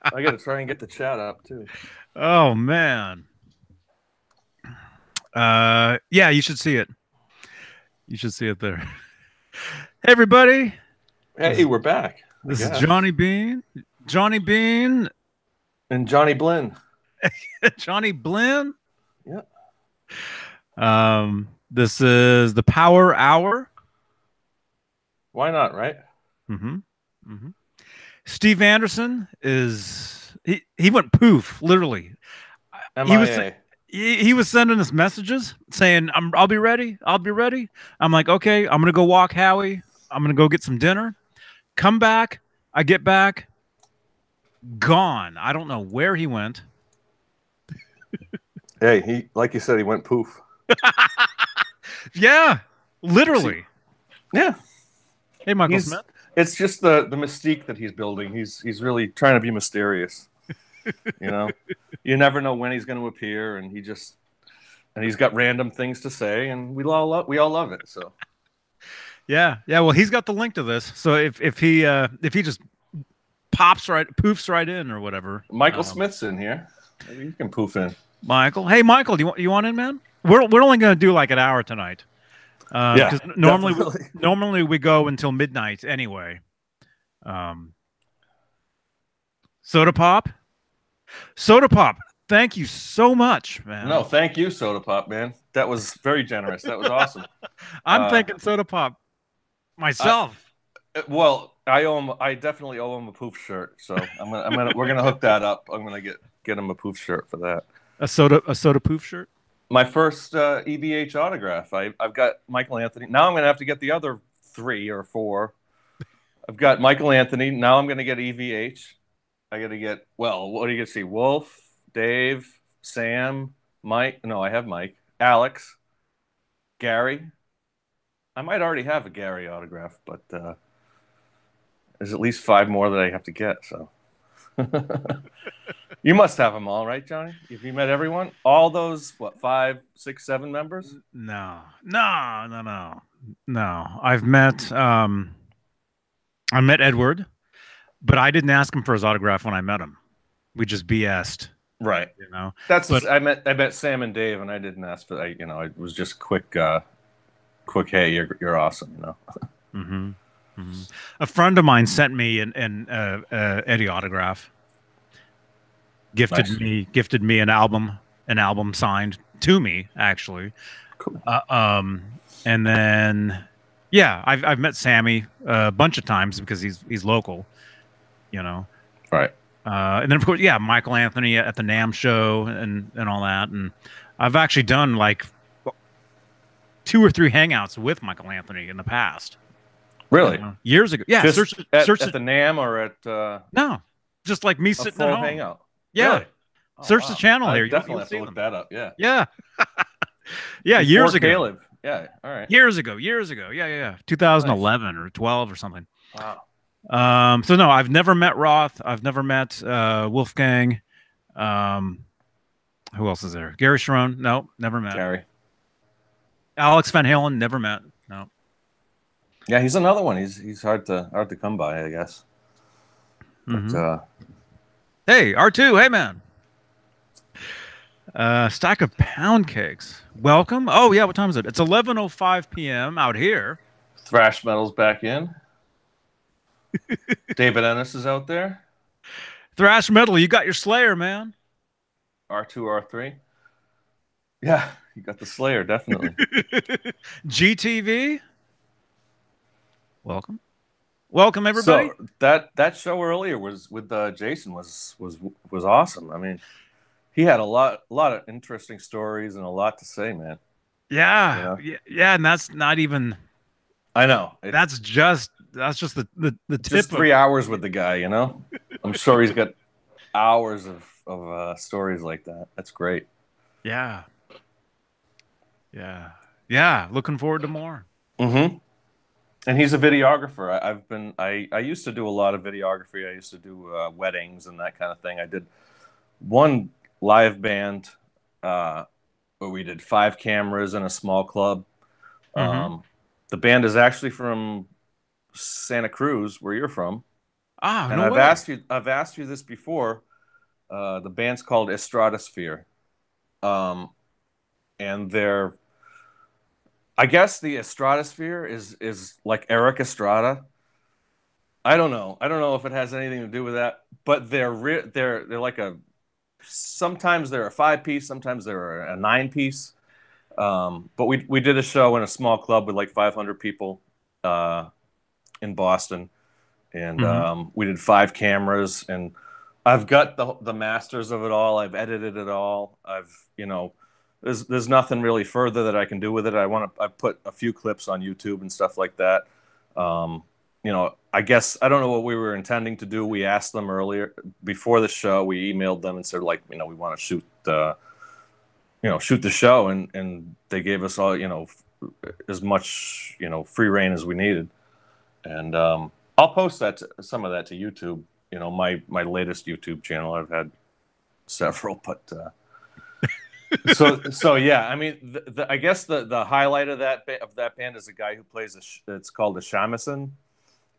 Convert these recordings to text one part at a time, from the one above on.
I got to try and get the chat up too. Oh man. Yeah, you should see it. You should see it there. Hey everybody. Hey, we're back. I This is guess. Johnny Beane. Johnny Beane. And Johnny Blinn. Johnny Blinn. Yeah. This is the Power Hour. Why not, right? Mm-hmm. Mm-hmm. Steve Andersen is he went poof, literally. He was MIA. he was sending us messages saying, I'll be ready. I'll be ready. I'm like, okay, I'm gonna go walk Howie. I'm gonna go get some dinner. Come back. I get back. Gone. I don't know where he went. Hey, he like you said, he went poof. Yeah, literally. Yeah. Hey, Michael Smith. It's just the mystique that he's building. He's really trying to be mysterious. You know, you never know when he's going to appear, and he's got random things to say, and we all love it. So yeah. Well, he's got the link to this. So if he just poofs right in or whatever. Michael Smith's in here. Maybe you can poof in. Michael, hey Michael, do you want in, man? We're only going to do like an hour tonight. Yeah, because normally we go until midnight anyway. Sodapop, thank you so much, man. No, thank you, Sodapop, man. That was very generous. That was awesome. I'm thanking Sodapop myself. I definitely owe him a poof shirt, so we're gonna hook that up. I'm gonna get him a poof shirt for that. A soda poof shirt. My first EVH autograph. I've got Michael Anthony. Now I'm gonna have to get the other 3 or 4. I've got Michael Anthony. Now I'm gonna get EVH. I gotta get what are you gonna see? Wolf, Dave, Sam, Mike. No, I have Mike, Alex, Gary. I might already have a Gary autograph, but there's at least 5 more that I have to get. So you must have them all, right, Johnny? Have you met everyone? All those 5, 6, 7 members? No. I've met I met Edward, but I didn't ask him for his autograph when I met him. We just BS'd. Right. You know. I met Sam and Dave, and I didn't ask for that. It was just quick. Hey, you're awesome. Mm-hmm. Mm-hmm. A friend of mine sent me an Eddie autograph. Gifted me an album signed to me, actually. Cool. And then I've met Sammy a bunch of times because he's local, Right. And then of course, Michael Anthony at the NAMM show and all that. And I've actually done like 2 or 3 hangouts with Michael Anthony in the past. Really? Years ago. Yeah. Search at the NAMM or at no, just like me sitting at home. Hangout. Yeah. Really? Search the channel here. I definitely have to look that up. Yeah. Yeah. Yeah. Years ago. Caleb. Yeah. All right. Years ago. Yeah. 2011 or 12 or something. Wow. So no, I've never met Roth. I've never met Wolfgang. Who else is there? Gary Sharon. No, never met. Gary. Alex Van Halen. Never met. No. Yeah, he's another one. He's hard to come by, I guess. Mm-hmm. But, hey, R2. Hey, man. Stack of pound cakes. Welcome. Oh yeah, what time is it? It's 11:05 p.m. out here. Thrash metal's back in. David Ennis is out there. Thrash metal, you got your Slayer, man. R2, R3. Yeah, you got the Slayer, definitely. GTV. Welcome, everybody. So that show earlier was with Jason was awesome. I mean, he had a lot of interesting stories and a lot to say, man. Yeah, and that's not even. I know. That's just the tip. Just 3 hours with the guy, I'm sure he's got hours of stories like that. That's great. Yeah. Looking forward to more. Mm-hmm. And he's a videographer. I used to do a lot of videography. I used to do weddings and that kind of thing. I did one live band where we did 5 cameras in a small club. Mm-hmm. The band is actually from Santa Cruz, where you're from. Ah, And no way. I've asked you this before. The band's called Stratosphere. Um, and they're, I guess the Stratosphere is like Eric Estrada. I don't know. I don't know if it has anything to do with that, but they're like a, sometimes they're a 5 piece, sometimes they're a 9 piece. But we did a show in a small club with like 500 people uh, in Boston, and Hmm. we did 5 cameras, and I've got the masters of it all. I've edited it all. I've, there's nothing really further that I can do with it. I put a few clips on YouTube and stuff like that. Um, I guess I don't know what we were intending to do. We asked them earlier before the show. We emailed them and said, like, we want to shoot the show, and they gave us all, as much, free reign as we needed. And I'll post some of that to YouTube. My latest YouTube channel. I've had several, but so yeah. I mean, I guess the highlight of that band is a guy who plays it's called a shamisen.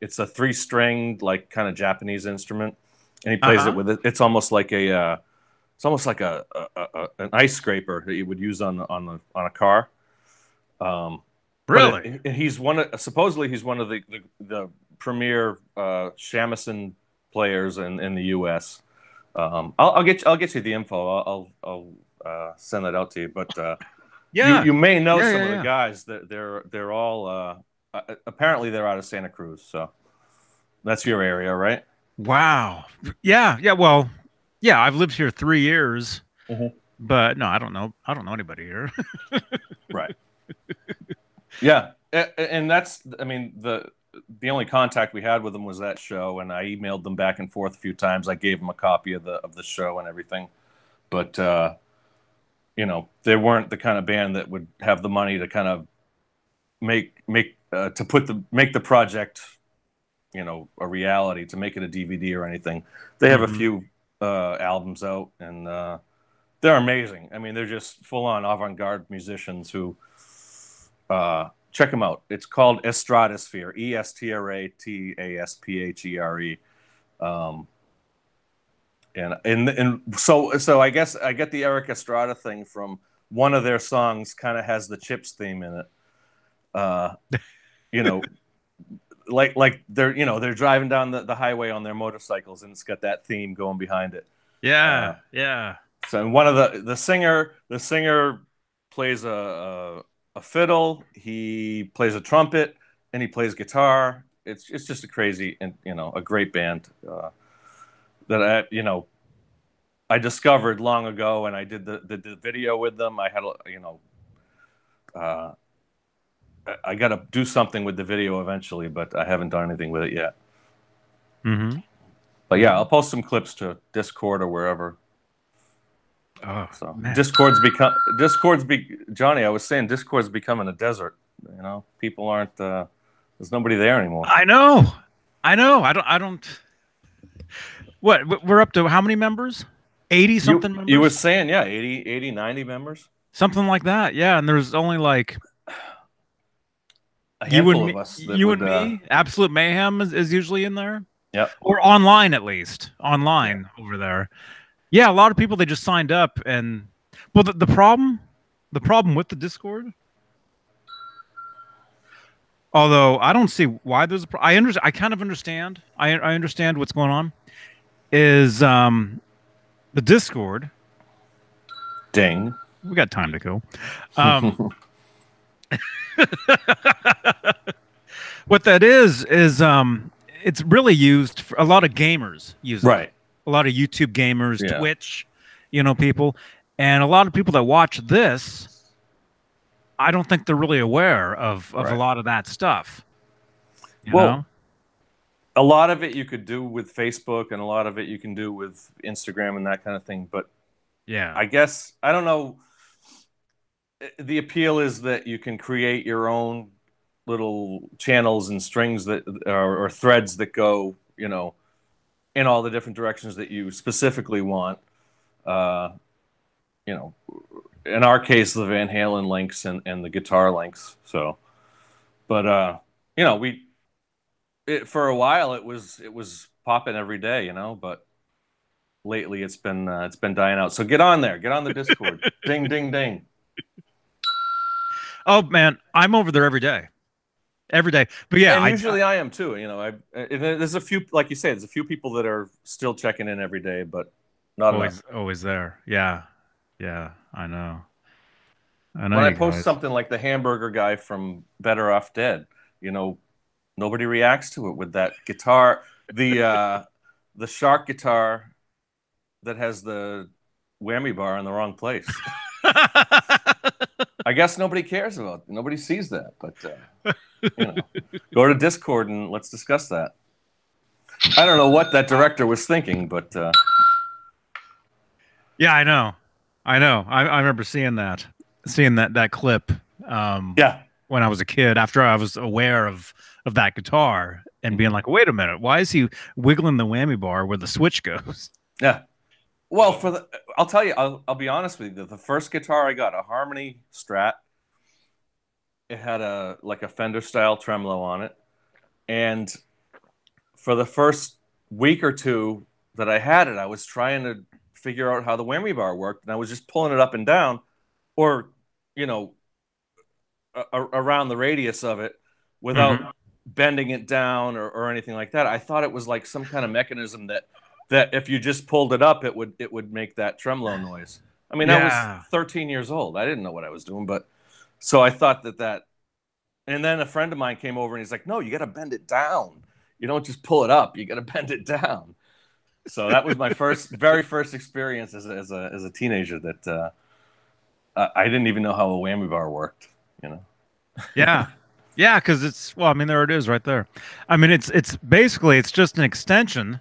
It's a 3-stringed, like, kind of Japanese instrument, and he plays it Uh-huh. with it. It's almost like an ice scraper that you would use on a car. But Really? supposedly he's one of the premier shamisen players in the U.S. I'll get you the info. I'll send that out to you. But Yeah. you may know Yeah, some yeah, of the yeah. guys. That they're all apparently they're out of Santa Cruz. So that's your area, right? Wow. Yeah, yeah, well, yeah, I've lived here 3 years, Mhm. but no, I don't know anybody here. Right. Yeah, and that's, I mean, the only contact we had with them was that show, and I emailed them back and forth a few times. I gave them a copy of the show and everything, but they weren't the kind of band that would have the money to kind of make the project, a reality, to make it a DVD or anything. They have a Hmm. few albums out, and they're amazing. I mean, they're just full on avant-garde musicians who check them out. It's called Stratosphere, Estratasphere. And so I guess I get the Eric Estrada thing from one of their songs. Kind of has the Chips theme in it. Uh, you know, like they're driving down the highway on their motorcycles, and it's got that theme going behind it. Yeah, Uh, yeah. So one of the singer plays a fiddle, he plays a trumpet, and he plays guitar. It's just a crazy, and a great band that I discovered long ago, and I did the video with them. I had uh, I got to do something with the video eventually, but I haven't done anything with it yet. Hmm. But yeah, Hmm. I'll post some clips to Discord or wherever. Oh, So man. Johnny. I was saying Discord's becoming a desert. People aren't. There's nobody there anymore. I know. I know. I don't we're up to how many members? 80 something You were members? saying, yeah, 80, 90 members. Something like that. Yeah, and there's only like A handful of us that you would. and me. Absolute Mayhem is usually in there. Yep. Or online, at least. Yeah. Online over there. Yeah, a lot of people, they just signed up, and well, the problem with the Discord, although I don't see why there's I kind of understand. I understand what's going on. Is the Discord? Ding. We got time to go. Um, what that is it's really used for a lot of gamers use it. Right. A lot of YouTube gamers, Yeah. Twitch, people, and a lot of people that watch this. I don't think they're really aware of a Right. lot of that stuff. You Well, know? a lot of it you could do with Facebook, and a lot of it you can do with Instagram and that kind of thing. But Yeah. I guess I don't know. The appeal is that you can create your own little channels and strings that or threads that go, in all the different directions that you specifically want. Uh, you know, in our case, the Van Halen links and the guitar links. So, but for a while it was popping every day, you know, but lately it's been dying out. So get on there, get on the Discord. Ding, ding, ding. Oh man, I'm over there every day. Every day. But yeah, and usually I am too. You know, there's a few, like you say, there's a few people that are still checking in every day, but not enough. Always there. Yeah. Yeah, I know. I know When I you post guys. something like the hamburger guy from Better Off Dead, you know, nobody reacts to it with that guitar, the shark guitar that has the whammy bar in the wrong place. I guess nobody cares about it. Nobody sees that, but you know, go to Discord and let's discuss that. I don't know what that director was thinking, but yeah, I know. I remember seeing that clip. Yeah, when I was a kid, after I was aware of that guitar and being like, wait a minute, why is he wiggling the whammy bar where the switch goes? yeah. Well, I'll tell you, I'll be honest with you. The first guitar I got, a Harmony Strat, it had a Fender style tremolo on it, and for the first week or two that I had it, I was trying to figure out how the whammy bar worked, and I was just pulling it up and down, or you know, around the radius of it without bending it down or anything like that. I thought it was like some kind of mechanism that if you just pulled it up, it would make that tremolo noise. I mean, I was 13 years old. I didn't know what I was doing, but so I thought that. And then a friend of mine came over and he's like, "No, you got to bend it down. You don't just pull it up. You got to bend it down." So that was my very first experience as a teenager. That I didn't even know how a whammy bar worked. You know. Yeah. Yeah, because it's I mean, there it is right there. I mean, it's basically it's just an extension.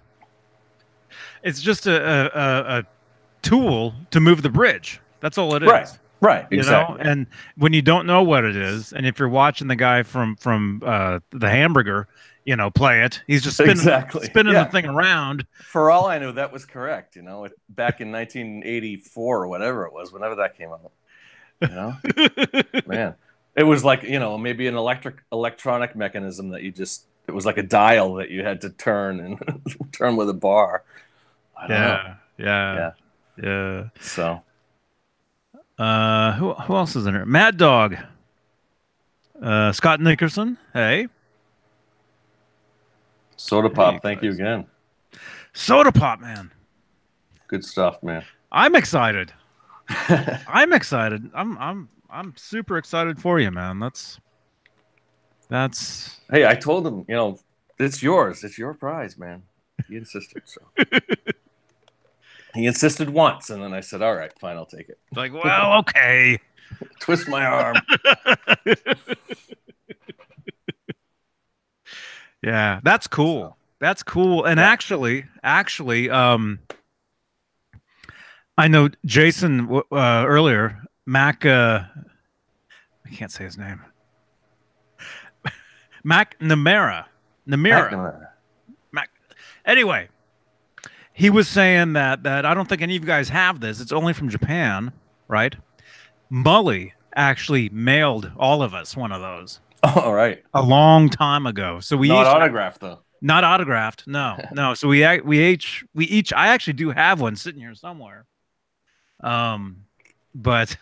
It's just a tool to move the bridge. That's all it is. Right. You exactly. know? And when you don't know what it is, and if you're watching the guy from the hamburger, you know, play it, he's just spinning the thing around. For all I knew, that was correct. You know, back in 1984 or whatever it was, whenever that came out. You know, man. It was like, you know, maybe an electronic mechanism that it was like a dial that you had to turn and turn with a bar. I don't know. Yeah. So, who else is in here? Mad Dog. Scott Nickerson. Hey. Sodapop, thank you again. Sodapop, man. Good stuff, man. I'm excited. I'm excited. I'm super excited for you, man. That's. Hey, I told him, you know, it's yours. It's your prize, man. He insisted, so. He insisted once, and then I said, "All right, fine, I'll take it." Like, well, okay. Twist my arm. Yeah, that's cool. That's cool. And actually, I know Jason earlier. Mac, I can't say his name. Mac Namera. Mac. Anyway, he was saying that I don't think any of you guys have this. It's only from Japan, right? MULLY actually mailed all of us one of those. All right. A long time ago. So we not autographed though. Not autographed. No. So we each. I actually do have one sitting here somewhere. But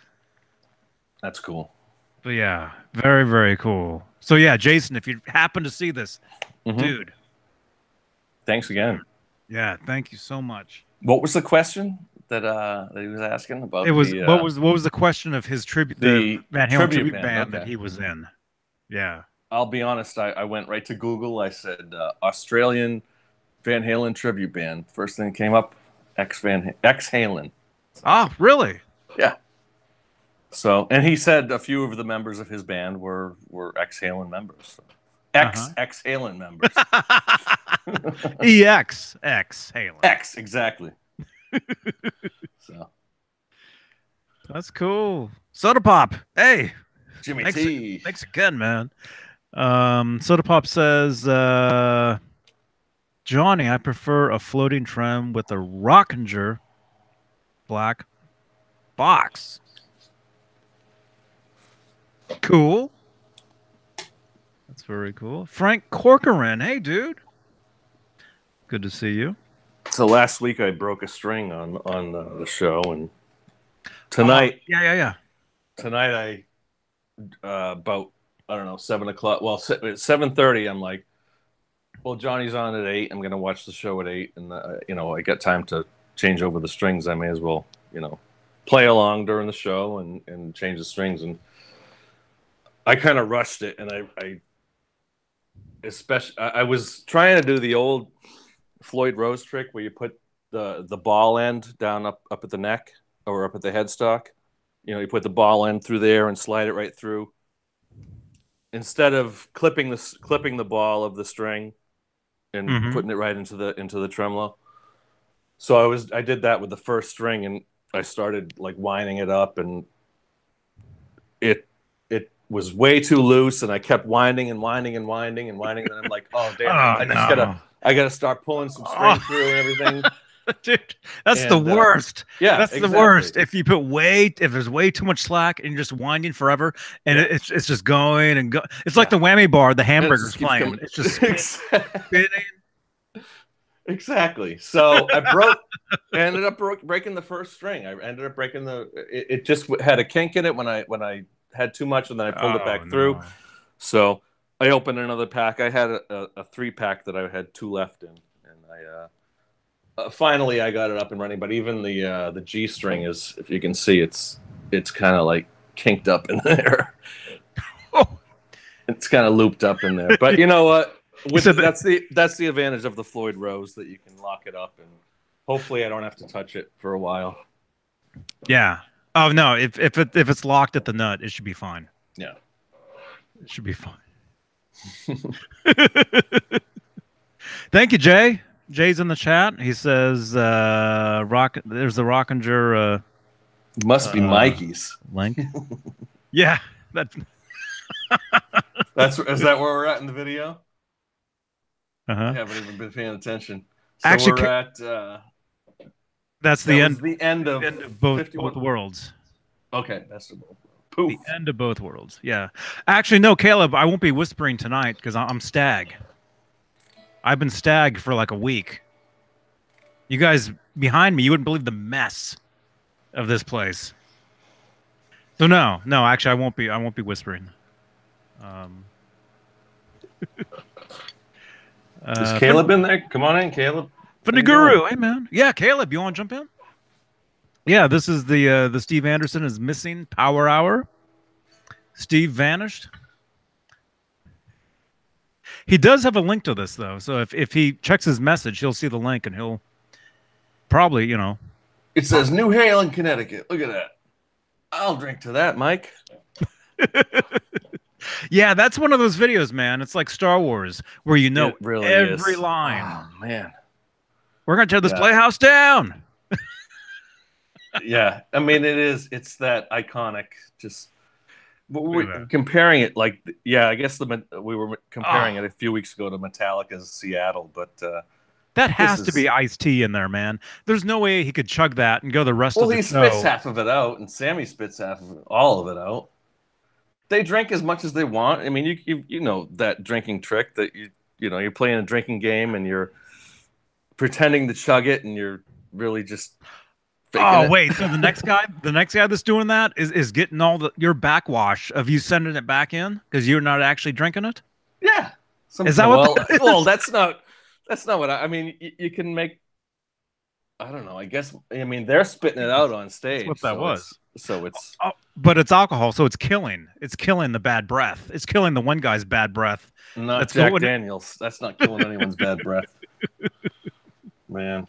that's cool. But yeah, very, very cool. So yeah, Jason, if you happen to see this, dude. Thanks again. Yeah, thank you so much. What was the question that he was asking about? It was what was the question of his tribute, the Van Halen tribute band that he was in? Yeah. I'll be honest, I went right to Google. I said Australian Van Halen tribute band. First thing that came up, X Halen. Oh, really? Yeah. So, and he said a few of the members of his band were X Halen members. So. X Halen members. EX Halen. X, exactly. So that's cool. Sodapop. Hey. Jimmy T. Thanks again, man. Sodapop says, Johnny, I prefer a floating trem with a Rockinger black box. Cool. That's very cool. Frank Corcoran. Hey, dude. Good to see you. So last week I broke a string on the show, and tonight, tonight I about I don't know 7 o'clock. Well, at 7:30, I'm like, well, Johnny's on at 8. I'm gonna watch the show at 8, and I got time to change over the strings. I may as well, play along during the show and change the strings. And I kind of rushed it, and I was trying to do the old Floyd Rose trick where you put the ball end down up at the neck or up at the headstock. You put the ball end through there and slide it right through. Instead of clipping the ball of the string and putting it right into the tremolo. So I did that with the first string, and I started like winding it up, and it was way too loose, and I kept winding and winding and winding and winding, and I'm like, oh damn, I gotta start pulling some string through and everything. Dude, that's the worst. Yeah, that's the worst. If there's way too much slack and you're just winding forever, and it's just going and go. It's like the whammy bar, the hamburger's playing. It's just spinning. Exactly. So I ended up breaking the first string. I ended up breaking it just had a kink in it when I had too much, and then I pulled it back through. So I opened another pack. I had a 3-pack that I had 2 left in, and I finally I got it up and running. But even the G string is, if you can see, it's kind of like kinked up in there. It's kind of looped up in there. But you know what? That's the advantage of the Floyd Rose, that you can lock it up, and hopefully I don't have to touch it for a while. Yeah. Oh no, if it's locked at the nut, it should be fine. Yeah. It should be fine. Thank you, Jay. Jay's in the chat. He says there's the Rockinger must be Mikey's link. Yeah. Is that where we're at in the video? I haven't even been paying attention. So actually, we're at that's the end. The end of both worlds. Okay, that's the poof. The end of both worlds. Yeah. Actually, no, Caleb, I won't be whispering tonight because I'm stag. I've been stag for like a week. You guys behind me, you wouldn't believe the mess of this place. So no, actually, I won't be whispering. Is Caleb in there? Come on in, Caleb. Guru, hey man. Yeah, Caleb, you want to jump in? Yeah, this is the Steve Andersen is missing power hour. Steve vanished. He does have a link to this though, so if he checks his message, he'll see the link, and he'll probably, It says New Haven, Connecticut. Look at that. I'll drink to that, Mike. Yeah, that's one of those videos, man. It's like Star Wars, where really every line. Oh man, we're gonna tear this playhouse down. Yeah, I mean it's that iconic. Just we're comparing it like, I guess we were comparing it a few weeks ago to Metallica's Seattle, but that has to be Ice-T in there, man. There's no way he could chug that and go the rest of the show. Well, he spits half of it out, and Sammy spits all of it out. They drink as much as they want. I mean, you know that drinking trick that you're playing a drinking game and you're pretending to chug it, and you're really just faking it. Wait, so the next guy that's doing that is getting all your backwash of you sending it back in because you're not actually drinking it? Yeah. Is that what? Well, that's not what I mean. You can make. I don't know. I mean, they're spitting it out on stage. That's what that was. So it's. But it's alcohol, so it's killing. It's killing the bad breath. It's killing the one guy's bad breath. Not Jack Daniels. That's not killing anyone's bad breath. Man.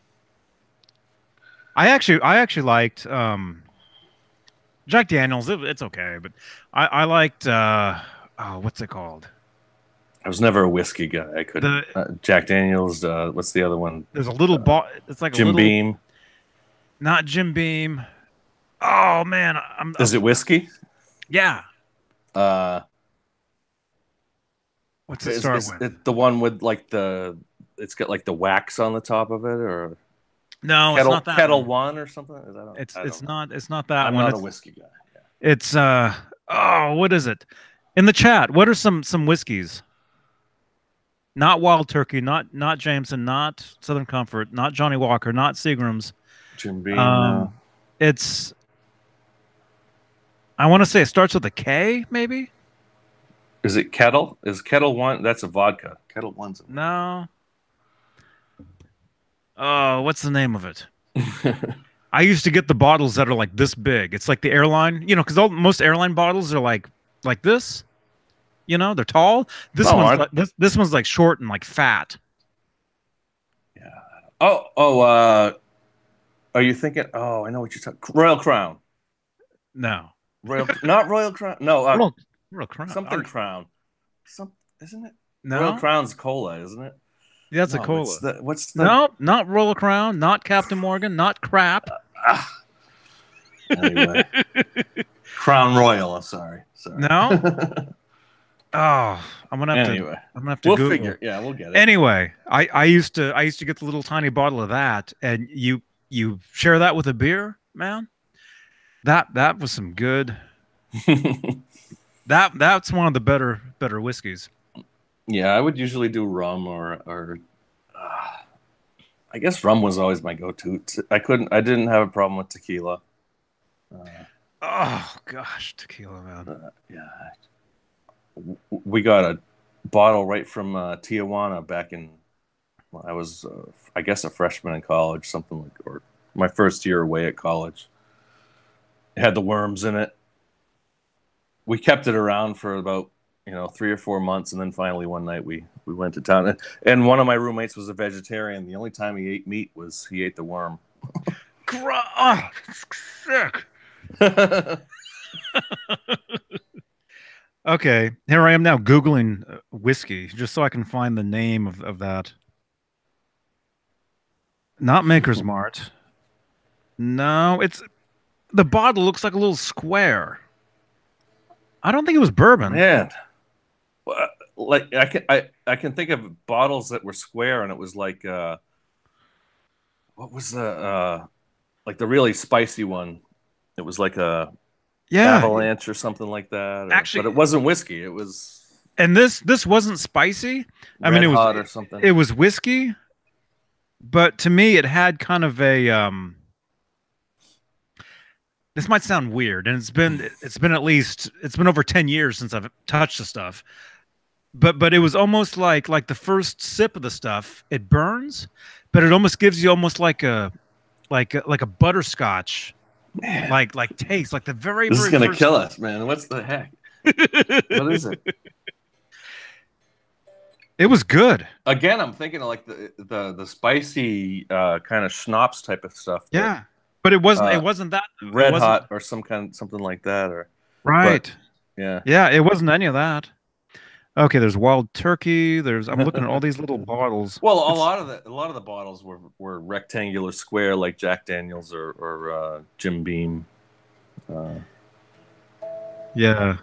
I actually liked Jack Daniels. It's okay, but I liked what's it called? I was never a whiskey guy. I couldn't. Jack Daniels. What's the other one? There's a little it's like Jim Beam. Not Jim Beam. Oh man, Is it whiskey? Yeah. What's it start with? It the one with like it's got like the wax on the top of it, or no, it's not that Kettle One or something. It's not that I'm one. I'm not a whiskey guy. Yeah. It's what is it? In the chat, what are some whiskeys? Not Wild Turkey, not Jameson, not Southern Comfort, not Johnny Walker, not Seagram's. Jim Beam. Um, it's I want to say it starts with a K, maybe. Is it Kettle? Is Kettle One? That's a vodka. Kettle One's a No. Oh, what's the name of it? I used to get the bottles that are like this big. It's like the airline, because most airline bottles are like this. They're tall. This one's like, this one's like short and like fat. Yeah. Are you thinking? Oh, I know what you're talking. Royal Crown. No. Not Royal Crown. No. Royal Crown. Something Crown. Isn't it? No. Royal Crown's cola, isn't it? Yeah, that's a cola. What's the? No, not Royal Crown, not Captain Morgan, not crap. Anyway, Crown Royal. I'm sorry. No. Oh, I'm gonna have to. I'm gonna have to. We'll Google. figure. Yeah, we'll get it. Anyway, I used to get the little tiny bottle of that, and you share that with a beer, man. That was some good. That's one of the better whiskeys. Yeah, I would usually do rum or I guess rum was always my go-to. I didn't have a problem with tequila. Oh gosh, tequila, man. Yeah, we got a bottle right from Tijuana back in when I was, I guess, a freshman in college, something like, or my first year away at college. It had the worms in it. We kept it around for about 3 or 4 months, and then finally one night we went to town, and one of my roommates was a vegetarian. The only time he ate meat was he ate the worm. Oh, sick. Okay, here I am now Googling whiskey just so I can find the name of that. Not Maker's Mart. No, the bottle looks like a little square. I don't think it was bourbon. Man, like I can think of bottles that were square, and it was like what was the like the really spicy one? It was like a Avalanche or something like that. Actually, but it wasn't whiskey. It was. And this wasn't spicy. I mean, it was hot or something. It was whiskey, but to me, it had kind of a. This might sound weird, and it's been over 10 years since I've touched the stuff, but it was almost like the first sip of the stuff. It burns, but it almost gives you almost like a butterscotch. Man. Like taste, like the very. This is gonna kill us, man. What's the heck? What is it? It was good. Again, I'm thinking of like the spicy kind of schnapps type of stuff. Yeah, but it wasn't. It wasn't that red hot or something like that, or right. But, yeah. It wasn't any of that. Okay, there's Wild Turkey. I'm looking at all these little bottles. Well, a lot of the bottles were rectangular, square, like Jack Daniel's or Jim Beam. Yeah.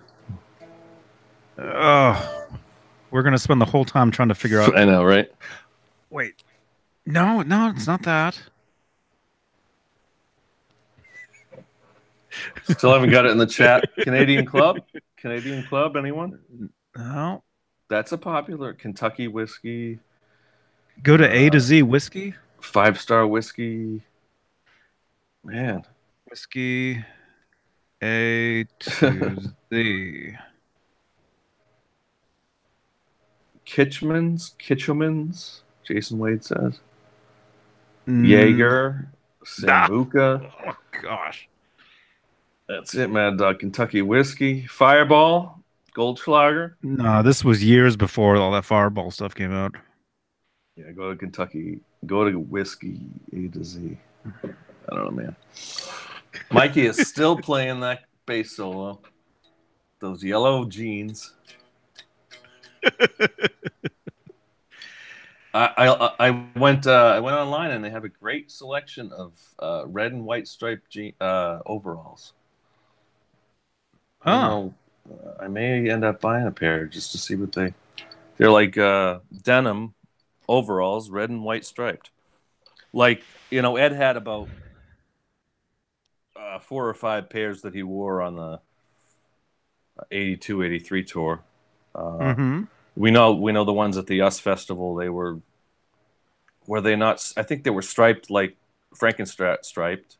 We're gonna spend the whole time trying to figure out. I know, right? Wait, no, it's not that. Still haven't got it in the chat. Canadian Club, anyone? No. That's a popular Kentucky whiskey. Go to A to Z whiskey. 5-star whiskey. Man. Whiskey A to Z. Kitchman's, Jason Wade says. Jaeger. Sambuca. Oh, gosh. That's it, Mad Dog. Kentucky whiskey. Fireball. Goldschlager. No, this was years before all that Fireball stuff came out. Yeah, go to Kentucky. Go to whiskey A to Z. I don't know, man. Mikey is still playing that bass solo. Those yellow jeans. I went online and they have a great selection of red and white striped overalls. I may end up buying a pair just to see what they're like. Denim overalls, red and white striped. Like, Ed had about 4 or 5 pairs that he wore on the 82, 83 tour. We know the ones at the US Festival. Were they not? I think they were striped like Frankenstrat striped.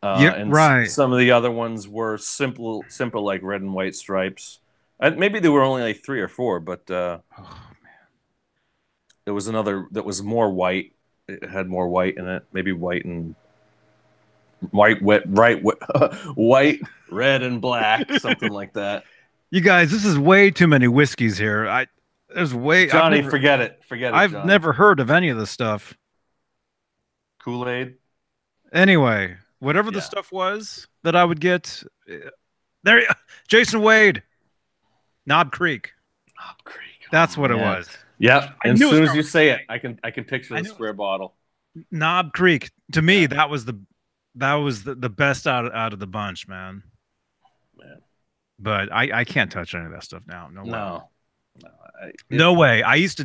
Yeah, And right. some of the other ones were simple like red and white stripes. Maybe they were only like 3 or 4, but Oh man. there was another that was more white. It had more white in it. Maybe white, white, red, and black, something like that. You guys, this is way too many whiskeys here. Johnny, forget it. I've Johnny. never heard of any of this stuff. Kool-Aid. Anyway, whatever the stuff was that I would get, there, Jason Wade, Knob Creek. That's what it was. Yeah. As soon as you say it, I can picture the square bottle. Knob Creek. To me, that was the best out of the bunch, man. But I can't touch any of that stuff now. No way. I used to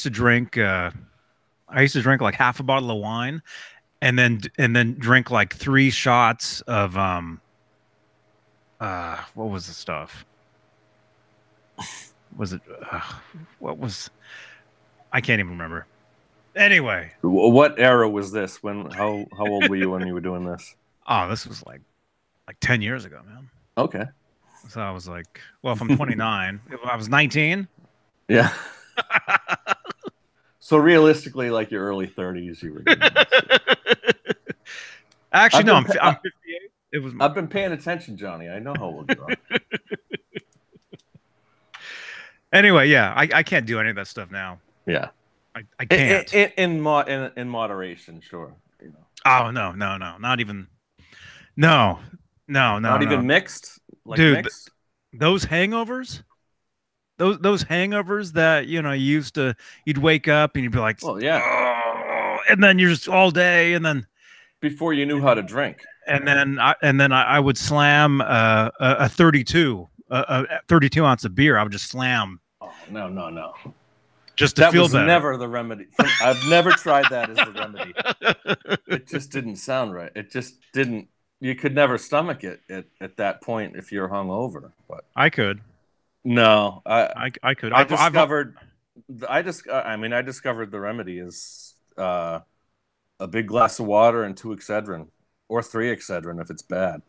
drink like half a bottle of wine, and then drink like 3 shots of what was the stuff? Was it what was? I can't even remember. Anyway, what era was this? How old were you when you were doing this? Oh, this was like 10 years ago, man. Okay. So I was like, well, if I'm 29, I was 19. Yeah. So realistically, like your early 30s, you were doing this. Actually, I'm 58. I've been paying attention, Johnny. I know how old you are. Anyway, yeah, I can't do any of that stuff now. Yeah. I can't. In moderation, sure. You know. Oh no, not even. No. Not even mixed. Like dude, mixed? Those hangovers. Those hangovers that you'd wake up and you'd be like, well, yeah, oh, and then you're just all day, and then before you knew how to drink, and then I would slam a 32 ounce of beer. I would just slam. Oh no. Just to feel better. That was never the remedy. I've never tried that as the remedy. It just didn't sound right. It just didn't. You could never stomach it at that point if you're hungover. But I could. No, I could. I discovered the remedy is a big glass of water and 2 Excedrin or 3 Excedrin if it's bad.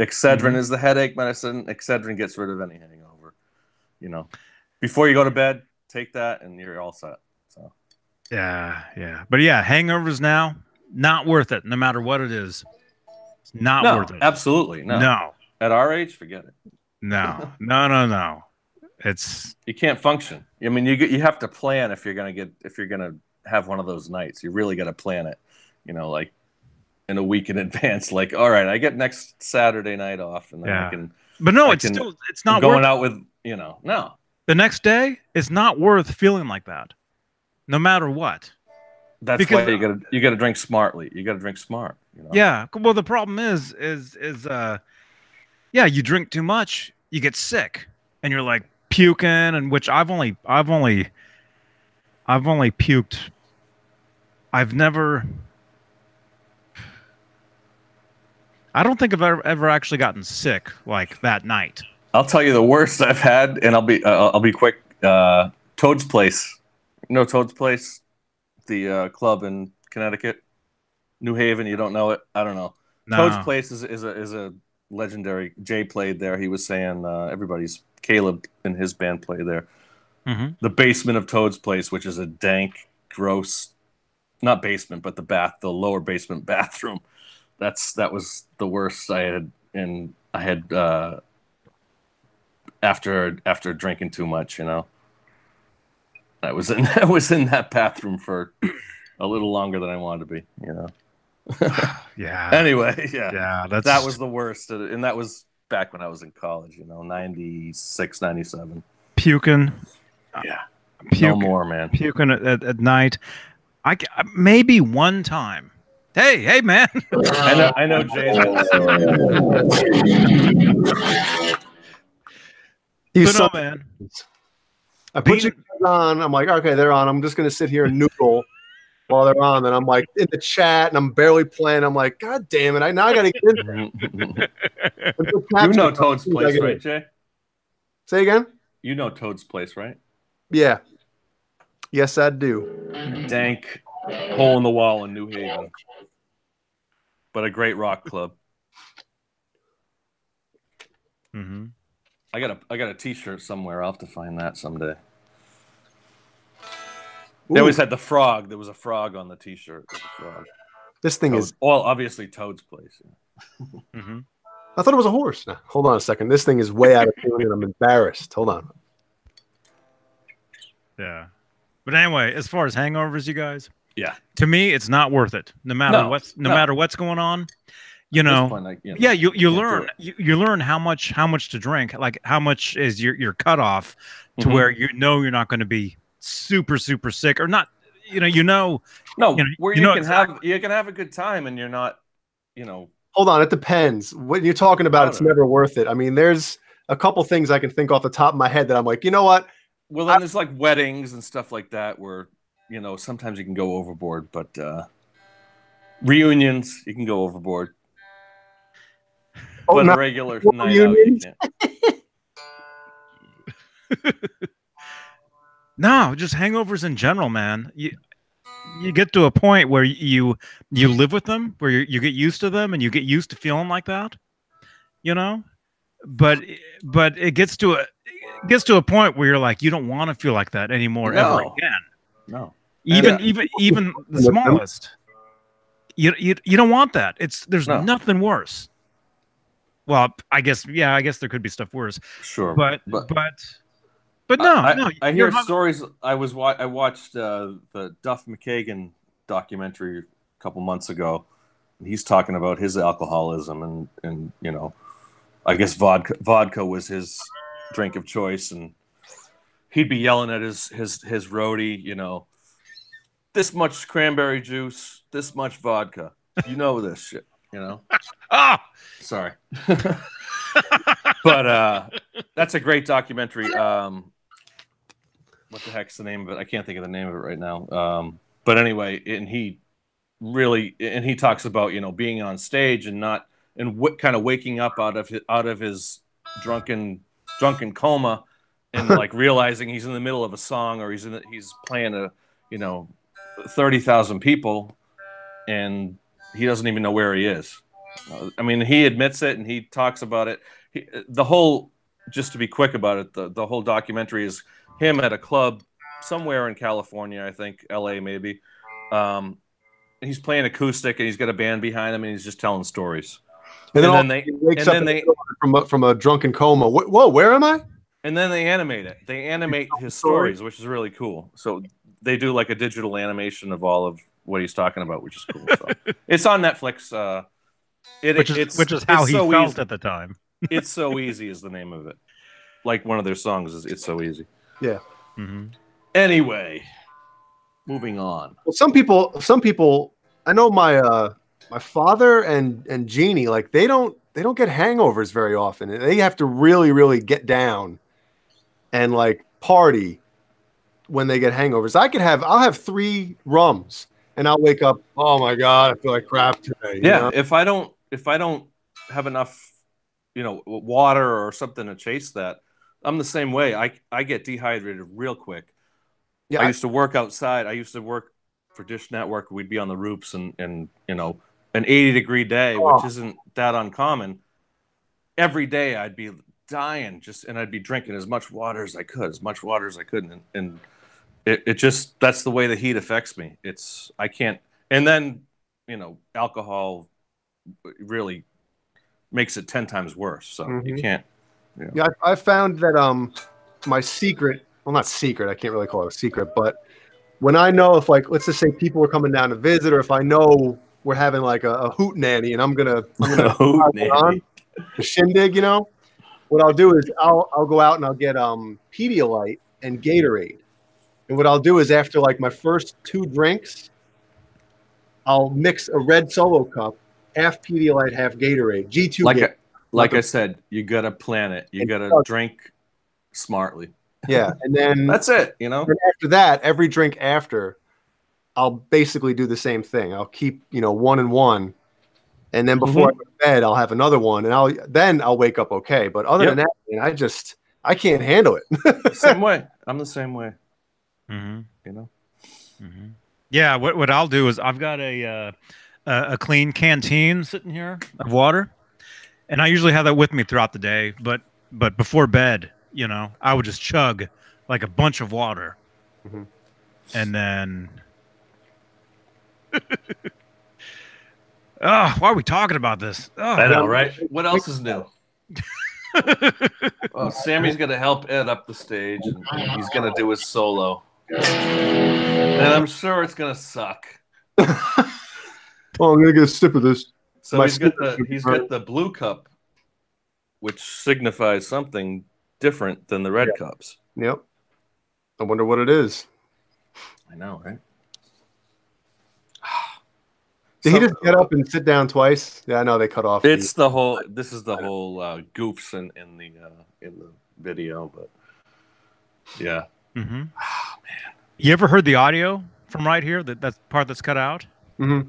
Excedrin is the headache medicine. Excedrin gets rid of any hangover. Before you go to bed, take that and you're all set. So. Yeah. But yeah, hangovers now, not worth it, no matter what it is. It's not worth it. Absolutely. No. At our age, forget it. No. You can't function. I mean, you have to plan if you're gonna have one of those nights. You really got to plan it. Like in a week in advance. Like, all right, I get next Saturday night off, and then I can. But no, it's not going out with no. The next day, it's not worth feeling like that, no matter what. That's why you gotta drink smartly. You gotta drink smart. Yeah. Well, the problem is you drink too much, you get sick, and you're like puking, and which I've only puked. I've never. I don't think I've ever actually gotten sick like that night. I'll tell you the worst I've had, and I'll be quick. Toad's Place. Toad's Place, the club in Connecticut, New Haven. You don't know it? I don't know. No. Toad's Place is a legendary. Jay played there. He was saying Caleb and his band played there. Mm-hmm. The basement of Toad's Place, which is a dank, gross, not basement, but the lower basement bathroom. That was the worst I had, and I had after drinking too much. I was in that bathroom for a little longer than I wanted to be. Yeah. Anyway, yeah. Yeah, that was the worst, and that was back when I was in college. 96, 97. Puking. Yeah. Puking, no more, man. Puking at night. Maybe one time. Hey, man. I know, Jay. Man. I put you on. I'm like, okay, they're on. I'm just gonna sit here and noodle while they're on. And I'm like in the chat, and I'm barely playing. I'm like, God damn it! Now I gotta get in there. You know Toad's Place, right, Jay? Say again. You know Toad's Place, right? Yeah. Yes, I do. Dank hole in the wall in New Haven, but a great rock club. Mm-hmm. I got a T-shirt somewhere. I'll have to find that someday. They always had the frog. There was a frog on the T-shirt. Frog. This thing is obviously Toad's Place. Mm-hmm. I thought it was a horse. No, hold on a second. This thing is way out of tune, and I'm embarrassed. Hold on. Yeah. But anyway, as far as hangovers, you guys, yeah, to me, it's not worth it. No matter what's going on, you know. Point, yeah, you learn you learn how much to drink, like how much is your cutoff to where you're not going to be super sick or not. Where you can have a good time and you're not, Hold on, it depends. What you're talking about, it's never worth it. I mean, there's a couple things I can think off the top of my head that I'm like, you know what? Well, then there's like weddings and stuff like that where, sometimes you can go overboard, but reunions, you can go overboard. But a regular night out, you can't. No, just hangovers in general, man. You get to a point where you live with them, where you get used to them, and you get used to feeling like that, But it gets to a point where you're like, you don't want to feel like that anymore ever again. No. Even the smallest. You don't want that. There's nothing worse. Well, I guess there could be stuff worse. Sure. But no. I hear stories. I watched the Duff McKagan documentary a couple months ago. And he's talking about his alcoholism and I guess vodka was his drink of choice, and he'd be yelling at his roadie, this much cranberry juice, this much vodka. This shit, Ah, sorry. But that's a great documentary. What the heck's the name of it? I can't think of the name of it right now. But anyway, and he talks about being on stage and not kind of waking up out of his drunken coma and like realizing he's in the middle of a song or he's playing 30,000 people and he doesn't even know where he is. I mean, he admits it and he talks about it. Just to be quick about it, the whole documentary is him at a club somewhere in California, I think LA maybe. He's playing acoustic and he's got a band behind him and he's just telling stories. And then they wakes up from a drunken coma. Whoa, where am I? And then they animate it. They animate his stories, which is really cool. So they do like a digital animation of all of what he's talking about, which is cool. So it's on Netflix. Which is how he felt at the time. It's So Easy is the name of it. Like one of their songs is It's So Easy. Yeah. Mm-hmm. Anyway, moving on. Well, some people. I know my father and Jeannie, like they don't get hangovers very often. They have to really get down and like party when they get hangovers. I'll have 3 rums and I'll wake up, oh my God, I feel like crap today. Yeah, if I don't have enough, water or something to chase that, I'm the same way. I get dehydrated real quick. Yeah, I used to work outside. I used to work for Dish Network. We'd be on the roofs and an 80-degree day, which isn't that uncommon. Every day I'd be dying and I'd be drinking as much water as I could. And it just, that's the way the heat affects me. I can't. And then, alcohol really makes it 10 times worse. So you can't. Yeah, I found that my secret, well, not secret, I can't really call it a secret, but when I know if, like, let's just say people are coming down to visit, or if I know we're having like a hoot nanny and I'm gonna on the shindig, what I'll do is I'll go out and I'll get Pedialyte and Gatorade. And what I'll do is after like my first 2 drinks, I'll mix a red Solo cup, half Pedialyte, half Gatorade. G2. Like I said, you gotta plan it. You gotta drink smartly. Yeah, and then that's it. And after that, every drink after, I'll basically do the same thing. I'll keep 1 and 1, and then before I go to bed, I'll have another one, and I'll wake up okay. But other than that, I just I can't handle it. Same way. I'm the same way. Mm-hmm. You know. Mm-hmm. Yeah. What I'll do is I've got a clean canteen sitting here of water, and I usually have that with me throughout the day. But before bed, you know, I would just chug like a bunch of water, and then. Oh, why are we talking about this? Oh, I know, right? What else is new? Oh, Sammy's gonna help Ed up the stage, and he's gonna do his solo, and I'm sure it's gonna suck. Oh, I'm gonna get a sip of this. So he's got the blue cup, which signifies something different than the red cups. Yep. I wonder what it is. I know, right? Did he just get up and sit down twice? Yeah, I know they cut off. It's the whole. This is the whole goofs in the video, but yeah. Mm-hmm. Oh, man, you ever heard the audio from right here? That part that's cut out. Mm-hmm.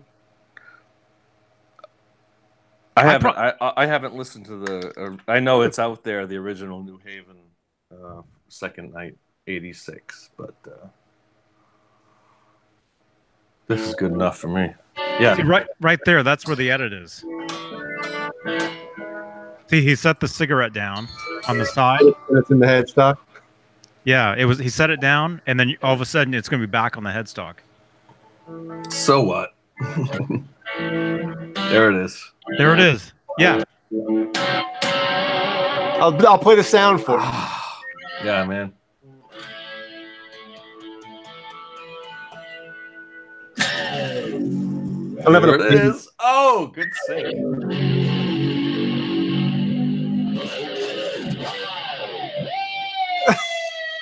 I haven't listened to the. I know it's out there, the original New Haven, second night '86, but this is good enough for me. Yeah. See, right there. That's where the edit is. See, he set the cigarette down on the side. It's in the headstock. Yeah, it was. He set it down, and then all of a sudden, it's going to be back on the headstock. So what? There it is. There it is. Yeah. I'll play the sound for you. Yeah, man. There it is. Oh, good sing.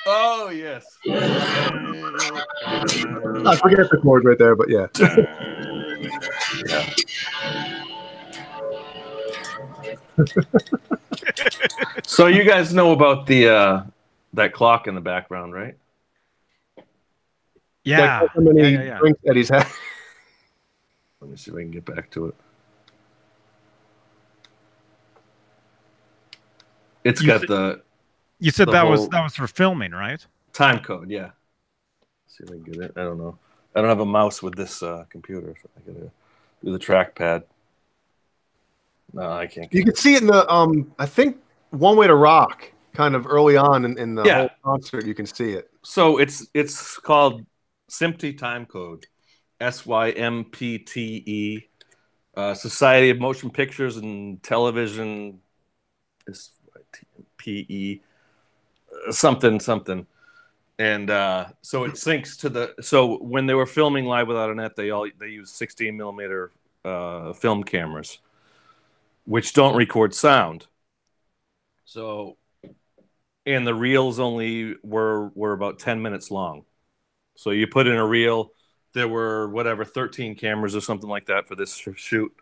Oh, yes. I forget the chord right there, but yeah. So you guys know about the that clock in the background, right? Yeah. How many drinks that he's had. Let me see if I can get back to it. It's got the. You said that was for filming, right? Timecode, yeah. Let's see if I can get it. I don't know. I don't have a mouse with this computer, so I gotta do the trackpad. No, I can't. You can see it in the I think One Way to Rock, kind of early on in the whole concert. You can see it. So it's called SMPTE Timecode, SYMPTE, Society of Motion Pictures and Television, PE, something. And so it syncs to the. So when they were filming Live Without a Net, they used 16 millimeter film cameras, which don't record sound. So, and the reels only were about 10 minutes long. So you put in a reel. There were 13 cameras or something like that for this shoot.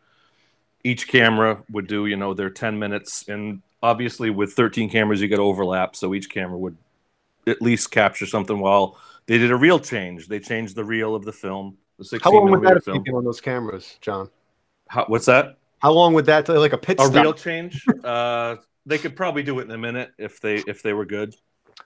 Each camera would do their 10 minutes, and obviously with 13 cameras you get overlap. So each camera would at least capture something while they did a reel change. They changed the reel of the film. The 16 How long would that have film. taken on those cameras, John? What's that? How long would that take? Like a pit stop? A reel change? They could probably do it in a minute if they were good.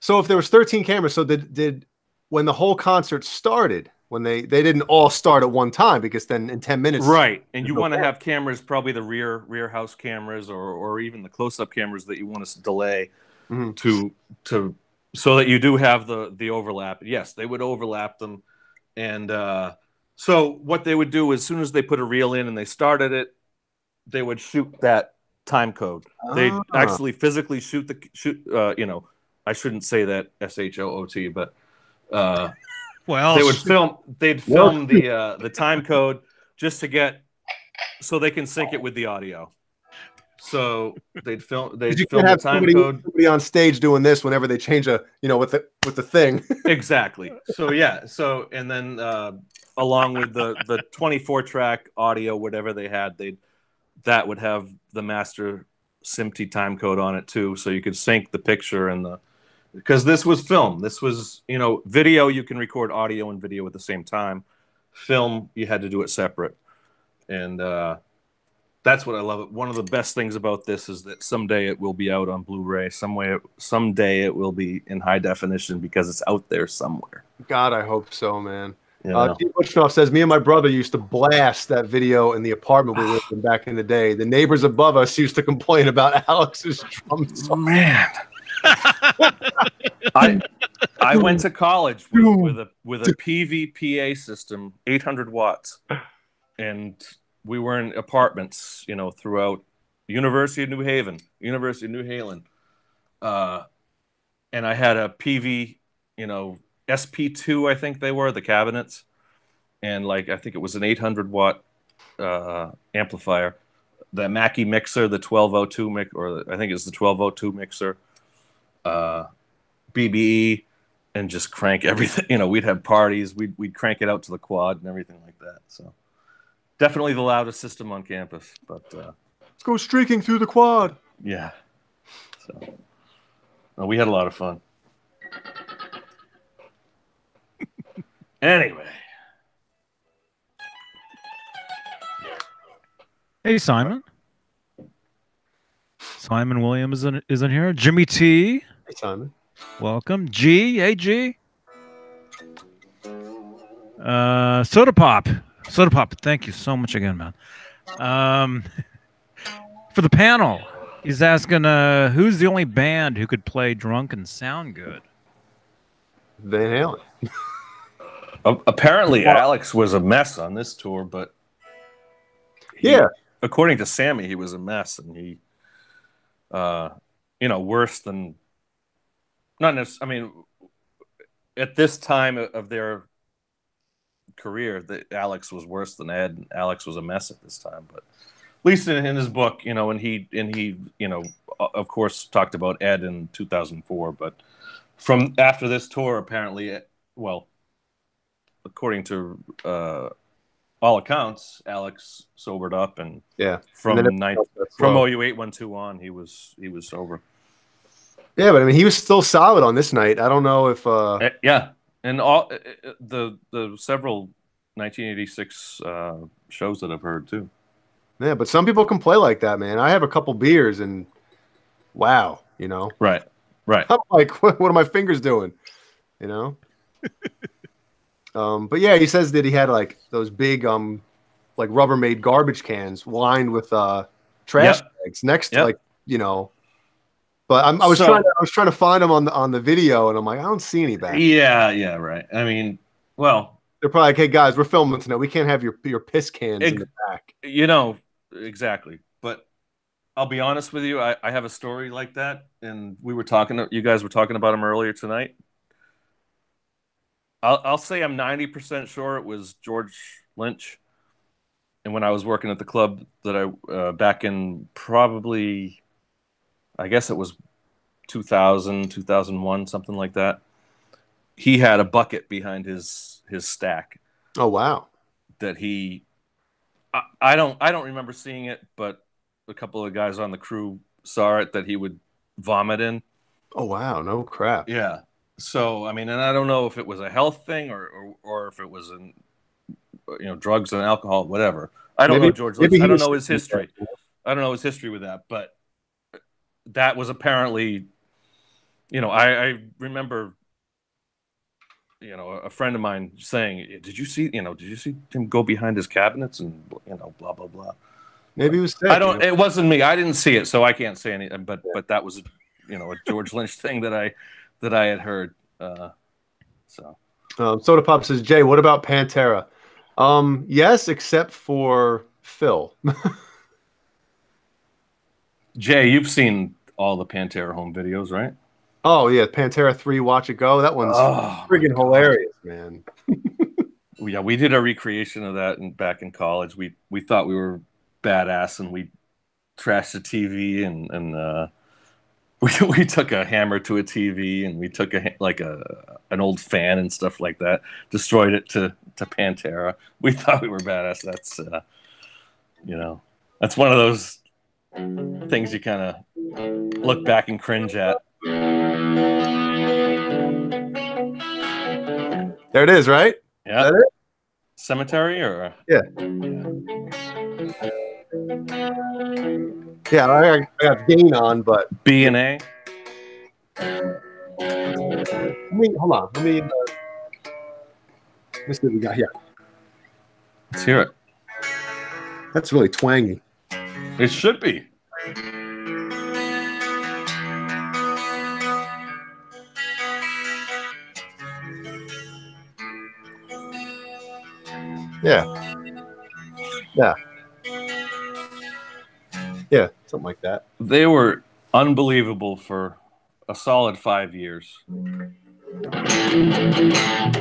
So if there was 13 cameras, so did when the whole concert started, when they didn't all start at one time, because then in 10 minutes, right? And you want to have cameras, probably the rear house cameras, or even the close-up cameras that you want to delay to so that you do have the overlap. Yes, they would overlap them, and so what they would do as soon as they put a reel in and they started it, they would shoot that time code. They'd actually physically shoot. I shouldn't say that SHOOT, but well, they would film. They'd film the time code just to get so they can sync it with the audio. So they'd film. They'd film the time code. Somebody on stage doing this whenever they change with the thing. Exactly. So yeah. So and then along with the 24 track audio, whatever they had, that would have the master SMPTE time code on it too, so you could sync the picture and because this was film. This was video. You can record audio and video at the same time. Film, you had to do it separate, and That's what I love. One of the best things about this is that someday it will be out on Blu-ray. Someday it will be in high definition because it's out there somewhere. God, I hope so, man. Yeah. Steve Butchnoff says, me and my brother used to blast that video in the apartment we lived in back in the day. The neighbors above us used to complain about Alex's drum song. Man. I went to college with a PVPA system, 800 watts, and we were in apartments, you know, throughout University of New Haven, and I had a PV, you know, SP2, I think they were the cabinets, and like I think it was an 800 watt amplifier, the Mackie mixer, the 1202 I think it's the 1202 mixer, BBE, and just crank everything. You know, we'd have parties, we'd crank it out to the quad and everything like that. So definitely the loudest system on campus. But let's go streaking through the quad. Yeah. So we had a lot of fun. Anyway. Hey, Simon. Simon Williams isn't here. Jimmy T. Hey, Simon. Welcome. G. Hey, G. Sodapop. Sodapop, thank you so much again, man. For the panel, he's asking, who's the only band who could play drunk and sound good? Van Halen. Apparently, Alex was a mess on this tour, but according to Sammy, he was a mess, and he, you know, worse than not necessarily. I mean, at this time of their career, Alex was worse than Ed, and Alex was a mess at this time. But at least in his book, you know, and he, you know, of course, talked about Ed in 2004. But from after this tour, apparently, well, according to all accounts, Alex sobered up, and from OU812 on, he was sober. Yeah, but I mean, he was still solid on this night. I don't know if and all the several 1986 shows that I've heard too. Yeah, but some people can play like that, man. I have a couple beers and wow, you know. Right. I'm like, what are my fingers doing? You know. But yeah, he says that he had like those big like Rubbermaid garbage cans lined with trash bags next to, like, you know. But I was trying to find them on the video, and I'm like, I don't see any bags. Yeah, right. I mean, well, they're probably like, hey guys, we're filming tonight. We can't have your piss cans in the back. You know, exactly. But I'll be honest with you, I have a story like that, and you guys were talking about him earlier tonight. I'll say I'm 90% sure it was George Lynch. And when I was working at the club that I back in probably, I guess it was 2000, 2001, something like that, he had a bucket behind his stack. Oh wow! That I don't remember seeing it, but a couple of guys on the crew saw it, that he would vomit in. Oh wow! No crap. Yeah. So I mean, and I don't know if it was a health thing or if it was drugs and alcohol, whatever. I don't know George Lynch. I don't know his history. I don't know his history with that, but that was apparently, you know, I remember, you know, a friend of mine saying, did you see him go behind his cabinets and, you know, blah blah blah. Maybe it was sick, It wasn't me. I didn't see it, so I can't say anything. But that was, you know, a George Lynch thing that I had heard. Sodapop says, Jay, what about Pantera? Yes, except for Phil. Jay, you've seen all the Pantera home videos, right? Oh yeah, Pantera 3, Watch It Go. That one's friggin' hilarious, man. Yeah, we did a recreation of that back in college. We thought we were badass, and we trashed the TV, and we took a hammer to a TV, and we took an old fan and stuff like that, destroyed it to Pantera. We thought we were badass. That's you know, that's one of those things you kind of look back and cringe at. There it is, right? Yeah. Is that it? Cemetery or yeah. Yeah, I got Beane on, but B&A. hold on. Let me see what we got here. Let's hear it. That's really twangy. It should be. Yeah. Yeah. Yeah, something like that. They were unbelievable for a solid 5 years. You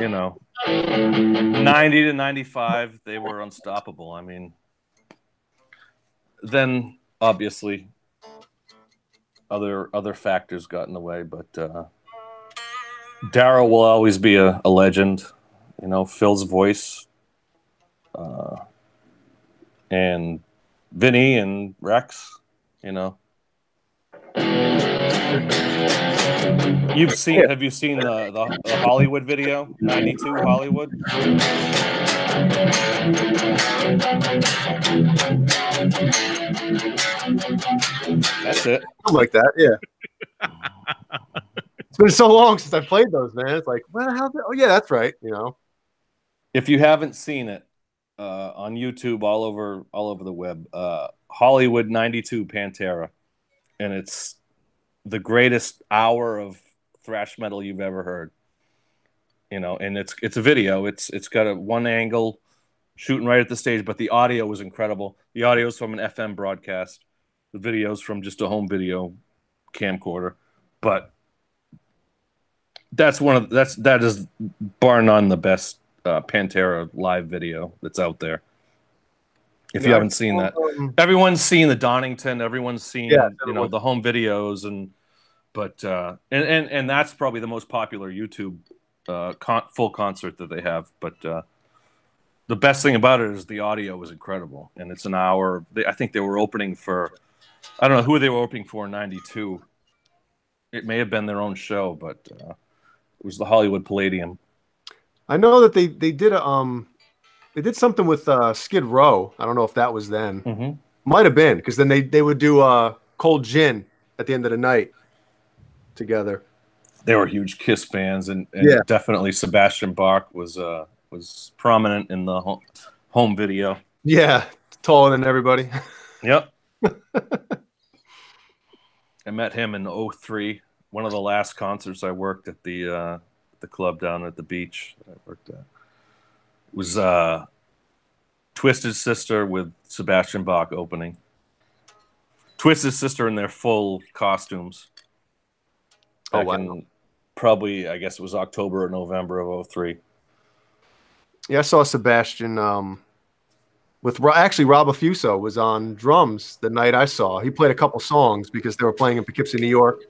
know, 90 to 95, they were unstoppable. I mean, then obviously other factors got in the way, but Daryl will always be a legend. You know, Phil's voice, and Vinny and Rex. You know, have you seen the Hollywood video? 92 Hollywood. That's it. Something like that, yeah. It's been so long since I played those, man. It's like, well, oh yeah, that's right. You know, if you haven't seen it on YouTube, all over the web, Hollywood 92 Pantera, and it's the greatest hour of thrash metal you've ever heard. You know, and it's a video. It's got a one angle shooting right at the stage, but the audio was incredible. The audio is from an FM broadcast. The video's from just a home video camcorder, but that is bar none the best Pantera live video that's out there. If you haven't seen that, everyone's seen the Donington, everyone's seen the home videos, but that's probably the most popular YouTube full concert that they have. But the best thing about it is the audio was incredible, and it's an hour. I think they were opening for, I don't know who they were opening for in '92. It may have been their own show, but it was the Hollywood Palladium. I know that they did they did something with Skid Row. I don't know if that was then. Mm-hmm. Might have been, because then they would do Cold Gin at the end of the night together. They were huge Kiss fans, and definitely Sebastian Bach was prominent in the home video. Yeah, taller than everybody. Yep. I met him in '03. One of the last concerts I worked at the club down at the beach that I worked at. It was Twisted Sister with Sebastian Bach opening. Twisted Sister in their full costumes. Back in probably, I guess it was October or November of '03. Yeah, I saw Sebastian with actually Rob Affuso was on drums the night I saw. He played a couple songs because they were playing in Poughkeepsie, New York.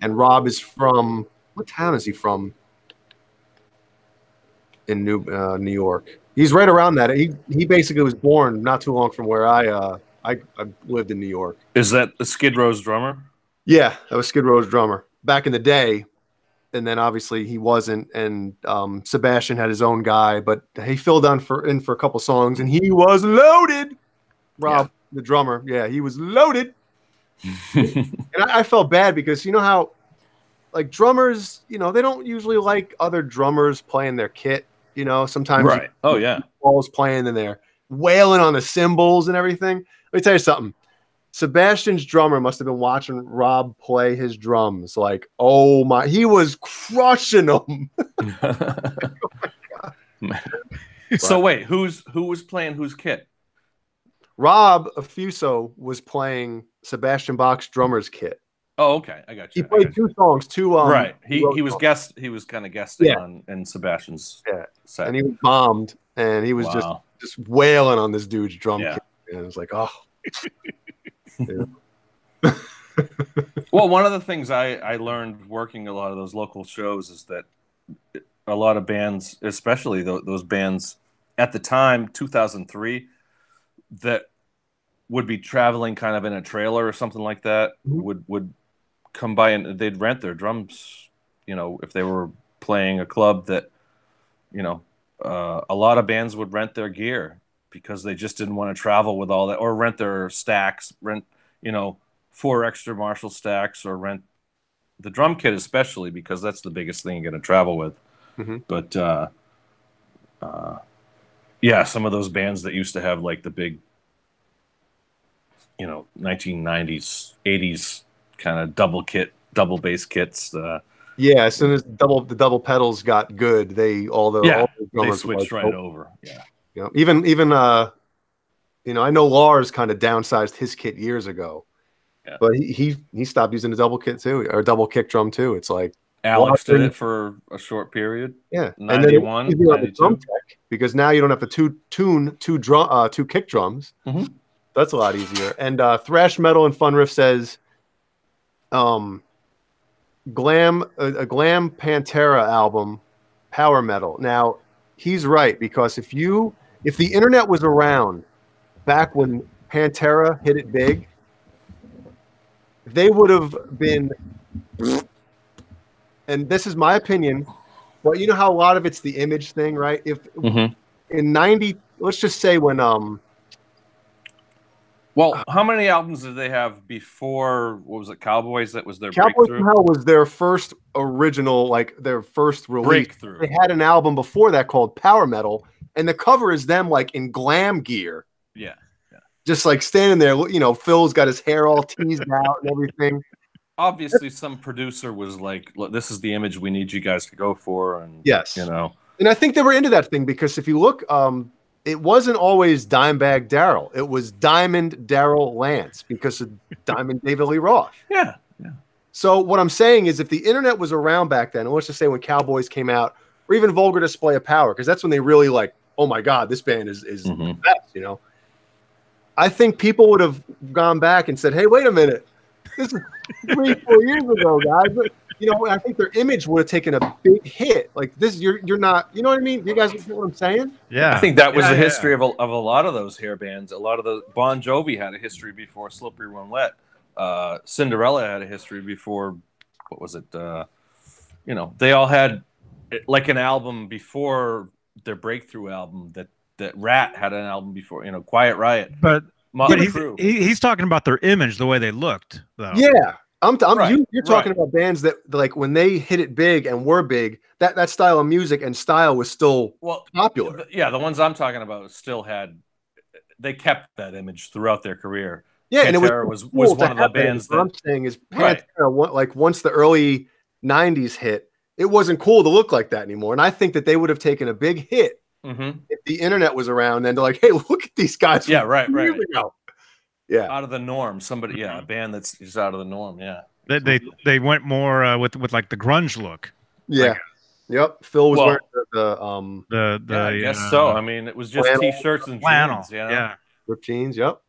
And Rob is from, what town is he from? In New York. He's right around that. He basically was born not too long from where I lived in New York. Is that the Skid Row's drummer? Yeah, that was Skid Row's drummer back in the day. And then obviously he wasn't, and Sebastian had his own guy, but he filled in for a couple songs, and he was loaded. Rob, the drummer, he was loaded. And I felt bad because you know how, like, drummers, they don't usually like other drummers playing their kit. Sometimes right. Oh yeah, Paul's playing and they're wailing on the cymbals and everything. Let me tell you something. Sebastian's drummer must have been watching Rob play his drums. Like, oh my, he was crushing them. Oh my God. So wait, who was playing whose kit? Rob Affuso was playing Sebastian Bach's drummer's kit. Oh, okay, I got you. He played two songs, right. He was kind of guesting on in Sebastian's set, and he was bombed, and he was just wailing on this dude's drum kit, and it was like, oh. Well, one of the things I learned working a lot of those local shows is that a lot of bands, especially those bands at the time, 2003, that would be traveling kind of in a trailer or something like that, would come by and they'd rent their drums, if they were playing a club that, a lot of bands would rent their gear. because they just didn't want to travel with all that, or rent their stacks, rent 4 extra Marshall stacks, or rent the drum kit, especially because that's the biggest thing you're going to travel with. Mm-hmm. But yeah, some of those bands that used to have like the big 1990s 80s kind of double bass kits, yeah, as soon as the double pedals got good, all the drummers switched right over. Yeah. Even I know Lars kind of downsized his kit years ago. Yeah. But he stopped using the double kit too, or double kick drum too. It's like Alex did it for a short period. Yeah. 91, and then 92. Drum tech, because now you don't have to tune two kick drums. Mm-hmm. That's a lot easier. And Thrash Metal and Fun Riff says Glam Pantera album, power metal. Now, he's right, because if the internet was around back when Pantera hit it big, they would have been, and this is my opinion, but you know how a lot of it's the image thing, right? If in 90, let's just say when well, how many albums did they have before? What was it? Cowboys? That was their Cowboys breakthrough. From Hell was their first original, like their first release. Breakthrough. They had an album before that called Power Metal, and the cover is them like in glam gear. Yeah. Just like standing there, Phil's got his hair all teased out and everything. Obviously, some producer was like, "Look, this is the image we need you guys to go for," and yes, And I think they were into that thing, because if you look, it wasn't always Dimebag Darrell. It was Diamond Darrell Lance, because of Diamond David Lee Roth. Yeah. So what I'm saying is, if the internet was around back then, and let's just say when Cowboys came out, or even Vulgar Display of Power, because that's when they really like, oh my God, this band is the best, I think people would have gone back and said, hey, wait a minute. This is 3-4 years ago, guys. But, I think their image would have taken a big hit. Like this, you're not, you know what I mean? You guys know what I'm saying? Yeah. I think that was the history of a lot of those hair bands. A lot of the Bon Jovi had a history before Slippery When Wet. Cinderella had a history before, what was it? They all had like an album before their breakthrough album that Rat had an album before, Quiet Riot. But he's talking about their image, the way they looked, though. Yeah. Right. You're talking about bands that, like, when they hit it big and were big, that style of music and style was still popular. The ones I'm talking about they kept that image throughout their career. Yeah, Pantera, and it was one of the bands that... What I'm saying is Pantera, like, once the early 90s hit, it wasn't cool to look like that anymore. And I think that they would have taken a big hit if the internet was around, and they're like, hey, look at these guys. Yeah, right. Yeah, out of the norm. Somebody, a band that's just out of the norm. Yeah, they went more with like the grunge look. Yeah, yep. Phil was wearing the I guess so. I mean, it was just flannel, t-shirts and flannel. Jeans. Yeah, ripped jeans. Yep.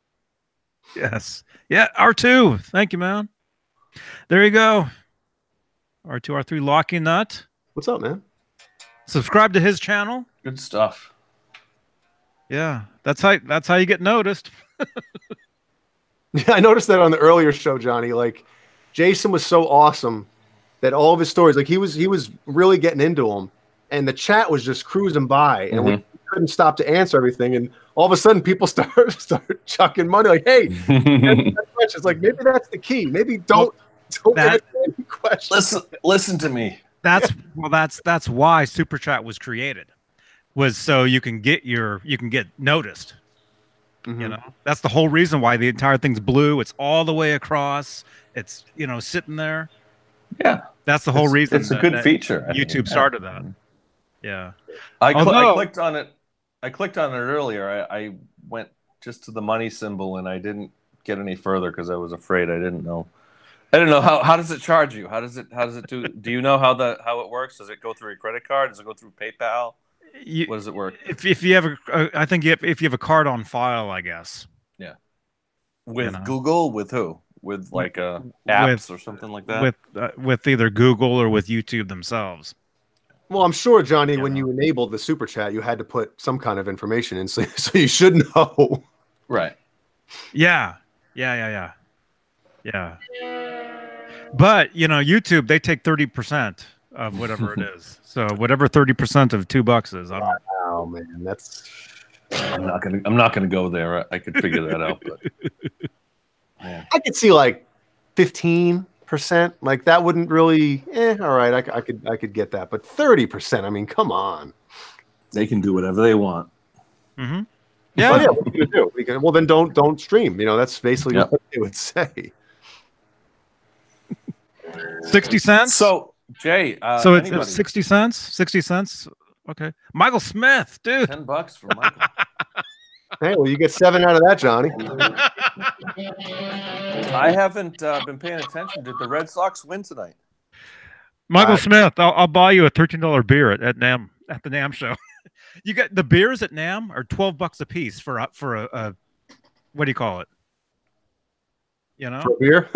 Yes. Yeah. R2. Thank you, man. There you go. R2, R3, Locky Nut. What's up, man? Subscribe to his channel. Good stuff. Yeah, that's how you get noticed. Yeah, I noticed that on the earlier show, Johnny. Like, Jason was so awesome that all of his stories, like, he was really getting into them, and the chat was just cruising by, and we couldn't stop to answer everything. And all of a sudden, people start chucking money. Like, hey, it's like, maybe that's the key. Maybe don't answer any questions. Listen to me. That's why Super Chat was created, was so you can get noticed. That's the whole reason why the entire thing's blue. It's all the way across. It's sitting there. Yeah, that's the whole reason. It's a good feature. YouTube started that. Yeah, I clicked on it. I clicked on it earlier. I went just to the money symbol, and I didn't get any further because I was afraid. I didn't know how does it charge you? How does it do you know how it works? Does it go through a credit card? Does it go through PayPal? What does it work? If you have if you have a card on file, I guess. Yeah. With Google, with who? With like apps or something like that. With either Google or with YouTube themselves. Well, I'm sure, Johnny, when you enabled the Super Chat, you had to put some kind of information in, so you should know. Right. Yeah. But YouTube, they take 30% of whatever it is. So whatever 30% of $2 is. Wow, man, I'm not gonna go there. I could figure that out, but man. I could see like 15%. Like that wouldn't really. All right, I could get that, but 30%. I mean, come on. They can do whatever they want. Mm-hmm. Yeah, Yeah. what are you gonna do? Well, then don't stream. You know, that's basically what they would say. 60 cents. So Jay, so it's 60 cents. 60 cents. Okay, Michael Smith, dude. $10 for Michael. Hey, well, you get 7 out of that, Johnny. I haven't been paying attention. Did the Red Sox win tonight? Michael Smith, I'll buy you a $13 beer at NAM at the NAM show. You got the beers at NAM are $12 a piece for a what do you call it? You know, for a beer.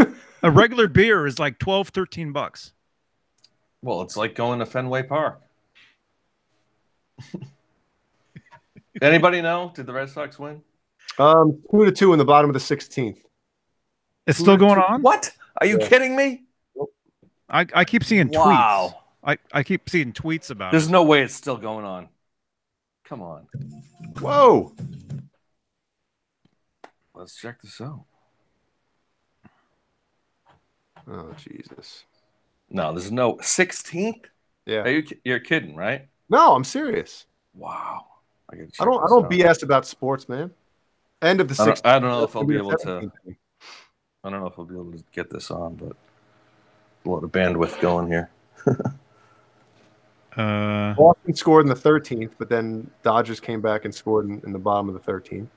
A regular beer is like $12-13. Well, it's like going to Fenway Park. Anybody know? Did the Red Sox win? 2-2 in the bottom of the 16th. It's still going on? What? Are you kidding me? I keep seeing tweets. I keep seeing tweets about There's it. no way it's still going on. Come on. Whoa. Let's check this out. Oh, Jesus. No, there's no 16th. Yeah. You're kidding, right? No, I'm serious. Wow. I don't BS about sports, man. End of the 16th. I don't know if I'll be able to. I don't know if I'll be able to get this on, but a lot of bandwidth going here. Boston scored in the 13th, but then Dodgers came back and scored in the bottom of the 13th.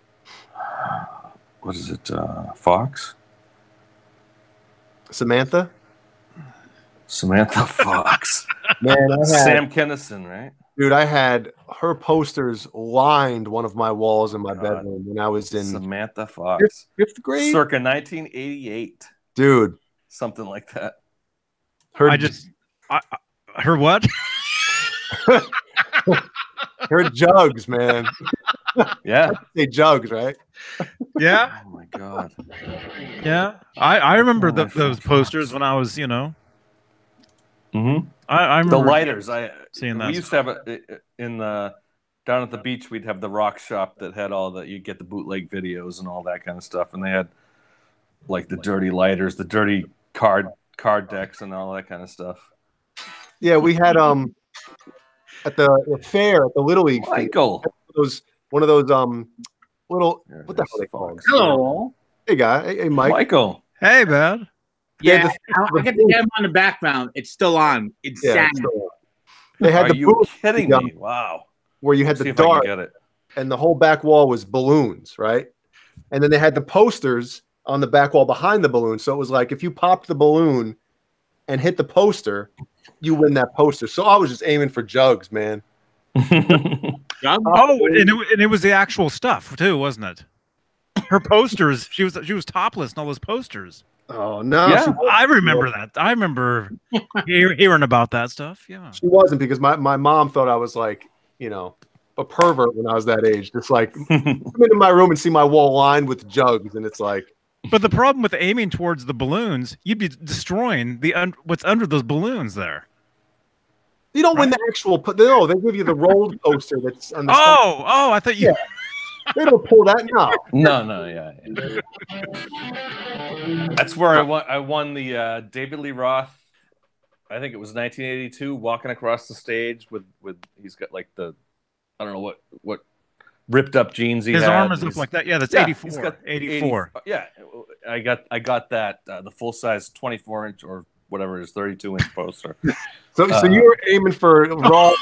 What is it? Fox? Samantha Fox. Man, Sam Kinison, right? Dude, I had her posters lined one of my walls in my bedroom when I was in Samantha Fox. Fifth grade? Circa 1988. Dude. Something like that. Her what? Her jugs, man. Yeah. Say jugs, right? Yeah. Oh my God. Yeah. I remember those posters when I was, you know. Mm-hmm. I remember the lighters. Seeing that. We used to have it in the down at the beach. We'd have the rock shop that had all the, you get the bootleg videos and all that kind of stuff, and they had like the dirty lighters, the dirty card decks, and all that kind of stuff. Yeah, we had at the fair at the Little League. Michael, one of those little, what the hell are they called? Hello. Hey guy, hey Mike. Michael. Hey man. Yeah, I get the game on the background. It's still on. It's sad. They had Are you kidding me? Wow. Where you had the dart, and the whole back wall was balloons, right? And then they had the posters on the back wall behind the balloon. So it was like if you popped the balloon and hit the poster, you win that poster. So I was just aiming for jugs, man. And it was the actual stuff too, wasn't it? Her posters. She was topless in all those posters. Oh no! Yeah, I remember that. I remember hearing about that stuff. Yeah, she wasn't, because my mom thought I was like, you know, a pervert when I was that age. Just like come into my room and see my wall lined with jugs, and it's like. But the problem with aiming towards the balloons, you'd be destroying what's under those balloons there. You don't win the actual. No, they give you the rolled poster that's on the. Oh! I thought you. Yeah. They don't pull that now. No, yeah. That's where I won the David Lee Roth. I think it was 1982. Walking across the stage with he's got like the, I don't know what ripped up jeans he had. His arm is up like that. Yeah, that's 84. He's got 84. Yeah, I got that the full size 24-inch or whatever it is, 32-inch poster. So you were aiming for raw.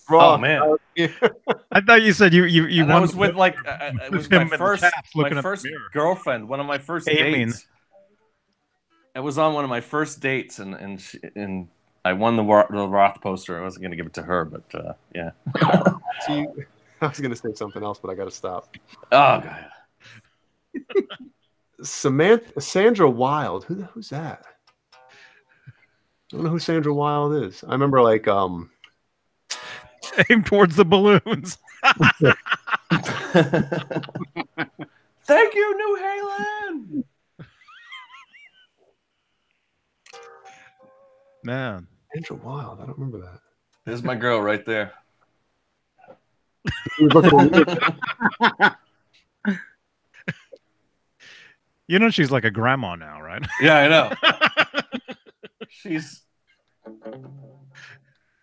Oh man! I thought you said you. I was with like it was my first girlfriend, one of my first dates. It was on one of my first dates, and I won the Roth poster. I wasn't going to give it to her, but yeah. I was going to say something else, but I got to stop. Oh god. Sandra Wilde. Who's that? I don't know who Sandra Wilde is. I remember like aim towards the balloons. Thank you, New Haven. Man, Sandra Wilde. I don't remember that. There's my girl right there. He was looking You know she's like a grandma now, right? Yeah, I know. She's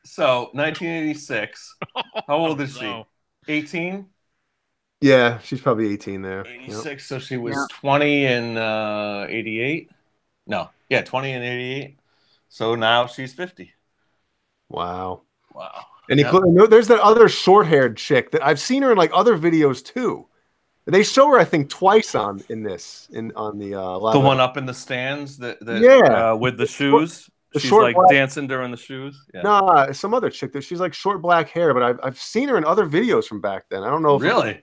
so 1986. How old is she? 18? Yeah, she's probably 18 there. 86. Yep. So she was 20 in 88. No, yeah, 20 and 88. So now she's 50. Wow. Wow. And there's that other short-haired chick that I've seen her in like other videos too. They show her, I think, twice on the the one up in the stands that with the shoes. She's like dancing during the shoes. Yeah. Nah, some other chick that she's like short black hair, but I've seen her in other videos from back then. I don't know if really.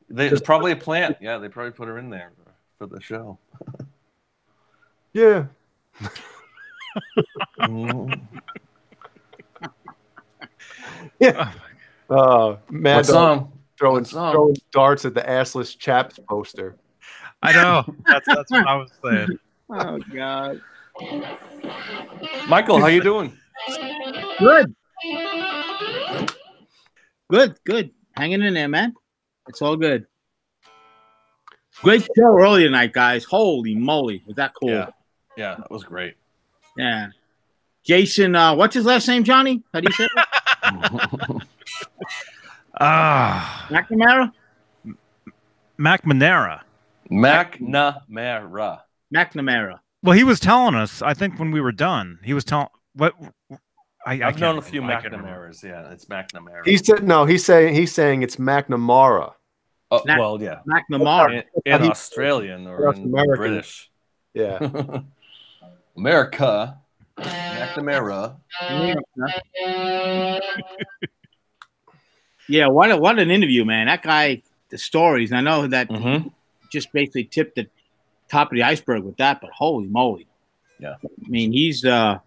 There's probably a plant. Yeah, they probably put her in there for the show. Yeah. Yeah. Mad what song? Throwing darts at the assless chaps poster. I know. That's what I was saying. Oh God. Michael, how you doing? Good. Good. Hanging in there, man. It's all good. Great show earlier tonight, guys. Holy moly. Was that cool? Yeah, that was great. Yeah. Jason, what's his last name, Johnny? How do you say it? McNamara? McNamara. Well, he was telling us, I think when we were done, he was telling what I've known a few McNamaras. Yeah, it's McNamara. He's saying it's McNamara. Oh, well, yeah. McNamara. In Australian or in British. Yeah. America. McNamara. Yeah, what an interview, man. That guy, the stories. I know that just basically tipped the top of the iceberg with that, but holy moly. Yeah. I mean, he's got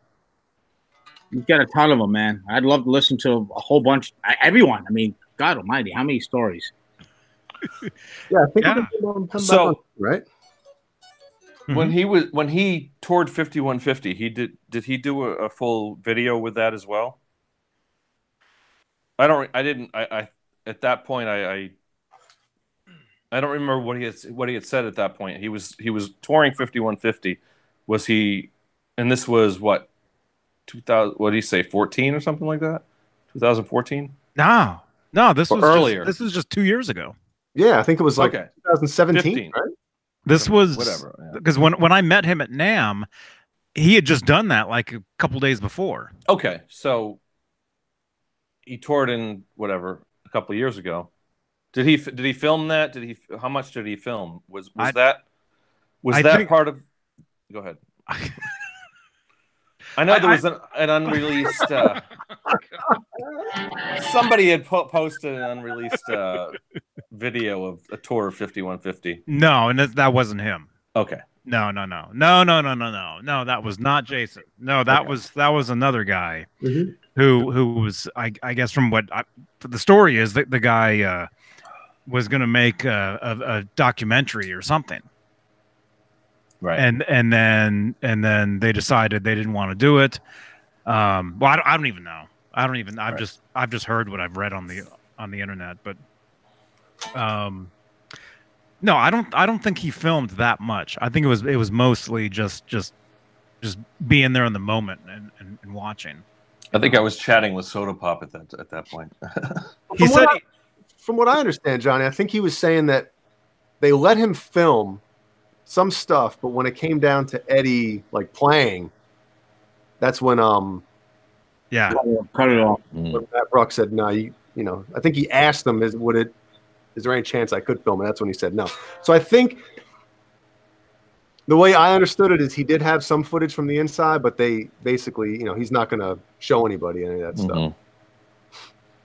a ton of them, man. I'd love to listen to a whole bunch. Everyone. I mean, God almighty, how many stories? Yeah, I think so, right? When he toured 5150, did he do a full video with that as well? I at that point I don't remember what he had said at that point. He was touring 5150. Was he? And this was what 2000? What did he say? 14 or something like that? 2014? No. This was earlier. This was just 2 years ago. Yeah, I think it was like 2017, 15. right? This was whatever. Because when I met him at NAMM, he had just done that like a couple days before. Okay, so he toured in whatever a couple of years ago. Did he film that? How much did he film? Was that part of? Go ahead. I know there was an unreleased. Somebody had posted an unreleased video of a tour of 5150. No, and that wasn't him. Okay. No. That was not Jason. No, that was another guy who was I guess from what the story is that the guy was going to make a documentary or something. Right. And then they decided they didn't want to do it. Well, I don't even know. I've just heard what I've read on the internet, but no, I don't think he filmed that much. I think it was mostly just being there in the moment and watching. I think I was chatting with Sodapop at that point. From what I understand, Johnny, I think he was saying that they let him film some stuff, but when it came down to Eddie like playing, that's when cut it off. When Matt Bruck said no. You know, I think he asked them, is there any chance I could film it? That's when he said no. So I think the way I understood it is he did have some footage from the inside, but they basically, he's not going to show anybody any of that stuff.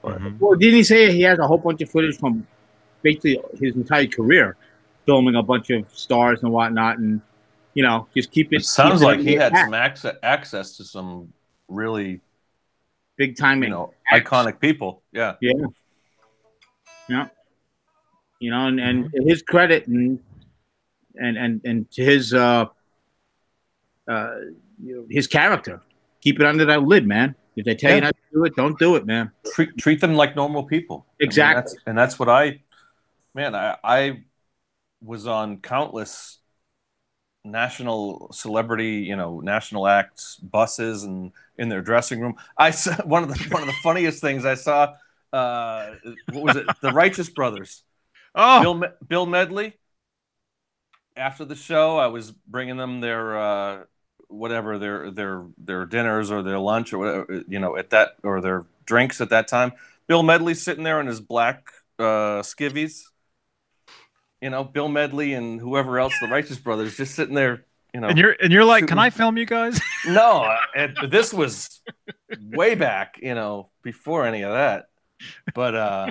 Well, didn't he say he has a whole bunch of footage from basically his entire career, filming a bunch of stars and whatnot, and just keep it. It sounds like he had some access to some really big time, iconic people. Yeah. And his credit and to his character, keep it under that lid, man. If they tell you not to do it, don't do it, man. Treat them like normal people. Exactly. I mean, that's what I was on countless national celebrity, national acts buses and in their dressing room. I saw one of the funniest things I saw. What was it? The Righteous Brothers. Oh, Bill Medley. After the show, I was bringing them their whatever their dinners or their lunch or whatever, at that, or their drinks at that time. Bill Medley's sitting there in his black skivvies. Bill Medley and whoever else, the Righteous Brothers, just sitting there. And you're like, can I film you guys? No, this was way back, before any of that. But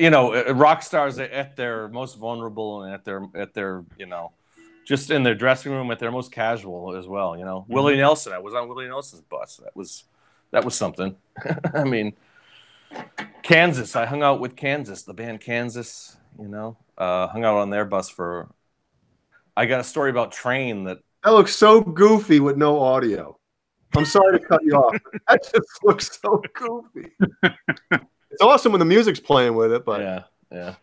rock stars at their most vulnerable and at their just in their dressing room at their most casual as well. Mm-hmm. Willie Nelson. I was on Willie Nelson's bus. That was something. I mean, Kansas. I hung out with Kansas, the band Kansas. Hung out on their bus for. I got a story about Train that looks so goofy with no audio. I'm sorry to cut you off. That just looks so goofy. It's awesome when the music's playing with it, but yeah.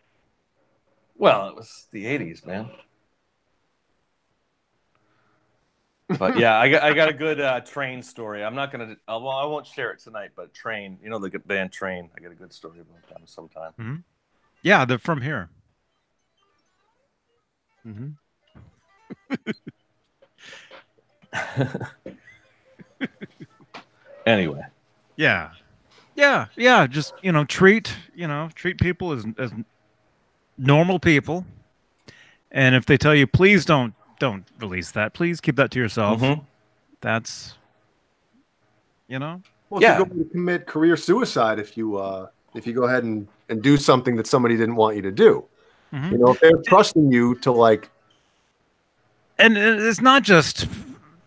Well, it was the '80s, man. But yeah, I got a good Train story. I'm not gonna. I won't share it tonight. But Train, the good band Train. I got a good story about them sometime. Mm-hmm. Yeah, they're from here. Mm-hmm. Anyway. Yeah. Just treat people as normal people, and if they tell you, please don't release that. Please keep that to yourself. Mm-hmm. That's Well, it's a good way to commit career suicide if you go ahead and do something that somebody didn't want you to do. Mm-hmm. If they're trusting you to like. And it's not just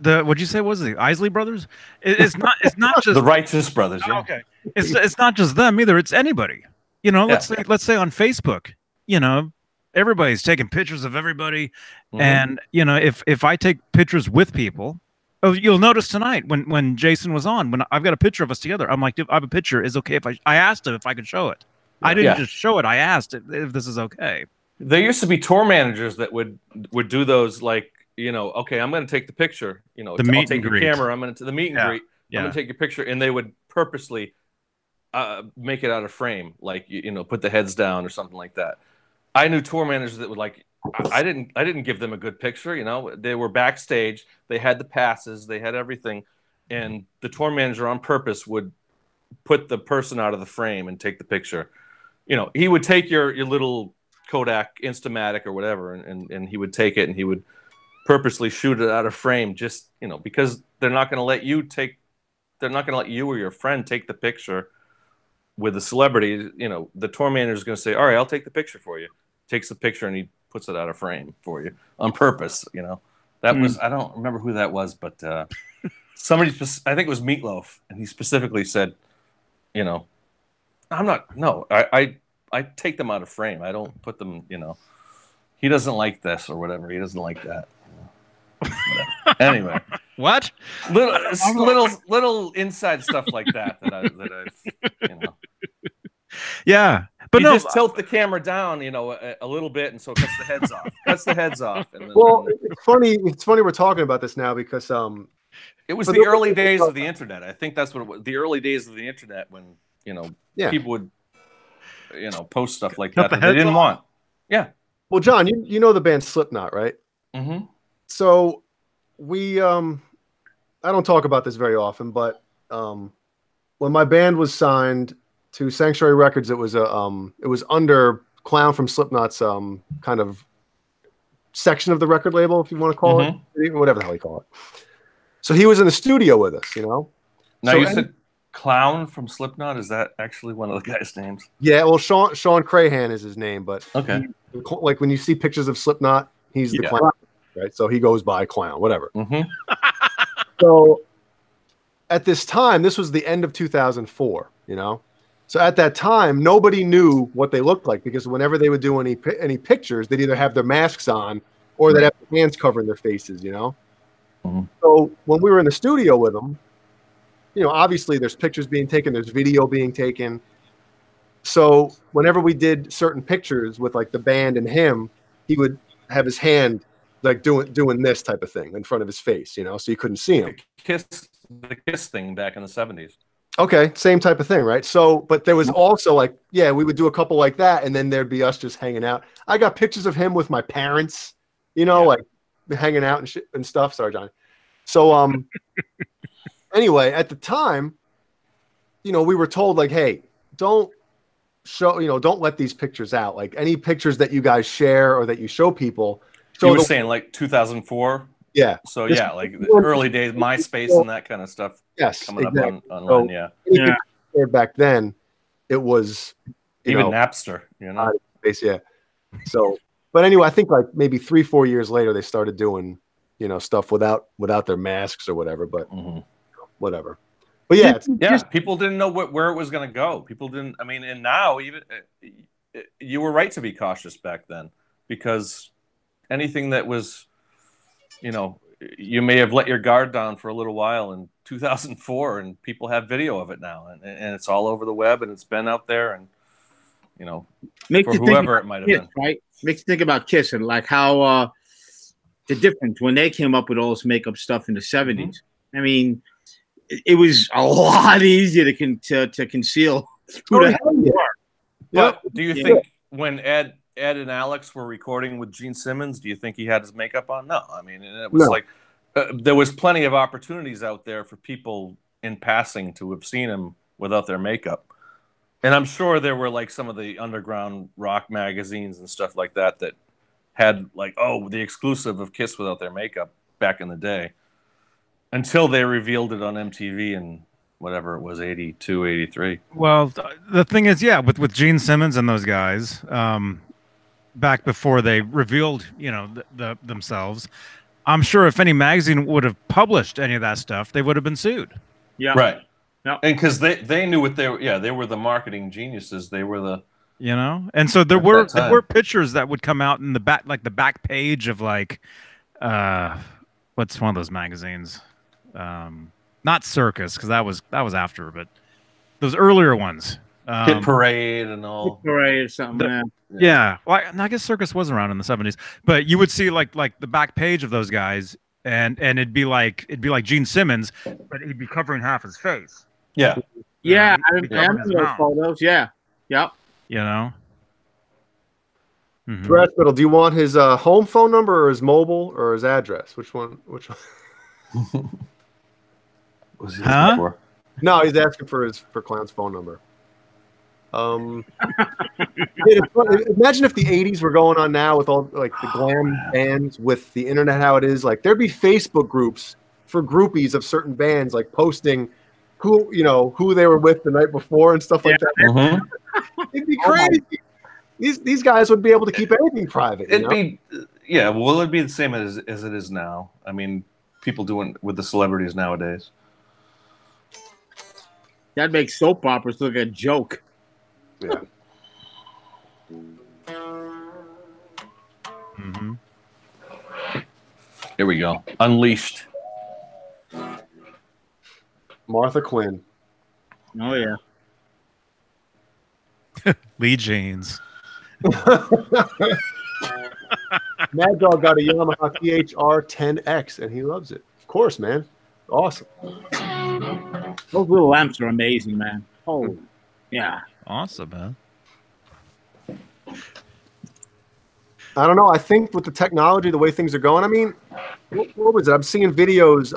what'd you say was the Isley Brothers? It's not just the Righteous Brothers. Yeah. Oh, okay. It's not just them either. It's anybody. Let's say on Facebook, everybody's taking pictures of everybody. Mm-hmm. And if I take pictures with people, you'll notice tonight when Jason was on, when I've got a picture of us together, I'm like, I have a picture. Is okay if I asked him if I could show it. I didn't just show it. I asked if this is okay. There used to be tour managers that would do those, like, okay, I'm going to take the picture. I'll take your camera. I'm going to the meet and greet. I'm going to take your picture, and they would purposely make it out of frame, like put the heads down or something like that. I knew tour managers that would like. I didn't give them a good picture. They were backstage. They had the passes. They had everything, and the tour manager on purpose would put the person out of the frame and take the picture. He would take your little Kodak Instamatic or whatever, and he would take it and he would purposely shoot it out of frame, just because they're not going to let you or your friend take the picture with the celebrity. The tour manager is going to say, all right, I'll take the picture for you. Takes the picture and he puts it out of frame for you on purpose. That was, I don't remember who that was, but somebody, I think it was Meatloaf, and he specifically said, I take them out of frame. I don't put them, he doesn't like this or whatever. He doesn't like that. Anyway, what little inside stuff like that I've yeah, but you just tilt the camera down a little bit, and so it cuts the heads off and then, it's funny we're talking about this now because it was the early days of the internet. I think that's what it was, the early days of the internet, when people would post stuff like that they didn't want. Well, John, you know the band Slipknot, right? Mm-hmm. So we, I don't talk about this very often, but when my band was signed to Sanctuary Records, it was under Clown from Slipknot's kind of section of the record label, if you want to call it, whatever the hell you call it. So he was in the studio with us, Now you said Clown from Slipknot. Is that actually one of the guys' names? Yeah, well, Sean Crahan is his name, but okay. Like when you see pictures of Slipknot, he's the Clown, right? So he goes by Clown, whatever. Mm-hmm. So at this time, this was the end of 2004, So at that time, nobody knew what they looked like, because whenever they would do any pictures, they'd either have their masks on or they'd have their hands covering their faces, So when we were in the studio with him, you know, obviously there's pictures being taken, there's video being taken. So whenever we did certain pictures with like the band and him, he would have his hand like doing this type of thing in front of his face, you know, so you couldn't see him. The Kiss thing back in the 70s. Okay, same type of thing, right? So, but there was also like, yeah, we would do a couple like that, and then there'd be us just hanging out. I got pictures of him with my parents, you know, like hanging out and shit and stuff. Sorry, Johnny. So, anyway, at the time, you know, we were told like, hey, don't show, you know, don't let these pictures out. Like any pictures that you guys share or that you show people. So you were saying like 2004. Yeah. So yeah, like the early days, MySpace and that kind of stuff. Yes, coming exactly. up online. Yeah. Back then, it was even Napster. You know. Yeah. So, but anyway, I think like maybe 3-4 years later, they started doing, you know, stuff without their masks or whatever. But whatever. But yeah, people didn't know where it was going to go. People didn't. I mean, and now even you were right to be cautious back then, because anything that was, you know, you may have let your guard down for a little while in 2004, and people have video of it now, and it's all over the web, and it's been out there, and you know, for whoever it might have been. Right? Makes you think about Kiss and like how the difference when they came up with all this makeup stuff in the 70s. I mean, it was a lot easier to conceal who the hell you are. But do you think when Ed and Alex were recording with Gene Simmons, do you think he had his makeup on? No. I mean, it was like there was plenty of opportunities out there for people in passing to have seen him without their makeup. And I'm sure there were like some of the underground rock magazines and stuff like that that had like, oh, the exclusive of Kiss without their makeup back in the day, until they revealed it on MTV in whatever it was, 82, 83. Well, the thing is, yeah, with Gene Simmons and those guys, back before they revealed, you know, themselves, I'm sure if any magazine would have published any of that stuff, they would have been sued. Yeah. Right. Yeah. And because they knew what they were. Yeah, they were the marketing geniuses. They were the, you know, and so there were pictures that would come out in the back, like the back page of like, what's one of those magazines? Not Circus, because that was after, but those earlier ones. Hit Parade and all. Hit Parade or something. Yeah. Well, I guess Circus was around in the 70s, but you would see like the back page of those guys, and it'd be like Gene Simmons, but he'd be covering half his face. Yeah. Yeah, I remember those photos. Yeah. Yep. You know. Hospital, do you want his home phone number or his mobile or his address? Which one? Was he looking for? No, he's asking for Clown's phone number. Imagine if the 80s were going on now with all like the glam bands with the internet, how it is. Like there'd be Facebook groups for groupies of certain bands, like posting who they were with the night before and stuff like that. It'd be crazy. These guys would be able to keep anything private. It'd be That makes soap operas look like a joke. Yeah. Here we go. Unleashed. Martha Quinn. Oh yeah. Lee Janes. Mad Dog got a Yamaha THR 10X and he loves it. Of course, man. Awesome. Those little amps are amazing, man. Oh, yeah. Awesome, man. I don't know. I think with the technology, the way things are going, I mean, what was it? I'm seeing videos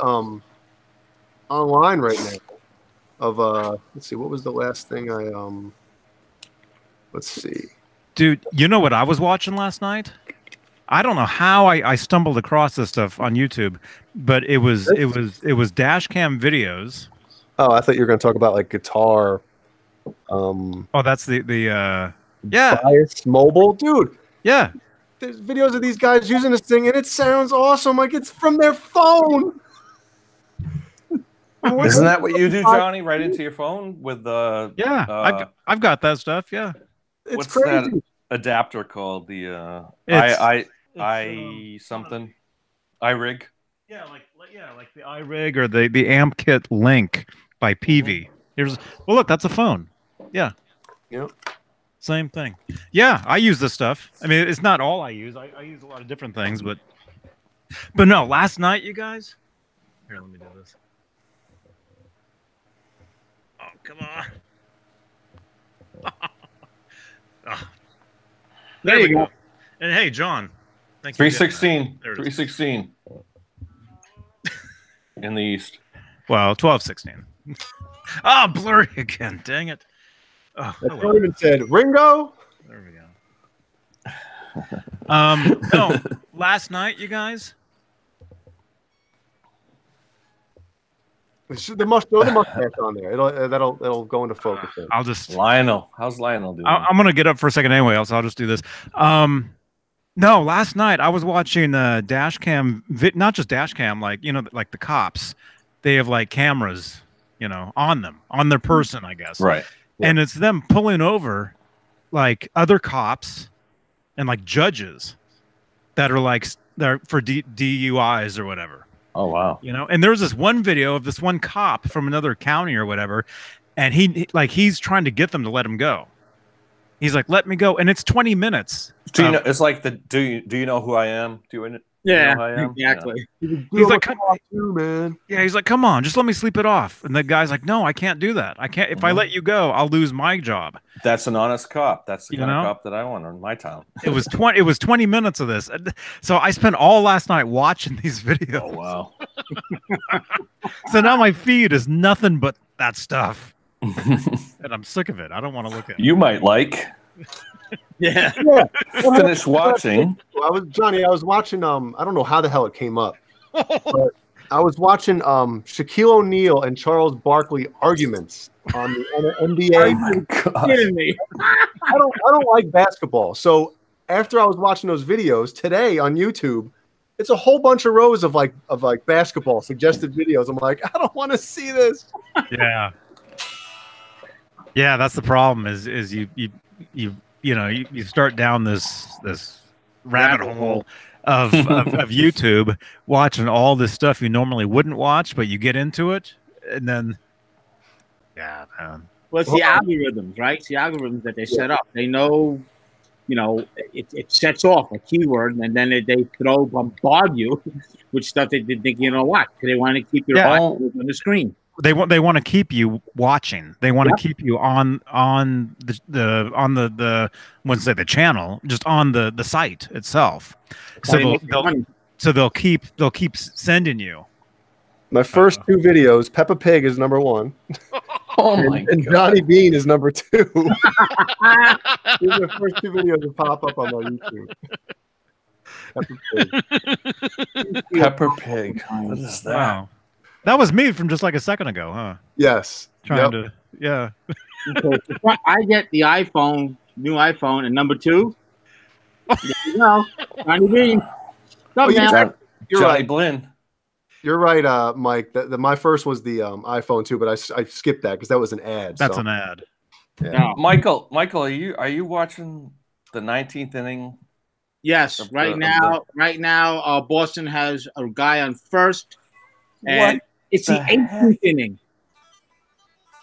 online right now of let's see, what was the last thing let's see. Dude, you know what I was watching last night? I don't know how I stumbled across this stuff on YouTube, but it was dash cam videos. Oh, I thought you were going to talk about like guitar. Oh, that's the Bias mobile, dude. Yeah, there's videos of these guys using this thing, and it sounds awesome. Like it's from their phone. Isn't that what you do, Johnny? Right into your phone with the I've got that stuff. Yeah, it's crazy. That adapter called? The iRig. like the iRig or the amp kit link by Peavey. Well, look, that's a phone. Yeah. Yep. Same thing. Yeah, I use this stuff. I mean, it's not all I use. I use a lot of different things, but no. Last night, you guys. Here, let me do this. Oh, come on. Oh. There we go. And hey, John. Thanks. 316. 316. In the East. Well, 1216. Oh, blurry again. Dang it. Oh, I even said Ringo. There we go. No, last night, you guys. They must throw the mustache on there. That'll go into focus. I'll just Lionel. How's Lionel doing? I'm gonna get up for a second anyway, else I'll just do this. No, last night I was watching dash cam, not just dash cam, like like the cops. They have like cameras, on them, on their person, I guess. Right. Yeah. And it's them pulling over like other cops and like judges that are like they're for DUIs or whatever. Oh wow. And there's this one video of this one cop from another county or whatever, and he's trying to get them to let him go. He's like, "Let me go," and it's 20 minutes. Do you know? It's like do you know who I am? Do you know who I am? Exactly. He's like, man. Yeah, he's like, "Come on, just let me sleep it off." And the guy's like, "No, I can't do that. I can't. If I let you go, I'll lose my job." That's an honest cop. That's the kind of cop that I want in my town. It was 20 minutes of this. So I spent all last night watching these videos. Oh wow. So now my feed is nothing but that stuff. And I'm sick of it. I don't want to look at it. You might like. Yeah. Finish watching. I was watching. I don't know how the hell it came up, but I was watching Shaquille O'Neal and Charles Barkley arguments on the NBA. Oh my God. Kidding me. I don't like basketball, so after I was watching those videos today on YouTube, it's a whole bunch of rows of like basketball suggested videos. I'm like, I don't want to see this. Yeah, that's the problem. Is you start down this rabbit hole of YouTube, watching all this stuff you normally wouldn't watch, but you get into it, and then man. Well, it's the algorithms, right? It's the algorithms that they set up. They know, it sets off a keyword, and then they bombard you with stuff that they think you don't watch. They want to keep your eyes on the screen. They want to keep you watching. They want to keep you on the wouldn't say the channel, just on the site itself. So they'll keep sending you. My first two videos, Peppa Pig is number 1. And Johnny Beane is number 2. These are the first 2 videos that pop up on my YouTube. Peppa Pig. What is that? Wow. That was me from just like a second ago, huh? Yes. Trying to, yeah. I get the new iPhone, and number 2. There you go. Johnny Beane. You're Johnny right. Blinn. You're right, Mike. My first was the iPhone 2, but I skipped that because that was an ad. That's an ad. Yeah. No. Michael, are you watching the 19th inning? Yes. Right now, Boston has a guy on first, and it's the 18th inning.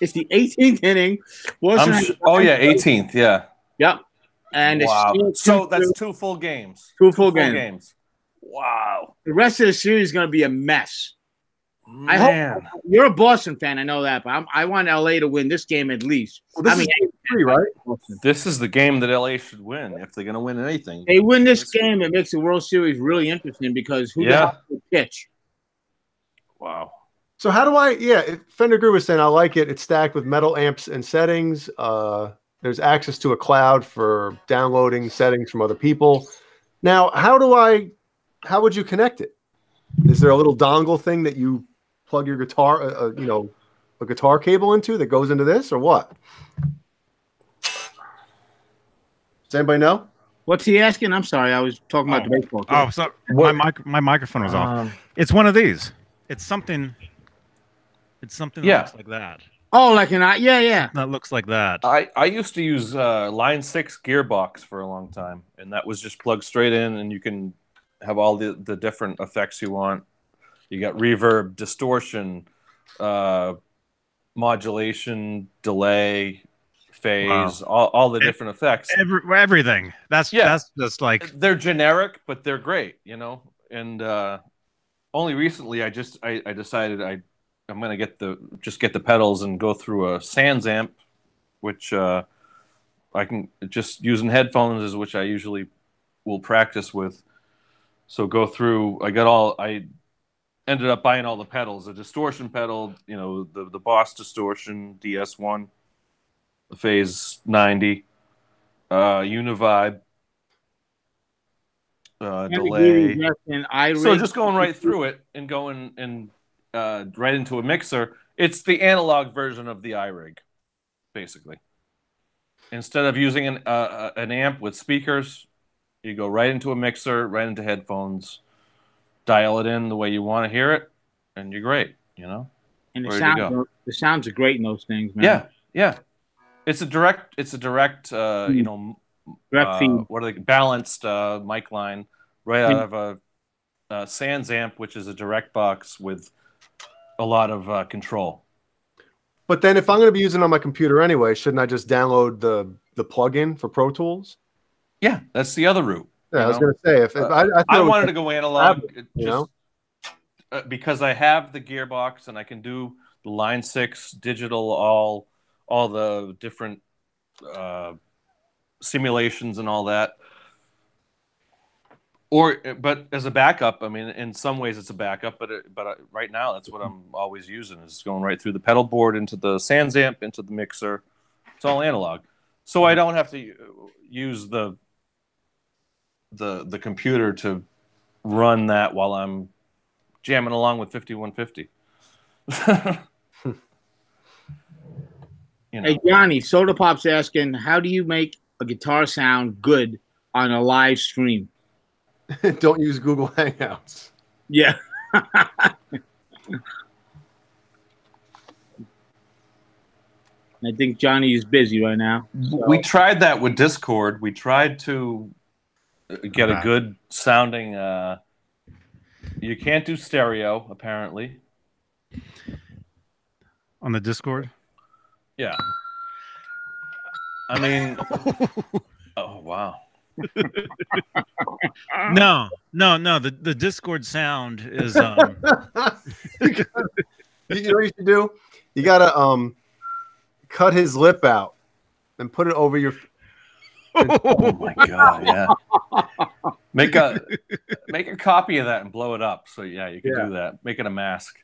It's the 18th inning. Boston 18th. Yeah. Yep. And wow. It's so that's 2 full games. 2 full games. Wow. The rest of the series is going to be a mess. Man. I hope you're a Boston fan. I know that, but I want LA to win this game at least. Well, this is game 3, right? This is the game that LA should win if they're going to win anything. They win this game, it makes the World Series really interesting because who the hell will pitch? Wow. So how do Fender Groove was saying I like it. It's stacked with metal amps and settings. There's access to a cloud for downloading settings from other people. Now, how would you connect it? Is there a little dongle thing that you plug your guitar, a guitar cable into that goes into this, or what? Does anybody know? What's he asking? I'm sorry, I was talking about the baseball. Oh, so my microphone was off. It's one of these. It's something. It's something that looks like that. Oh, like that looks like that. I used to use Line 6 Gearbox for a long time, and that was just plugged straight in, and you can have all the different effects you want. You got reverb, distortion, modulation, delay, phase, all the different effects. Everything. That's just like, they're generic, but they're great, you know. And only recently I decided I'm gonna get the pedals and go through a Sans amp, which I can just using headphones is which I usually will practice with. So go through. I ended up buying all the pedals: the distortion pedal, you know, the Boss distortion DS1, the Phase 90, Univibe, delay. So just going right through it and going and right into a mixer. It's the analog version of the iRig, basically. Instead of using an amp with speakers, you go right into a mixer, right into headphones, dial it in the way you want to hear it, and you're great, you know? And the sounds are great in those things, man. Yeah. It's a direct you know, direct feed. What are they, balanced mic line right out of a Sans amp, which is a direct box with a lot of control. But then if I'm going to be using it on my computer anyway, shouldn't I just download the plugin for Pro Tools? Yeah, that's the other route. Yeah, I was going to say I wanted to go analog, just because I have the gearbox and I can do the Line 6 digital, all the different simulations and all that. But as a backup, I mean, in some ways it's a backup, but right now that's what I'm always using, is going right through the pedal board into the Sans amp, into the mixer. It's all analog, so I don't have to use the computer to run that while I'm jamming along with 5150. You know. Hey Johnny, Sodapop's asking, how do you make a guitar sound good on a live stream? Don't use Google Hangouts. Yeah. I think Johnny is busy right now. So. We tried that with Discord. We tried to get a good sounding. You can't do stereo, apparently. On the Discord? Yeah. I mean, oh, wow. No. The Discord sound is you know what you should do? You gotta cut his lip out and put it over your. Oh my god! Yeah. Make a copy of that and blow it up. So yeah, you can do that. Make it a mask.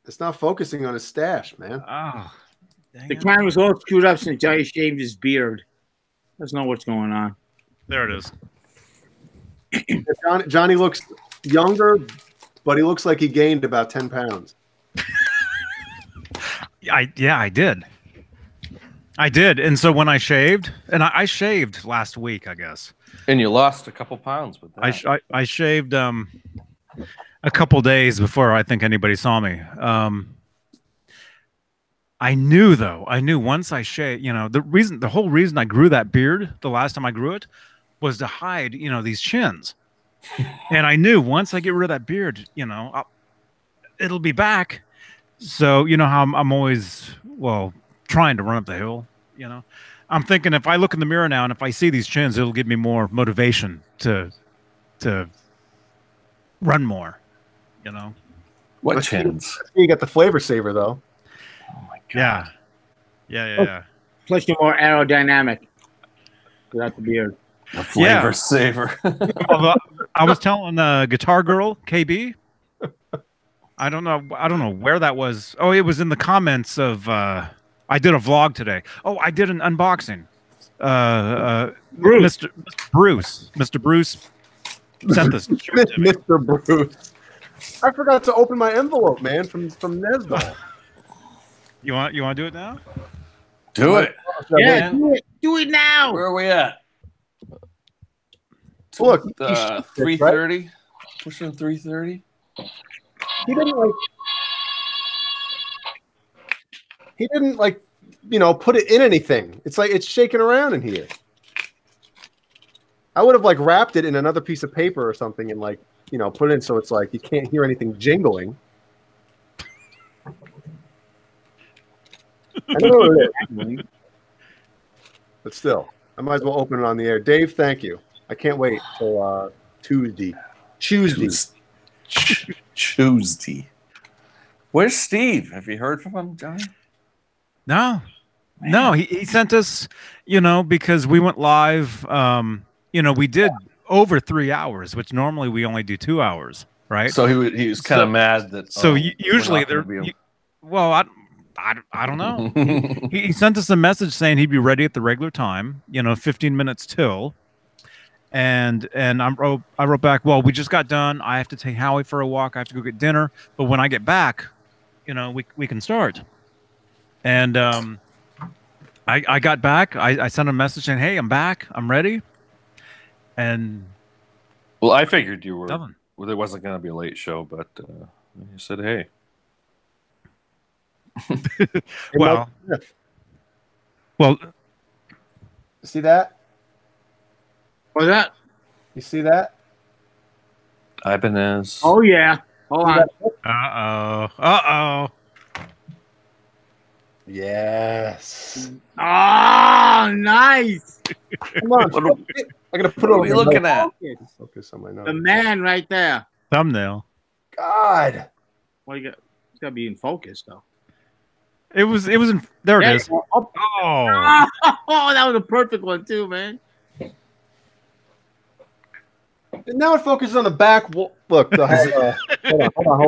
It's not focusing on his stash, man. Oh, the camera's all screwed up since Johnny shaved his beard. Let's know what's going on. There it is. Johnny looks younger, but he looks like he gained about 10 pounds. I did. And so when I shaved, and I shaved last week, I guess. And you lost a couple pounds with that. I shaved a couple days before I think anybody saw me. I knew once I shaved, you know, the whole reason I grew that beard the last time I grew it was to hide, you know, these chins. And I knew once I get rid of that beard, you know, it'll be back. So, you know how I'm always, trying to run up the hill, you know. I'm thinking if I look in the mirror now and if I see these chins, it'll give me more motivation to run more, you know. What chins? You got the flavor saver, though. Oh, my God. Yeah. Plus, you're more aerodynamic without the beard. The flavor saver. I was telling Guitar Girl, KB, I don't know where that was. Oh, it was in the comments of I did a vlog today. Oh, I did an unboxing. Mr. Bruce sent this. Mr. Bruce. I forgot to open my envelope, man, from Nesball. You want to do it now? Do it. Yeah, do it now. Where are we at? Look, 3:30. Right? Pushing 3:30. He didn't you know, put it in anything. It's like it's shaking around in here. I would have wrapped it in another piece of paper or something and you know, put in so it's like you can't hear anything jingling. I don't know what it is, but still, I might as well open it on the air. Dave, thank you. I can't wait till Tuesday. Tuesday. Where's Steve? Have you heard from him, Johnny? No. Man. No, he sent us, you know, because we went live. You know, we did over 3 hours, which normally we only do 2 hours, right? So he was kind of mad that. So usually they're. Well, I don't know. he sent us a message saying he'd be ready at the regular time. You know, 15 minutes till. And I wrote back, well, we just got done. I have to take Howie for a walk. I have to go get dinner. But when I get back, you know, we can start. And I got back. I sent a message saying, hey, I'm back. I'm ready. And well, I figured you were. Nothing. Well, there wasn't going to be a late show, but you said, hey. well, see that? What's that? You see that? Ibanez. Oh yeah. Hold on. Uh-oh. Yes. Oh, nice. Come on. I'm gonna put it What are we looking at? Focus on my nose. The man right there. Thumbnail. God. Well, you got. It's gotta be in focus though. It was in there. It is. Oh, Oh. that was a perfect one too, man. And now it focuses on the back. Look, hold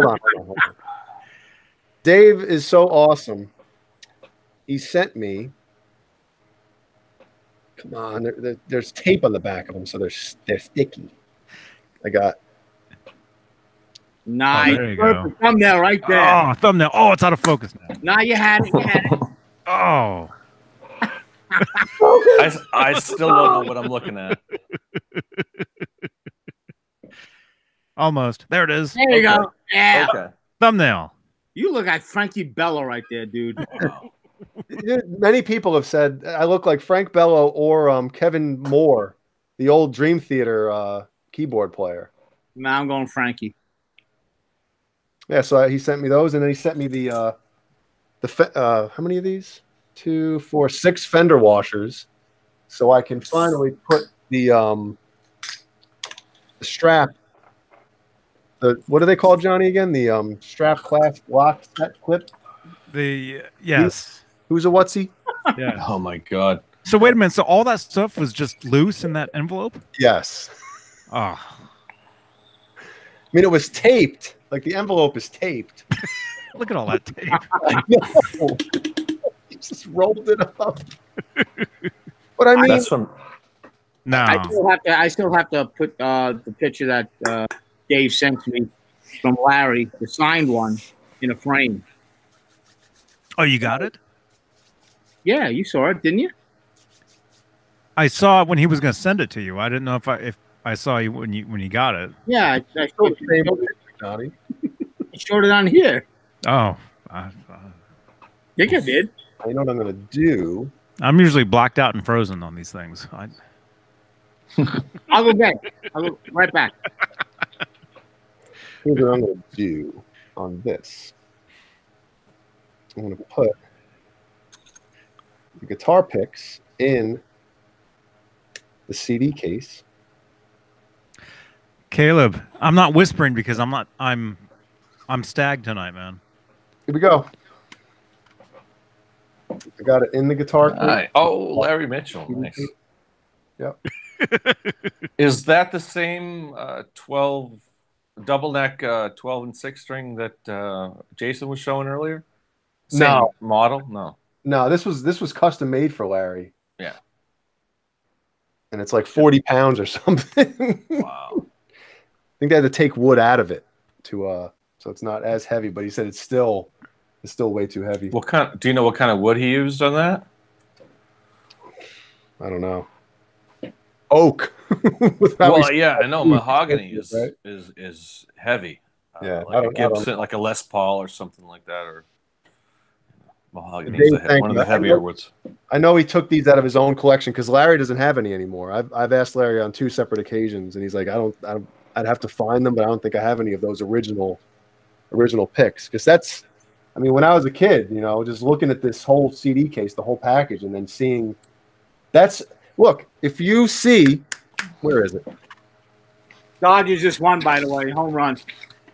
on. Dave is so awesome. He sent me. Come on, there's tape on the back of them, so they're sticky. I got. Nice. there you Perfect thumbnail right there. Oh, thumbnail. Oh, it's out of focus now. Now you had it. You had it. Oh. I still don't know what I'm looking at. Almost. There it is. There you go. Yeah. Okay. Thumbnail. You look like Frankie Bello right there, dude. Many people have said I look like Frank Bello or Kevin Moore, the old Dream Theater keyboard player. Now I'm going Frankie. Yeah, so he sent me those, and then he sent me the how many of these? 2, 4, 6 fender washers, so I can finally put the strap. What do they call, Johnny, again? The strap clasp lock set clip. Yes. Who's a whatsy? Yeah. Oh my God. So wait a minute. So all that stuff was just loose in that envelope? Yes. Oh. I mean, it was taped. Like the envelope is taped. Look at all that tape. I know. He just rolled it up. But I mean, That's from. No. I still have to put the picture that Dave sent me from Larry, the signed one, in a frame. Oh, you got it? Yeah, you saw it, didn't you? I saw it when he was going to send it to you. I didn't know if I saw you when you got it. Yeah, I showed Johnny. it on here. Oh. I think I did. You know what I'm going to do? I'm usually blacked out and frozen on these things. I'll go back. I'll go right back. Here's what I'm going to do on this. I'm going to put the guitar picks in the CD case. Caleb, I'm not whispering because I'm stagged tonight, man. Here we go. I got it in the guitar case. Oh, Larry Mitchell. Nice. Yep. Is that the same 12 double neck 12 and 6 string that Jason was showing earlier? Same No model. No, this was custom made for Larry. Yeah. And it's like 40 pounds or something. Wow. I think they had to take wood out of it to so it's not as heavy, but he said it's still way too heavy. Do you know what kind of wood he used on that? I don't know. Oak. Well, yeah, I know mahogany right? is heavy. Yeah, like a Gibson, like a Les Paul or something like that, or mahogany Dave, is one of the heavier woods. I know he took these out of his own collection because Larry doesn't have any anymore. I've asked Larry on 2 separate occasions, and he's like, I don't I'd have to find them, but I don't think I have any of those original picks. Because that's, I mean, when I was a kid, you know, just looking at this whole CD case, the whole package, and then seeing look, if you see, where is it? Dodgers just won, by the way, home run.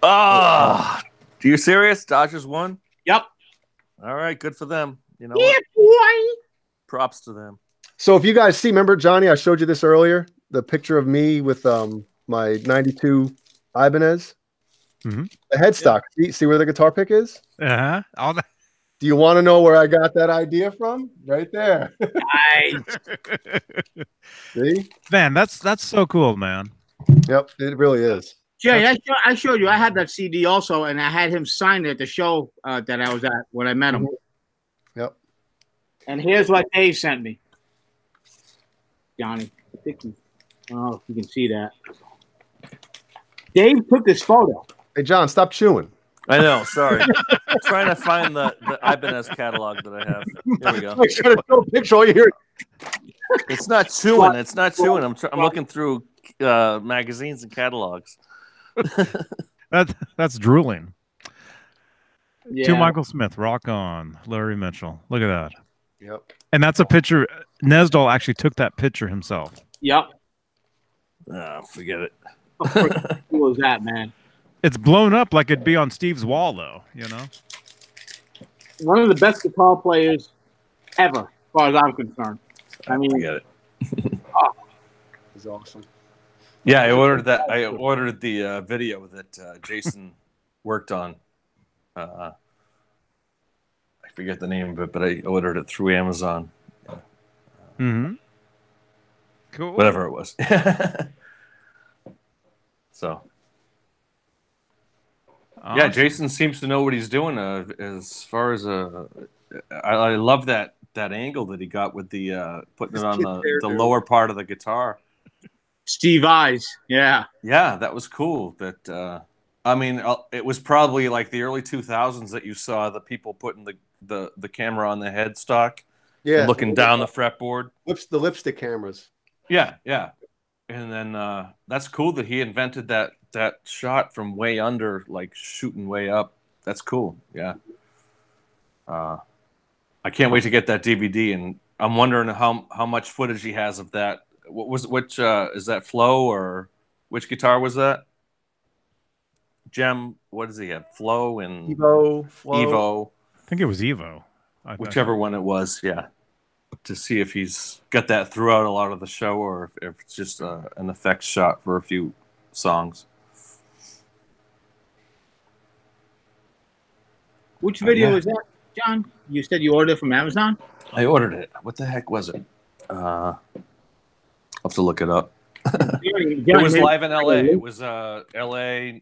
Ah, are you serious? Dodgers won? Yep. All right, good for them. You know Yeah, what? boy. Props to them. So if you guys see, remember, Johnny, I showed you this earlier, the picture of me with my 92 Ibanez. Mm-hmm. The headstock. See where the guitar pick is? Uh-huh. All that. Do you want to know where I got that idea from? Right there. Nice. See? Man, that's so cool, man. Yep, it really is. Jay, I showed you. I had that CD also, and I had him sign it at the show that I was at when I met him. Yep. And here's what Dave sent me. Johnny, I think I don't know if you can see that. Dave took this photo. Hey, John, stop chewing. I know. Sorry. I'm trying to find the Ibanez catalog that I have. Here we go. Make sure to show a picture all you hear. It's not chewing. It's not chewing. I'm looking through magazines and catalogs. That's drooling. Yeah. To Michael Smith, rock on. Larry Mitchell. Look at that. Yep. And that's a picture. Nesdal actually took that picture himself. Yep. Forget it. How cool is that, man? It's blown up like it'd be on Steve's wall, though. You know. One of the best guitar players ever, as far as I'm concerned. I mean, Forget it. It's awesome. Yeah, I ordered that. I ordered the video that Jason worked on. I forget the name of it, but I ordered it through Amazon. Mm-hmm. Cool. Whatever it was. So. Awesome. Yeah, Jason seems to know what he's doing. As far as I love that angle that he got with the putting it on the lower part of the guitar. Steve Eyes, yeah, that was cool. That I mean, it was probably like the early 2000s that you saw the people putting the camera on the headstock, Yeah, looking down the fretboard. The lipstick cameras. Yeah, and then that's cool that he invented that shot from way under, like shooting way up. That's cool. Yeah. I can't wait to get that DVD, and I'm wondering how much footage he has of that. Which is that Flo, or which guitar was that? Gem, what does he have? Flo and Evo. I think it was Evo. Whichever one it was, yeah. To see if he's got that throughout a lot of the show, or if it's just an effects shot for a few songs. Which video is that, John? You said you ordered it from Amazon? I ordered it. What the heck was it? I'll have to look it up. It was live in LA. It was LA.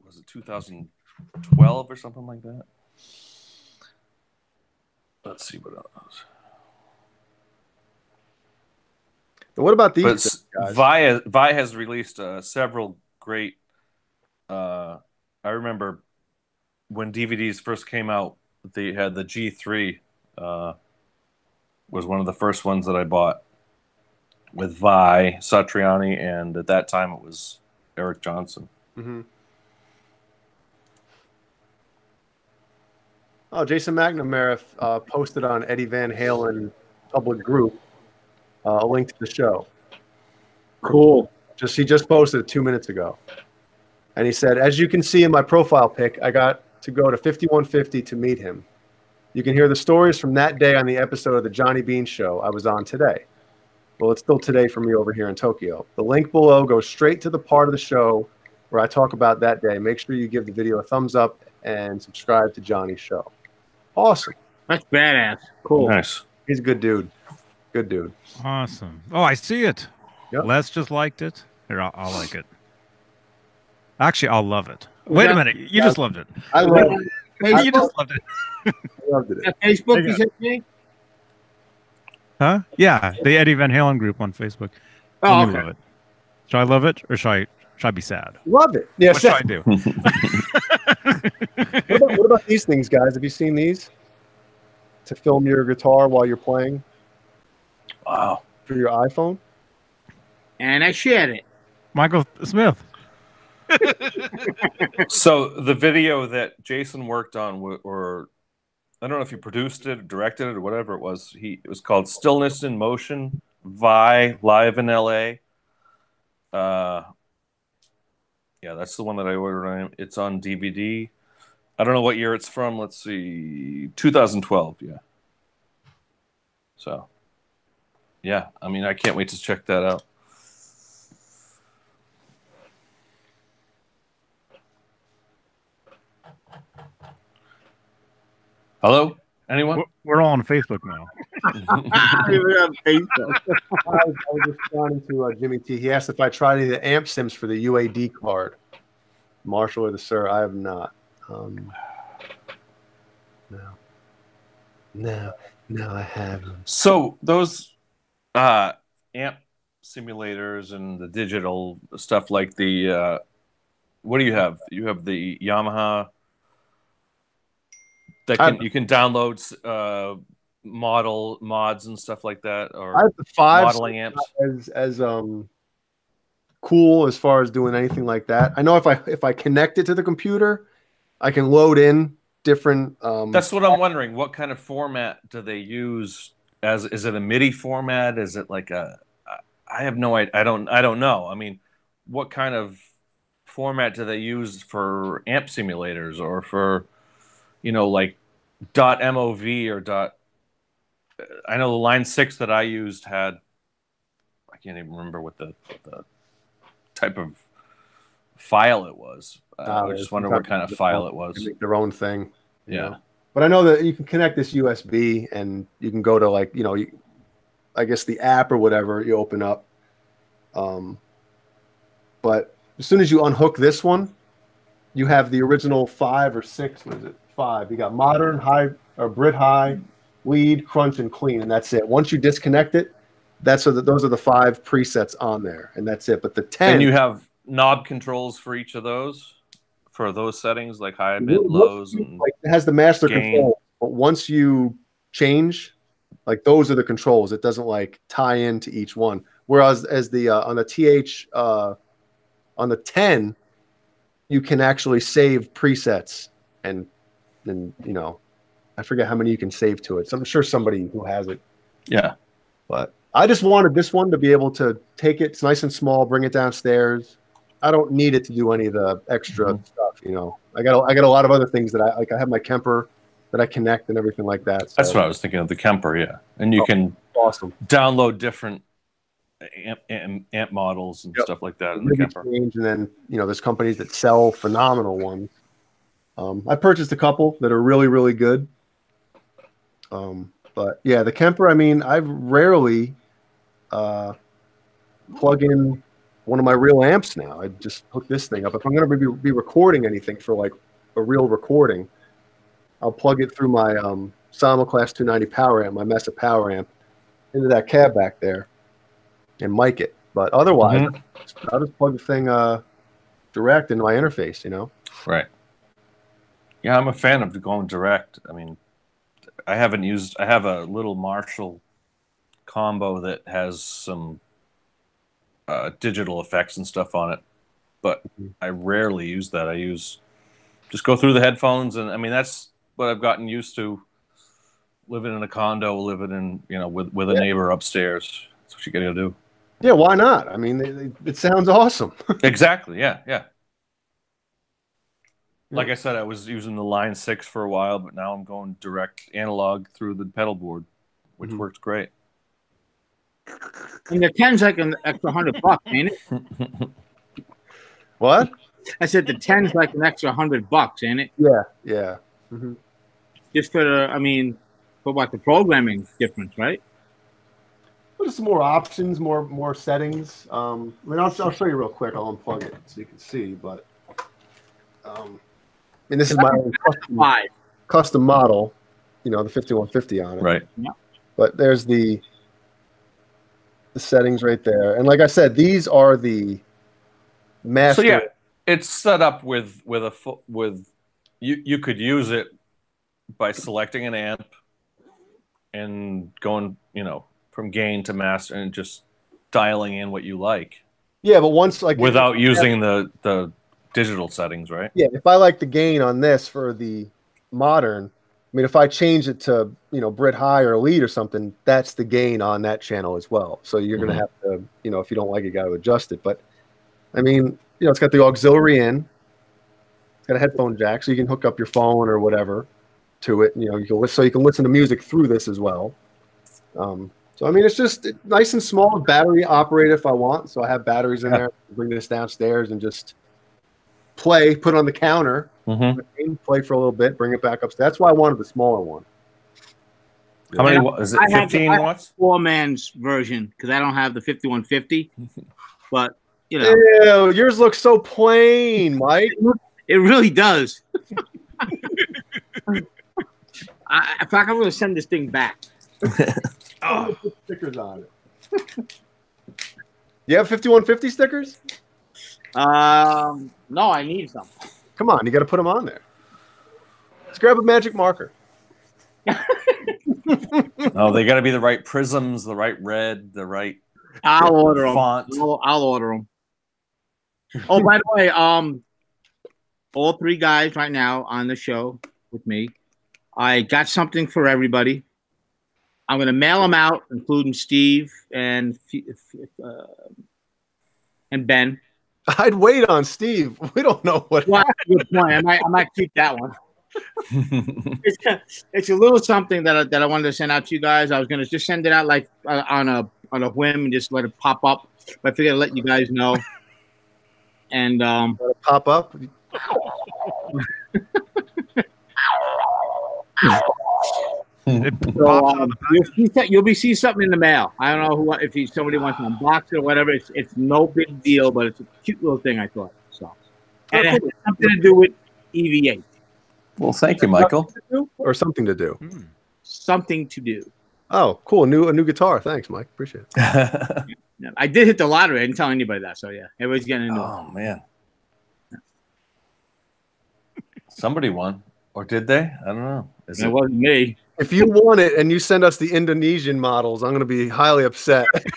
Was it 2012 or something like that? Let's see what else. What about these guys? Vi has released several great. I remember when DVDs first came out, they had the G3. Was one of the first ones that I bought with Vi, Satriani, and at that time it was Eric Johnson. Mm-hmm. Oh, Jason McNamara posted on Eddie Van Halen public group a link to the show. Cool. He just posted it 2 minutes ago. And he said, as you can see in my profile pic, I got to go to 5150 to meet him. You can hear the stories from that day on the episode of the Johnny Beane Show I was on today. Well, it's still today for me over here in Tokyo. The link below goes straight to the part of the show where I talk about that day. Make sure you give the video a thumbs up and subscribe to Johnny's show. Awesome. That's badass. Cool. Nice. He's a good dude. Good dude. Awesome. Oh, I see it. Yep. Les just liked it. Here, I'll like it. Actually, I'll love it. Wait a minute. You just loved it. I love it. You just loved it. I loved it. That Facebook you said to me? Huh? Yeah, the Eddie Van Halen group on Facebook. Oh, You okay. love it. Should I love it, or should I be sad? Love it. Yeah. What should I do? What about these things, guys? Have you seen these? To film your guitar while you're playing? Wow. For your iPhone? And I shared it. Michael Smith. So the video that Jason worked on, or I don't know if he produced it, directed it, or whatever it was. It was called "Stillness in Motion." Vi live in LA. Yeah, that's the one that I ordered. It's on DVD. I don't know what year it's from. Let's see, 2012. Yeah. So, yeah, I mean, I can't wait to check that out. Hello? Anyone? We're all on Facebook now. I was responding to Jimmy T. He asked if I tried any of the amp sims for the UAD card. Marshall or the Sir, I have not. No, I haven't. So those amp simulators and the digital stuff, like the what do you have? You have the Yamaha that you can download mods and stuff like that, or I have the 5 modeling amps as cool as far as doing anything like that. I know if I connect it to the computer, I can load in different. That's what I'm wondering. What kind of format do they use? Is it a MIDI format? Is it like a? I have no idea. I don't know. I mean, what kind of format do they use for amp simulators, or for, like .mov or I know the Line 6 that I used had, I can't even remember what the type of file it was. I just wonder what kind of file it was. Make their own thing. Yeah. But I know that you can connect this USB and you can go to, like, I guess the app or whatever you open up. But as soon as you unhook this one, you have the original 5 or 6. What is it? 5. You got modern, high, or Brit high, lead, crunch, and clean, and that's it. Once you disconnect it, those are the 5 presets on there, and that's it. But the 10, and you have knob controls for each of those, for those settings, like high, mid, lows, and like it has the master gain. control. But once you change, like, those are the controls. It doesn't like tie into each one. Whereas as the on the 10, you can actually save presets, and I forget how many you can save to it. So I'm sure somebody who has it. Yeah. But I just wanted this one to be able to take it. It's nice and small, bring it downstairs. I don't need it to do any of the extra stuff. I got a lot of other things that I like. I have my Kemper that I connect and everything like that. So. That's what I was thinking of, the Kemper, yeah. And you can download different amp models and stuff like that in the Kemper. And then, there's companies that sell phenomenal ones. I purchased a couple that are really, really good. But yeah, the Kemper, I mean, I rarely plug in one of my real amps now. I just hook this thing up. If I'm going to be recording anything for like a real recording, I'll plug it through my Simulclass 290 power amp, my Mesa power amp, into that cab back there and mic it. But otherwise, I'll just plug the thing direct into my interface, Right. Yeah, I'm a fan of going direct. I mean, I have a little Marshall combo that has some digital effects and stuff on it, but I rarely use that. I just go through the headphones, and I mean, that's what I've gotten used to living in a condo, living in, with a neighbor upstairs. That's what you got to do. Yeah, why not? I mean, it sounds awesome. Exactly. Yeah. Like I said, I was using the Line 6 for a while, but now I'm going direct analog through the pedal board, which works great. And the 10's like an extra $100, ain't it? What? I said the 10's like an extra $100, ain't it? Yeah. Just for the programming difference, right? Well, just some more options, more settings. I mean, I'll show you real quick. I'll unplug it so you can see, but. And this is my own custom model, the 5150 on it. Right. Yeah. But there's the settings right there. And like I said, these are the master. So yeah, it's set up with you could use it by selecting an amp and going, from gain to master and just dialing in what you like. Yeah, but once like without using the digital settings, right? Yeah, if I like the gain on this for the modern, I mean, if I change it to, you know, Brit High or Elite or something, that's the gain on that channel as well. So you're going to have to, you know, if you don't like it, you got to adjust it. But I mean, you know, it's got the auxiliary in, it's got a headphone jack, so you can hook up your phone or whatever to it. You know, you can listen to music through this as well. So I mean, it's just nice and small, battery operated if I want. So I have batteries in there. Bring this downstairs and just play, put it on the counter, play for a little bit, bring it back upstairs. That's why I wanted the smaller one. How many is it? 15 watts? 4-man's version because I don't have the 5150. But you know, ew, yours looks so plain, Mike. It really does. In fact, I'm going to send this thing back. Oh, put stickers on it. You have 5150 stickers? No, I need some. Come on, you got to put them on there. Let's grab a magic marker. Oh, they got to be the right prisms, the right red, the right I'll order font. them. I'll order them. Oh, by the way, all three guys right now on the show with me, I got something for everybody. I'm going to mail them out, including Steve and Ben. I'd wait on Steve. We don't know what. Well, good point. I might keep that one. It's a little something that I wanted to send out to you guys. I was going to just send it out like on a whim and just let it pop up. But I figured I'd let you guys know. And let it pop up. So, you'll be seeing something in the mail. I don't know if somebody wants to unbox it or whatever. It's no big deal, but it's a cute little thing, I thought. So, and it has something to do with EVH. Well, thank you, Michael. Or something to do. Something to do. Oh, cool! A new guitar. Thanks, Mike. Appreciate it. Yeah, I did hit the lottery. I didn't tell anybody that. So yeah, everybody's getting into it. Oh man, somebody won, or did they? I don't know. It wasn't me. If you want it and you send us the Indonesian models, I'm going to be highly upset. Better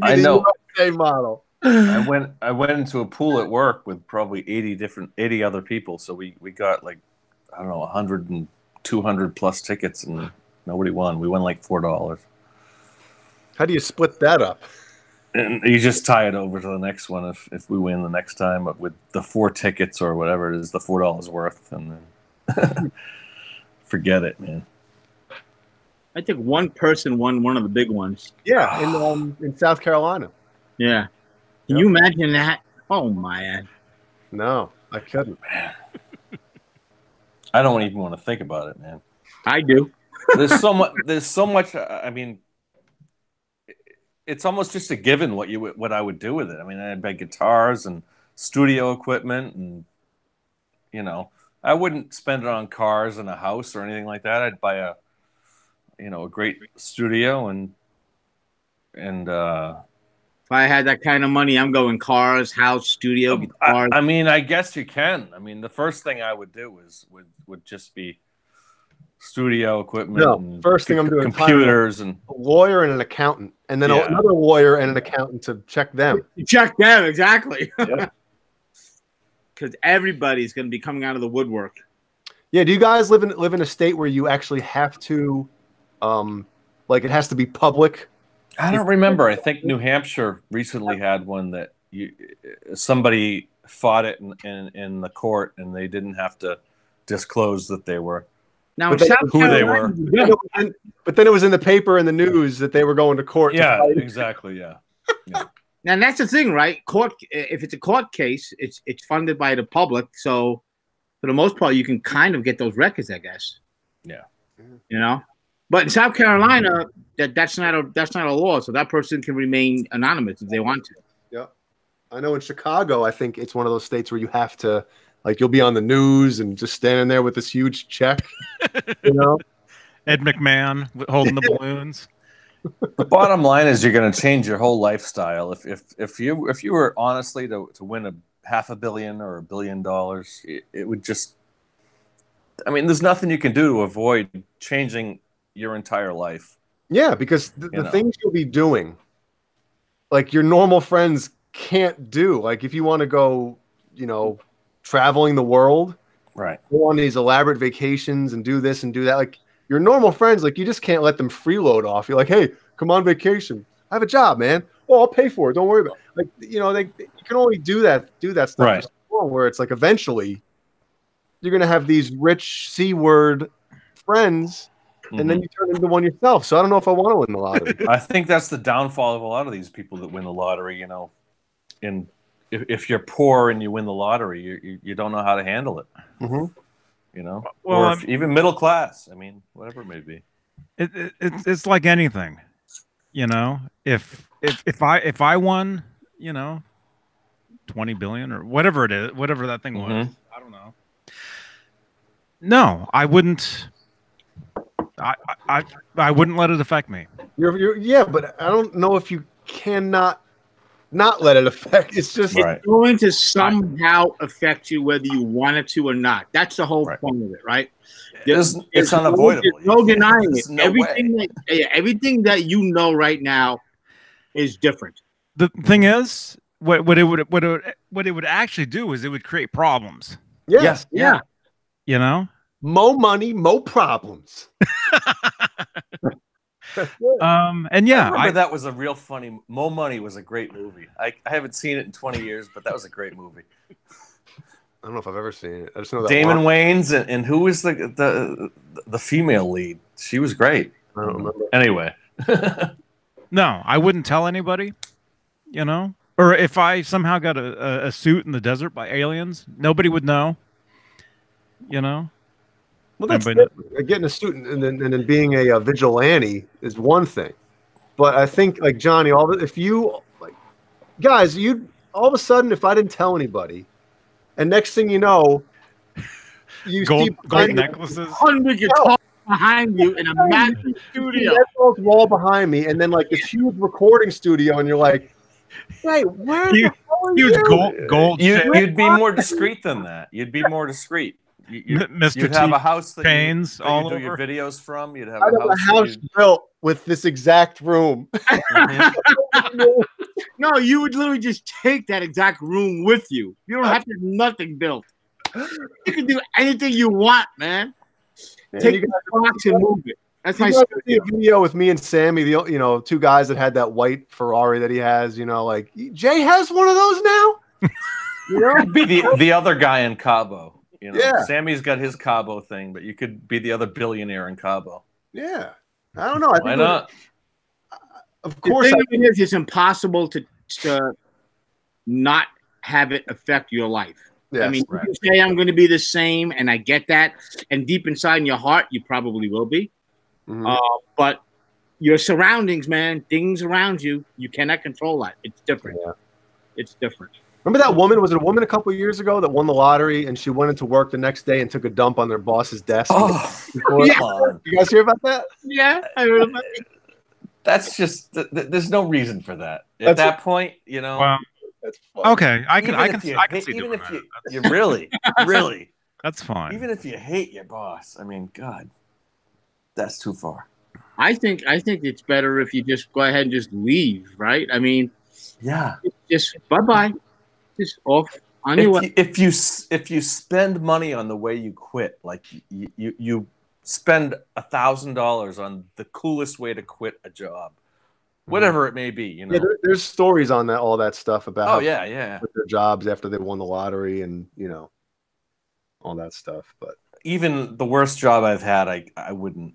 be the USA model. I went into a pool at work with probably 80 other people, so we got like, I don't know, 100 and 200 plus tickets, and nobody won. We won like $4. How do you split that up? And you just tie it over to the next one if we win the next time, but with the 4 tickets or whatever it is, the $4 worth, and then forget it, man. I think one person won one of the big ones. Yeah, in South Carolina. Yeah. Can you imagine that? Oh man. No, I couldn't. I don't even want to think about it, man. I do. There's so much. I mean, it's almost just a given what I would do with it. I mean, I'd buy guitars and studio equipment, and you know, I wouldn't spend it on cars and a house or anything like that. I'd buy a great studio and if I had that kind of money, I'm going cars, house, studio, guitars. I mean, I guess you can. I mean, the first thing I would do would just be studio equipment. No, first thing I'm doing, computers and a lawyer and an accountant, and then another lawyer and an accountant to check them. Check them, exactly. Because everybody's going to be coming out of the woodwork. Yeah. Do you guys live in a state where you actually have to, like, it has to be public? I don't remember. I think New Hampshire recently had one that somebody fought it in the court, and they didn't have to disclose that they were who they were. But then it was in the paper and the news that they were going to court. Yeah, exactly. Yeah. Now that's the thing, right? Court. If it's a court case, it's funded by the public, so for the most part, you can kind of get those records, I guess. Yeah. You know. But in South Carolina, that's not a law, so that person can remain anonymous if they want to. Yeah, I know in Chicago, I think it's one of those states where you have to, like, you'll be on the news and just standing there with this huge check, you know. Ed McMahon holding the balloons. The bottom line is you're going to change your whole lifestyle if you were honestly to win $500 million or $1 billion, it would just. I mean, there's nothing you can do to avoid changing your entire life. Yeah, because the things you'll be doing like your normal friends can't do. Like if you want to go, you know, traveling the world, Right. go on these elaborate vacations and do this and do that. Like your normal friends, like you just can't let them freeload off. You're like, hey, come on vacation. I have a job, man. Oh, I'll pay for it. Don't worry about it. Like, you know, you can only do that stuff Right. for so long, where it's like eventually you're gonna have these rich C-word friends, and then you turn into one yourself. So I don't know if I want to win the lottery. I think that's the downfall of a lot of these people that win the lottery. You know, and if you're poor and you win the lottery, you don't know how to handle it. Mm-hmm. You know, Well, or even middle class. I mean, whatever it may be. It's like anything, you know. If I won, you know, 20 billion or whatever it is, whatever that thing was, I don't know. No, I wouldn't. I wouldn't let it affect me. Yeah, but I don't know if you cannot not let it affect. It's just it's going to somehow affect you whether you want it to or not. That's the whole point of it, right? It's unavoidable. There's no denying it. No everything that you know right now is different. The thing is, what it would actually do is it would create problems. Yes. Yeah. You know, more money, more problems. And yeah, I remember that was a real funny. Mo Money was a great movie. I haven't seen it in 20 years, but that was a great movie. I don't know if I've ever seen it. I just know that Damon Wayans and who was the female lead? She was great. I don't remember. Anyway, no, I wouldn't tell anybody. You know, or if I somehow got a suit in the desert by aliens, nobody would know. You know. Well, that's getting a suit and then being a vigilante is one thing, but I think like Johnny, if you like guys, you all of a sudden, if I didn't tell anybody, and next thing you know, you gold see necklaces, 100 guitars behind you in a massive studio, wall behind me, and then like this huge recording studio, and you're like, hey, where the hell are you? Gold. You'd be more discreet than that. You'd be more discreet. You'd have a house that chains you all do over. Your videos from. You'd have a house built with this exact room. No, you would literally just take that exact room with you. You don't have to have nothing built. You can do anything you want, man. Take the box and move it. That's my see a video with me and Sammy, the two guys that had that white Ferrari that he has. You know, like Jay has one of those now. You know, I'd be the other guy in Cabo. You know, yeah. Sammy's got his Cabo thing, but you could be the other billionaire in Cabo. Yeah, I don't know. Why not? Of course, it's impossible to not have it affect your life. Yes, I mean, you can say I'm going to be the same, and I get that. And deep inside in your heart, you probably will be. But your surroundings, man, things around you, you cannot control that. It's different. Yeah. It's different. Remember that woman? Was it a woman a couple of years ago that won the lottery and she went into work the next day and took a dump on their boss's desk? Oh, yeah. You guys hear about that? Yeah, I heard about it. That's just there's no reason for that. At that point, you know. Well, that's fine. Okay, I can see even doing if that. you really, that's fine. Even if you hate your boss, I mean, God, that's too far. I think it's better if you just go ahead and just leave, right? I mean, yeah, just bye. Just off on your way. If you spend money on the way you quit, like you spend $1,000 on the coolest way to quit a job, whatever it may be, you know. Yeah, there's stories on that, all that stuff about. Oh yeah, quit their jobs after they won the lottery, and all that stuff. But even the worst job I've had, I wouldn't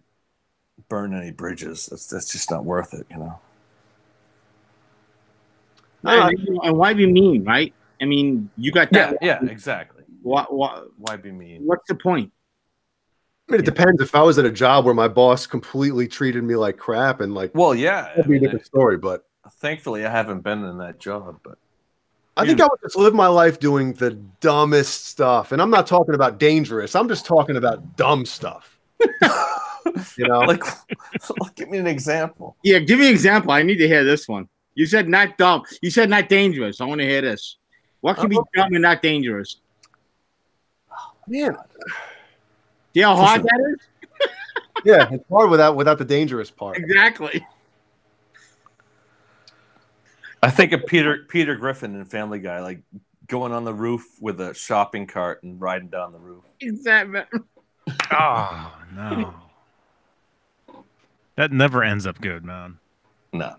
burn any bridges. That's just not worth it, you know. And why be mean, right? I mean, you got that. Yeah, exactly. Why be mean? What's the point? I mean, it depends. If I was at a job where my boss completely treated me like crap and like, well, yeah, that'd be a different story. But thankfully, I haven't been in that job. But I think I would just live my life doing the dumbest stuff, and I'm not talking about dangerous. I'm just talking about dumb stuff. Like, give me an example. Yeah, give me an example. I need to hear this one. You said not dumb. You said not dangerous. I want to hear this. What can be dumb and not dangerous? Man, see how hard that is? Yeah, it's hard without the dangerous part. Exactly. I think of Peter Griffin in Family Guy, like going on the roof with a shopping cart and riding down the roof. Exactly. Oh no, that never ends up good, man. No.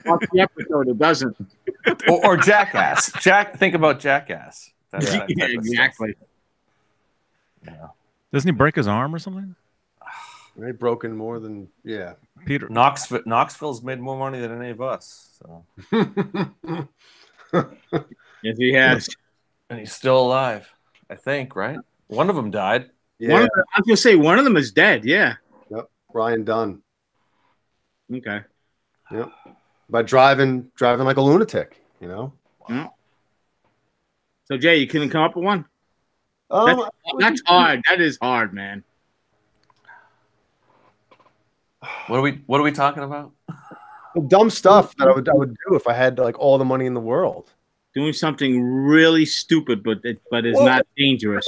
Watch the episode, it doesn't. Or Jackass. Think about Jackass. That type Yeah, of exactly. stuff. Yeah. Doesn't he break his arm or something? They broken more than Peter. Knoxville's made more money than any of us. So. Yes, he has. And he's still alive, I think, right? One of them died. Yeah. I was gonna say one of them is dead. Yeah. Yep. Ryan Dunn. Okay. Yep. By driving like a lunatic, you know. Wow. So Jay, you couldn't come up with one? That's hard. That is hard, man. What are we talking about? Dumb stuff that I would do if I had like all the money in the world. Doing something really stupid, but is not dangerous.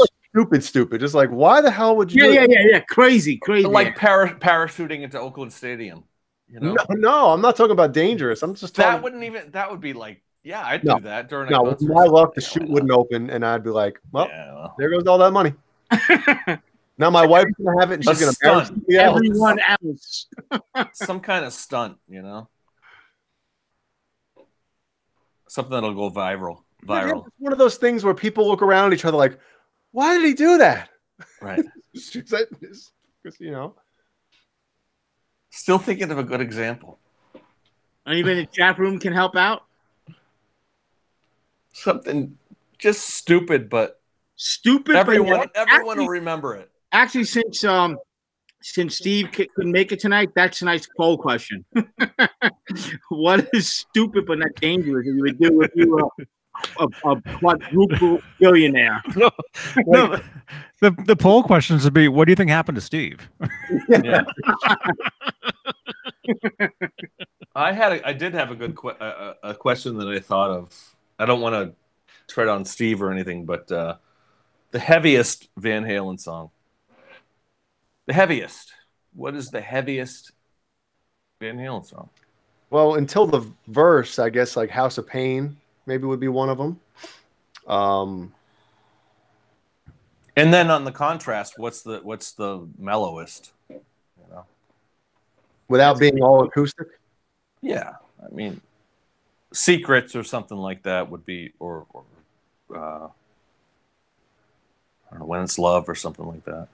Stupid. Just like, why the hell would you? Yeah. Crazy. Like parachuting into Oakland Stadium. You know? No, I'm not talking about dangerous. I'm just talking. That would be like, yeah, I'd do that during a concert. No, with my luck, the chute wouldn't open, and I'd be like, well, there goes all that money. Now my wife's gonna have it, and she's gonna embarrass everyone else. Some kind of stunt, you know. Something that'll go viral. It's one of those things where people look around at each other like, why did he do that? Right. Because, you know. Still thinking of a good example. Anybody in the chat room can help out? Something just stupid, but stupid. Everyone will remember it. Actually, since Steve couldn't make it tonight, that's tonight's poll question. What is stupid but not dangerous that you would do if you were a quadruple billionaire? No, the poll questions would be, what do you think happened to Steve? Yeah. I did have a good a question that I thought of. I don't want to tread on Steve or anything, but the heaviest Van Halen song. The heaviest. What is the heaviest Van Halen song? Well, until the verse, I guess like House of Pain maybe would be one of them. And then on the contrast, what's the mellowest? You know, without being all acoustic. Yeah, I mean, Secrets or something like that would be, or I don't know, When It's Love or something like that.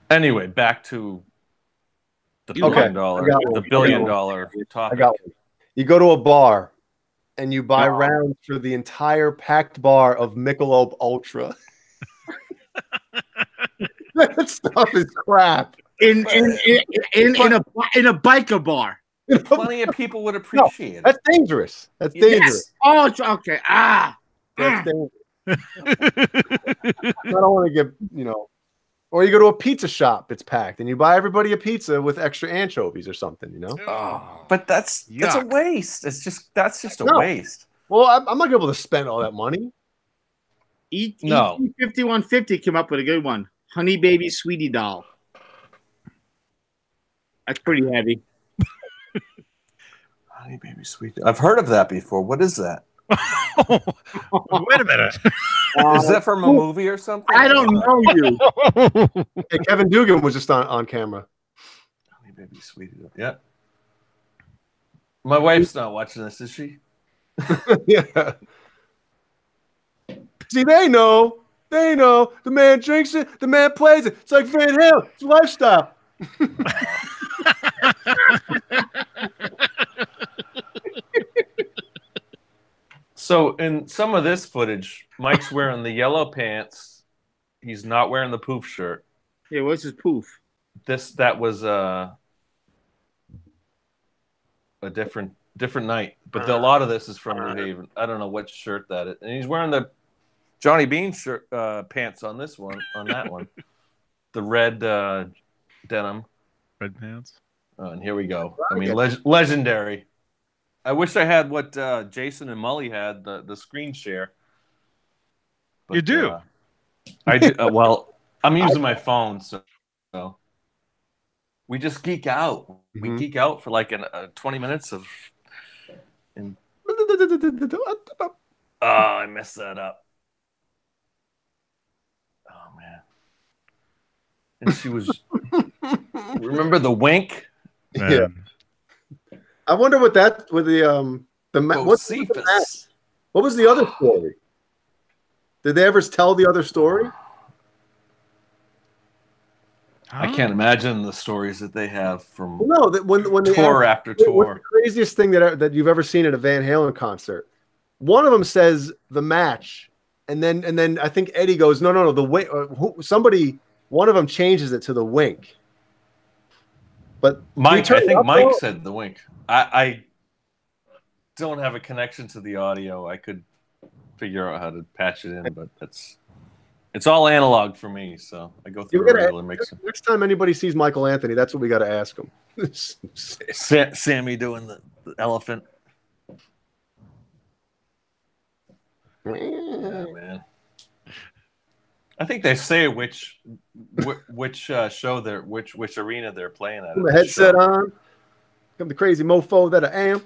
Anyway, back to the $1 billion topic. I got one. You go to a bar and you buy rounds for the entire packed bar of Michelob Ultra. That stuff is crap. In a biker bar. Plenty of people would appreciate it. That's dangerous. That's dangerous. Yes. Oh, okay. That's dangerous. I don't want to get, you know. Or you go to a pizza shop, it's packed, and you buy everybody a pizza with extra anchovies or something, you know? Oh, but that's a waste. That's just a waste. Well, I'm not gonna be able to spend all that money. No. 5150 came up with a good one. Honey Baby Sweetie Doll. That's pretty heavy. Honey Baby Sweetie. I've heard of that before. What is that? Wait a minute. Is that from a movie or something? I don't know you. Hey, Kevin Dugan was just on camera. Honey Baby Sweetie. Yeah. My wife's not watching this, is she? Yeah. See, they know. The man drinks it. The man plays it. It's like Van Halen. It's a lifestyle. So in some of this footage, Mike's wearing the yellow pants. He's not wearing the poof shirt. Yeah, what's his poof? That was a different night. But a lot of this is from New Haven. I don't know what shirt that is. And he's wearing the Johnny Beane shirt pants on this one, on that one. The red denim. Red pants. Oh, and here we go. I mean, legendary. I wish I had what Jason and Mully had, the screen share. But, you do? I do. Well, I'm using my phone, so we just geek out. We geek out for like 20 minutes of And oh, I messed that up. Oh man. And she was. Remember the wink? Yeah. I wonder what that with the what was the other story? Did they ever tell the other story? I can't imagine the stories that they have from when tour after tour. What's the craziest thing that you've ever seen at a Van Halen concert? One of them says the match, and then I think Eddie goes, no, the wink. Somebody, one of them changes it to the wink. But Mike, I think Mike said the wink. I don't have a connection to the audio. I could figure out how to patch it in, but it's all analog for me, so I go through a regular mixer. Next time anybody sees Michael Anthony, that's what we got to ask him. Sammy doing the elephant. Yeah, man. I think they say which show which arena they're playing at. The headset on. I'm the crazy mofo that I am.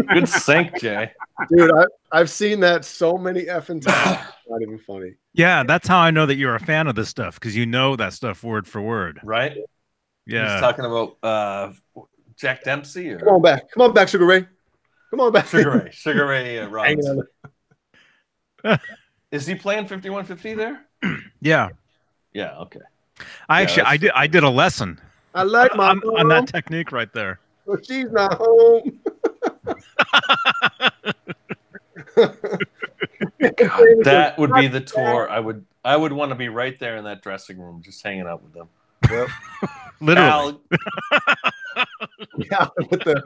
Good sync, Jay. Dude, I've seen that so many effing times. It's not even funny. Yeah, that's how I know that you're a fan of this stuff, because you know that stuff word for word. Right? Yeah. He's talking about Jack Dempsey? Or... Come on back, Sugar Ray. Come on back. Sugar Ray Robbins. Is he playing 5150 there? Yeah. Yeah, okay. I did a lesson. I like my on that technique right there. Well, she's not home. God, that would be the tour. I would want to be right there in that dressing room, just hanging out with them. Yep. Literally. Yeah, with the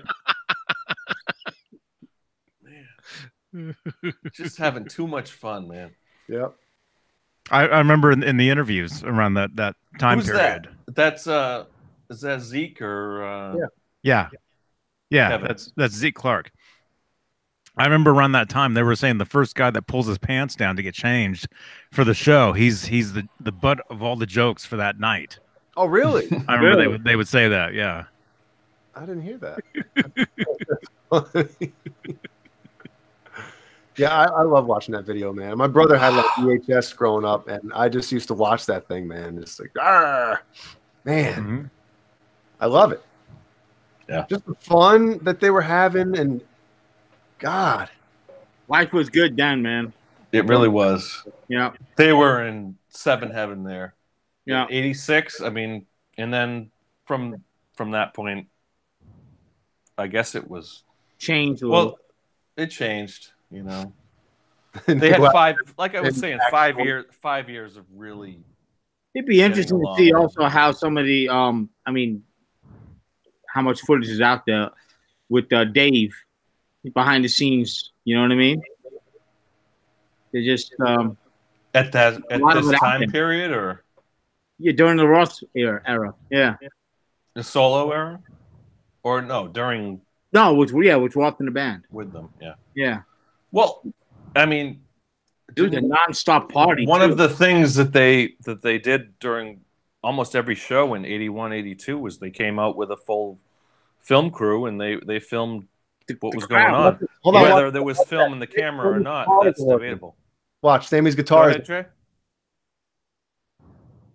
just having too much fun, man. Yep. I remember in the interviews around that time period. That's is that Zeke or Yeah. That's Zeke Clark. I remember around that time they were saying the first guy that pulls his pants down to get changed for the show, he's the butt of all the jokes for that night. Oh, really? I remember they would say that. Yeah. I didn't hear that. Yeah, I love watching that video, man. My brother had like VHS growing up, and I just used to watch that thing, man. It's like, man, I love it. Yeah, just the fun that they were having, and God, life was good then, man. It really was. Yeah, they were in seven heaven there. Yeah, 86. I mean, and then from that point, I guess it was changed a little. Well, it changed. You know, they had like I was saying, 5 years of really. It'd be interesting to see also how some of the, I mean, how much footage is out there with Dave behind the scenes. You know what I mean? They just at this time period, or during the Ross era, yeah, the solo era, or no, during with Roth in the band with them, yeah. Well, I mean, it was a nonstop party. One of the things that they did during almost every show in 81, 82 was they came out with a full film crew and they filmed what was going on. Whether there was film in the camera or not, that's debatable. Watch Sammy's guitar. Go ahead, Trey.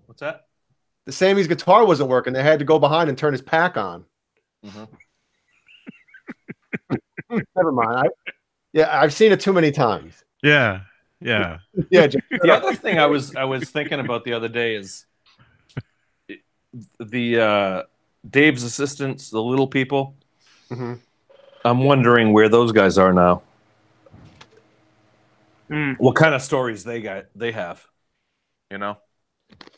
What's that? The Sammy's guitar wasn't working. They had to go behind and turn his pack on. Mm-hmm. Never mind. I've seen it too many times. Yeah. The other thing I was thinking about the other day is the Dave's assistants, the little people. Mm-hmm. I'm wondering where those guys are now. Mm. What kind of stories they have? You know,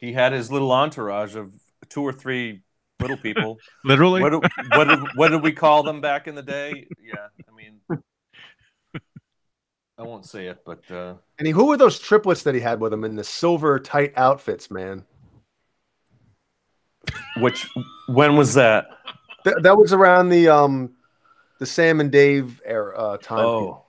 he had his little entourage of 2 or 3 little people. Literally. What did we call them back in the day? Yeah, I mean. I won't say it, but and who were those triplets that he had with him in the silver tight outfits, man? When was that? That was around the Sam and Dave era time. Oh,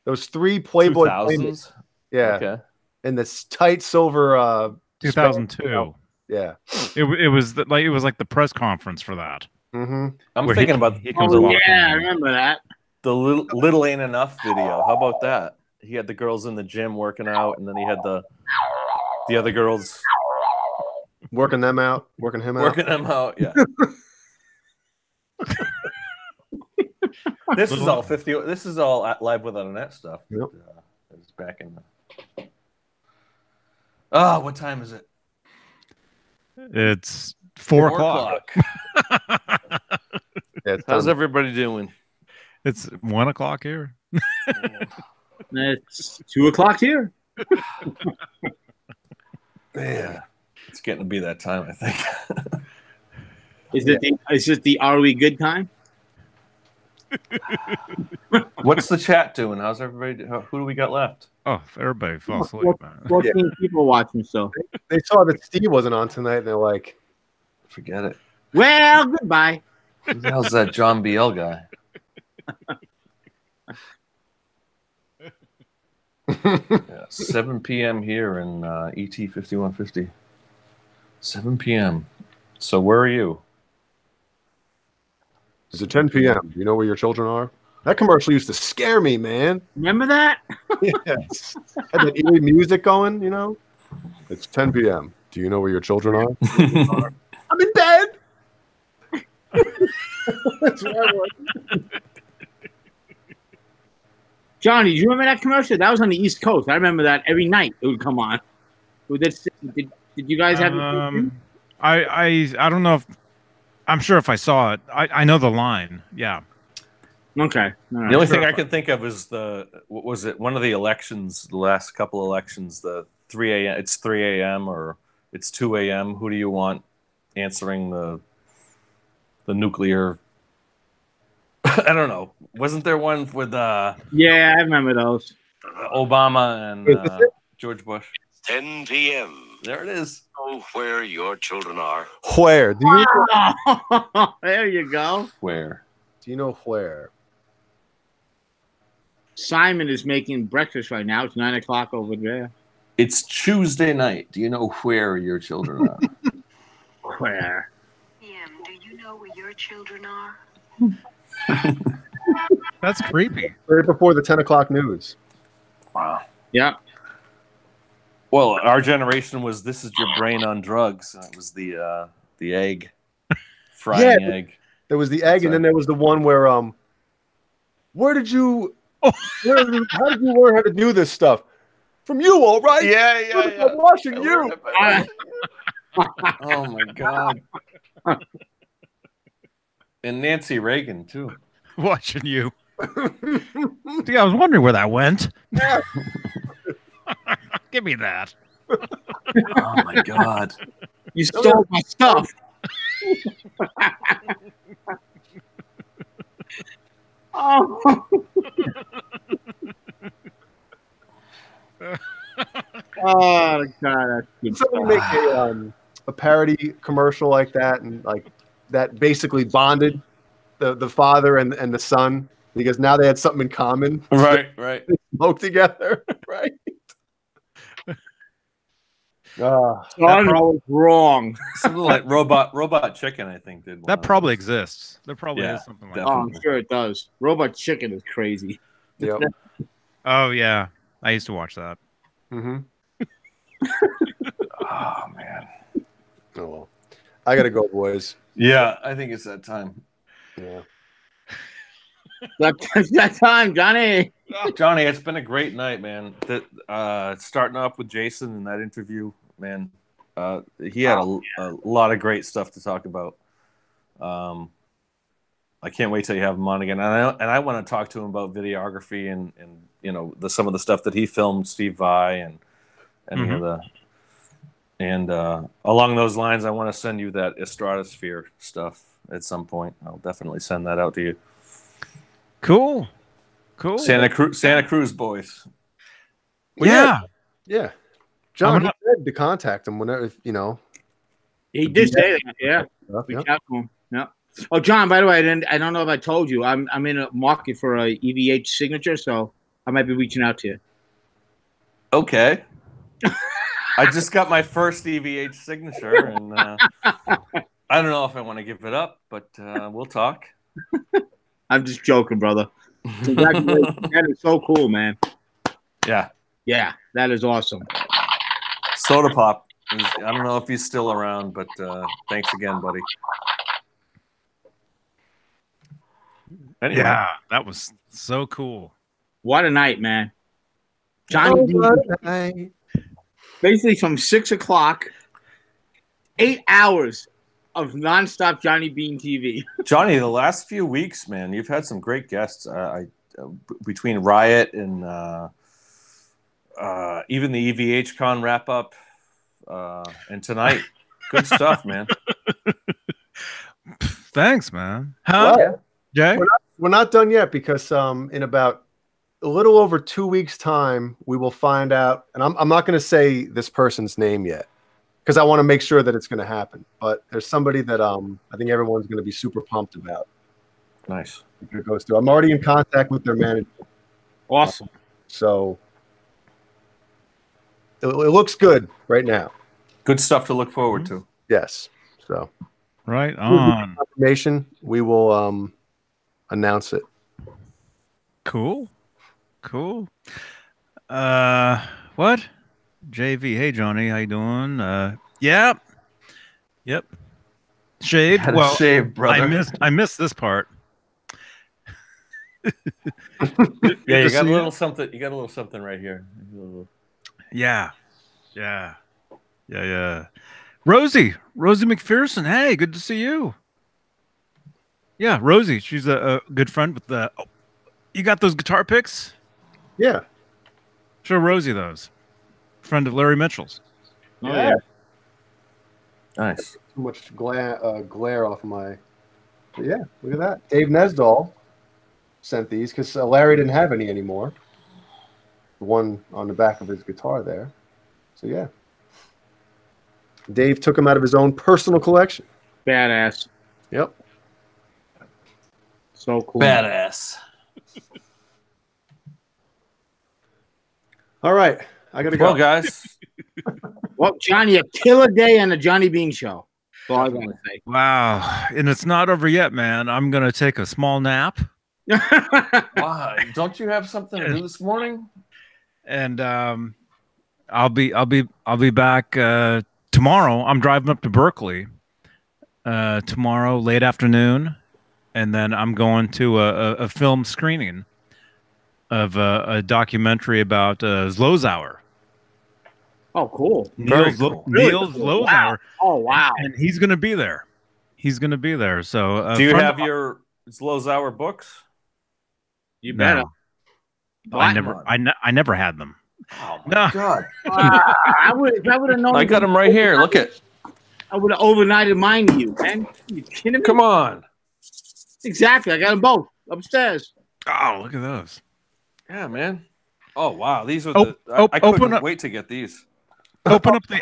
those 3 Playboy 2000s. Yeah, okay. And this tight silver 2002. Yeah, it was like the press conference for that. Mm-hmm. I'm Where thinking about he comes Oh, walking yeah, I in. remember that. the little ain't enough video. How about that? He had the girls in the gym working out, and then he had the other girls Working them out, working him out. working them out. Yeah. This is all 50. This is all live without a net stuff. Yep. It's back in the. Oh, what time is it? It's 4 o'clock. Yeah, it's How's time. everybody doing? It's 1 o'clock here. It's 2 o'clock here. Man. It's getting to be that time, I think. Is it the Are We Good time? What's the chat doing? How's everybody? Who do we got left? Oh, everybody fell asleep, man. 14 people watching, so. They saw that Steve wasn't on tonight, and they're like, Forget it. Well, goodbye. Who the hell's that John BL guy? Yeah, 7 p.m. here in ET 5150. 7 p.m. So where are you? "Is it 10 p.m.? Do you know where your children are?" That commercial used to scare me, man. Remember that? Yes. Had that eerie music going, you know? "It's 10 p.m. Do you know where your children are?" "I'm in bed." That's what I was. Johnny, do you remember that commercial? That was on the East Coast. I remember that every night it would come on. Did you guys have it? I don't know if I'm sure if I saw it. I know the line. Yeah. Okay. All right. The only thing I can think of is what was it? One of the elections, the last couple elections, the 3 a.m. It's 3 a.m. or it's 2 a.m. Who do you want answering the nuclear? I don't know. Wasn't there one with Yeah, I remember those. Obama and Is this it? George Bush? 10 p.m. There it is. Know where your children are. Where? Do There you go. Where? you know where? Simon is making breakfast right now. It's 9 o'clock over there. It's Tuesday night. Do you know where your children are? Where? Do you know where your children are? That's creepy. Right before the 10 o'clock news. Wow. Yeah. Well, our generation was "This is your brain on drugs." It was the egg, frying egg. There was the egg, and then there was the one where how did you learn how to do this stuff? From you, all right? Yeah. I'm watching you. Oh my god. And Nancy Reagan too. Watching you. See, I was wondering where that went. Yeah. Give me that. Oh my god. You stole my stuff. Oh. Oh God, that's good. Somebody make a parody commercial like that, and like that basically bonded the father and the son, because now they had something in common. Right. They smoke together, right? John was wrong. Something like Robot Chicken, I think, did one. That probably exists. There probably Yeah, is something like definitely. Oh, I'm sure it does. Robot Chicken is crazy. Yep. that. Oh yeah, I used to watch that. Mm-hmm. Oh man. Oh well, I gotta go, boys. Yeah, I think it's that time. Yeah. That time, Johnny. Johnny, it's been a great night, man. Starting off with Jason in that interview, man. He had a lot of great stuff to talk about. I can't wait till you have him on again. And I want to talk to him about videography and you know some of the stuff that he filmed, Steve Vai and any of the. And along those lines, I want to send you that Stratosphere stuff at some point. I'll definitely send that out to you. Cool. Santa Cruz boys. Well, Yeah. John, I'm he said to contact him whenever, you know. He did say that. Yeah. We Yeah. talked to him. Yeah. Oh, John. By the way, I don't know if I told you. I'm in a market for a EVH signature, so I might be reaching out to you. Okay. I just got my first EVH signature, and I don't know if I want to give it up, but we'll talk. I'm just joking, brother. Congratulations. That is so cool, man. Yeah. Yeah, that is awesome. Sodapop. I don't know if he's still around, but thanks again, buddy. Anyway. Yeah, that was so cool. What a night, man. Johnny Beane, basically from 6 o'clock, 8 hours of nonstop Johnny Beane TV. Johnny, the last few weeks, man, you've had some great guests. Between Riot and even the EVH Con wrap up, and tonight, good stuff, man. Thanks, man. Huh? Well, Jay? we're not done yet because in about a little over 2 weeks' time, we will find out. And I'm not going to say this person's name yet because I want to make sure that it's going to happen. But there's somebody that I think everyone's going to be super pumped about. Nice. It goes through. I'm already in contact with their manager. Awesome. So it looks good right now. Good stuff to look forward to. Yes. So Right on. confirmation, we will announce it. Cool. Cool. What? JV. Hey, Johnny. How you doing? Yeah. Yep. Shaved. Had a Well, shave, brother. I missed this part. Yeah, you got a little something. You got a little something right here. Yeah. Yeah. Yeah. Yeah. Rosie McPherson. Hey, good to see you. Yeah, Rosie. She's a good friend with the. Oh, you got those guitar picks? Yeah. Show Rosie those. Friend of Larry Mitchell's. Oh, yeah. Nice. Too much glare off my. But yeah, look at that. Dave Nesdahl sent these because Larry didn't have any anymore. The one on the back of his guitar there. So yeah. Dave took them out of his own personal collection. Badass. Yep. So cool. Badass. All right. I got to go. Well, guys. Well, Johnny, a killer day on the Johnny Beane show. That's all I want to say. Wow. And it's not over yet, man. I'm going to take a small nap. Wow. Don't you have something to do this morning? And I'll be back tomorrow. I'm driving up to Berkeley tomorrow late afternoon, and then I'm going to a film screening of a documentary about Zlozauer. Oh, cool. Very cool. Neil Zlozauer. Wow. Oh, wow. And he's going to be there. He's going to be there. So, Do you have your Zlozauer books? You better. No. I never had them. Oh my God! I would have known. I got them right here. Look at. I would have overnighted mine to you, man. You kidding me? Come on. Exactly. I got them both upstairs. Oh, look at those. Yeah, man. Oh wow, these are I open couldn't up. wait to get these. Open up the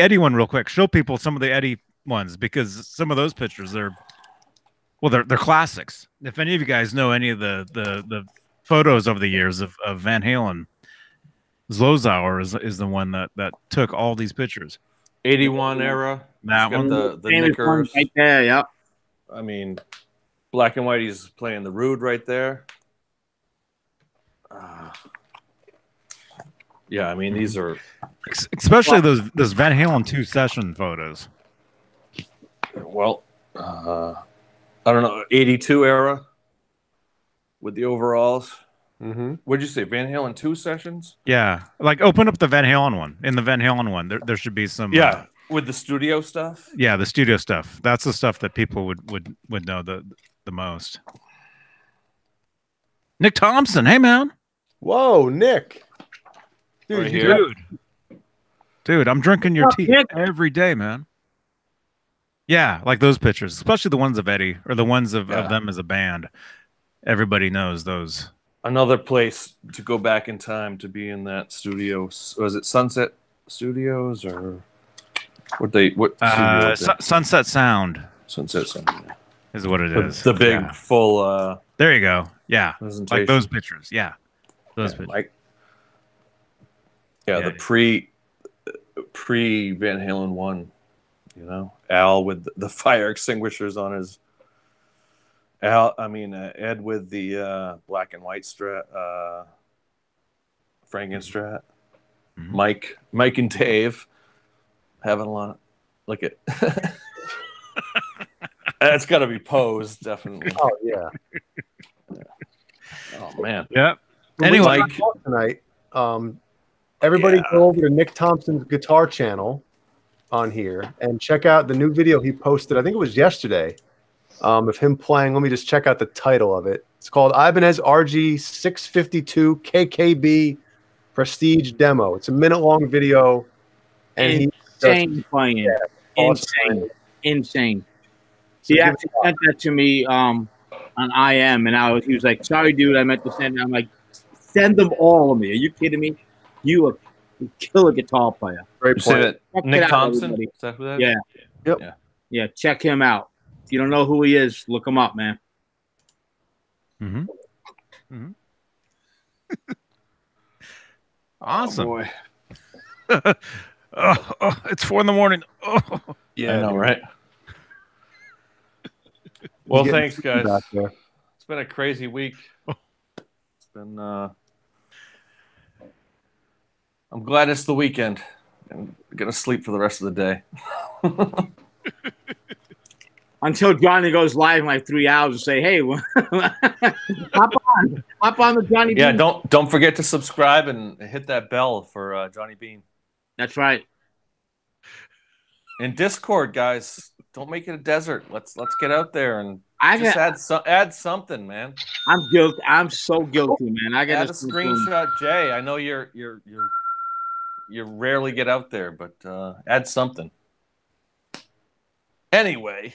Eddie one real quick. Show people some of the Eddie ones because some of those pictures they're classics. If any of you guys know any of the photos over the years of Van Halen, Zlozauer is the one that took all these pictures. 81 era. That He's got one. the knickers. Right there, yep. I mean, black and white. He's playing the Rude right there. Yeah, I mean these are Especially those Van Halen 2 session photos. well, I don't know, 82 era with the overalls. Mm-hmm. What'd you say, Van Halen 2 sessions? Yeah, like open up the Van Halen one. In the Van Halen one, there should be some. Yeah, with the studio stuff. Yeah, the studio stuff. That's the stuff that people would know the most. Nick Thompson, hey man. Whoa, Nick. Right here. Dude, I'm drinking your tea Nick? every day, man. Yeah, like those pictures, especially the ones of Eddie or the ones of them as a band. Everybody knows those. Another place to go back in time to be in that studio. Was it Sunset Studios or what studio was it? Sunset Sound Sunset Sound. Yeah. is what it is. The big full There you go. Yeah, presentation. like those pictures. Yeah, those pictures. Like Yeah. the pre Van Halen 1 You know, Al with the fire extinguishers on his. Ed with the black and white strat, Frankenstrat. Mike and Dave having a lot. Look at that's got to be posed, definitely. Oh yeah. Oh man. Yep. When Anyway, we talk tonight, everybody go over to Nick Thompson's guitar channel on here and check out the new video he posted. I think it was yesterday. Of him playing. Let me just check out the title of it. It's called Ibanez RG 652 KKB Prestige Demo. It's a minute-long video. And insane playing. Yeah, awesome. Insane. He actually sent that to me on IM, and he was like, "Sorry, dude, I meant to send." I'm like, "Send them all to me. Are you kidding me? You are a killer guitar player." Great You say point. that Nick Thompson? Is that who that is? Yeah. Yep. Yeah. Check him out. If you don't know who he is, look him up, man. Awesome. Oh, boy. It's 4 a.m. Oh. Yeah, I know, right? Well, thanks, guys. It's been a crazy week. It's been. I'm glad it's the weekend. I'm gonna sleep for the rest of the day. Until Johnny goes live in like 3 hours and say, "Hey, hop on the Johnny." Yeah, Beane. don't forget to subscribe and hit that bell for Johnny Beane. That's right. And Discord, guys, don't make it a desert. Let's get out there and add something, man. I'm guilty. I'm so guilty, man. I got Add a screenshot, Jay. I know you rarely get out there, but add something. Anyway,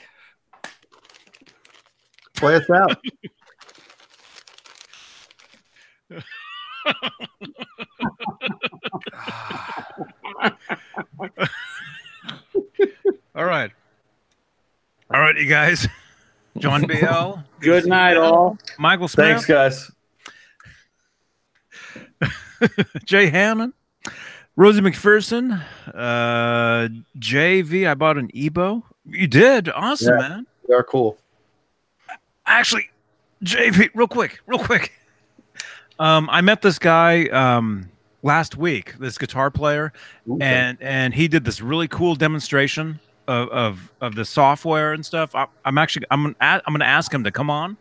play us out. All right, you guys. John BL. Good night, all. Michael Smith. thanks, guys. Jay Hammond. Rosie McPherson. JV. I bought an Ebo. You did? Awesome, man. They are cool. Actually, JV, real quick. I met this guy last week, this guitar player, and he did this really cool demonstration of the software and stuff. I'm gonna ask him to come on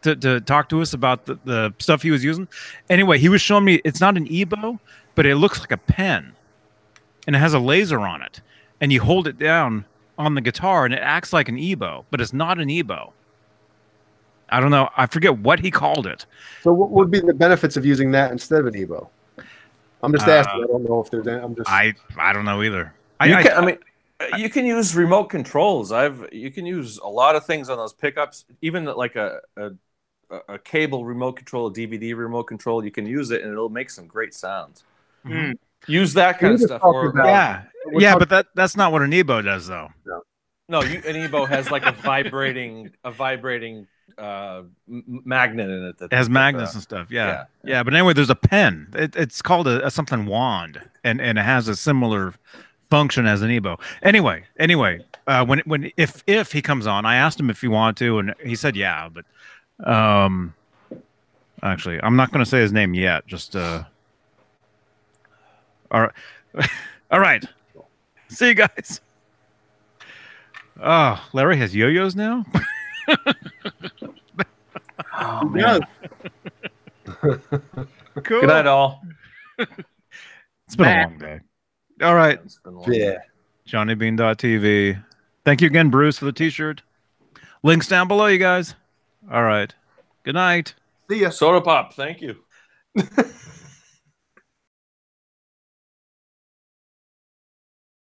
to talk to us about the stuff he was using. Anyway, he was showing me it's not an Ebo, but it looks like a pen, and it has a laser on it, and you hold it down on the guitar, and it acts like an Ebo, but it's not an Ebo. I don't know. I forget what he called it. So what would be the benefits of using that instead of an Ebo? I'm just asking. I don't know if there's any. I don't know either. You can use remote controls. You can use a lot of things on those pickups, even like a cable remote control, a DVD remote control. You can use it, and it'll make some great sounds. Mm. Use that kind of stuff. But that's not what an Ebo does, though. No, an Ebo has like a vibrating magnet in it. It has magnets and stuff. Yeah. But anyway, there's a pen. It's called a something wand, and it has a similar function as an Ebo. Anyway, if he comes on, I asked him if he wanted to, and he said yeah. But actually, I'm not going to say his name yet. Just all right, all right. See you guys. Oh, Larry has yo-yos now. Oh, man. Cool. Good night, all. It's been a long day. All right. Yeah. johnnybeane.tv. Thank you again, Bruce, for the t-shirt. Links down below, you guys. All right. Good night. See ya. Sodapop. Thank you.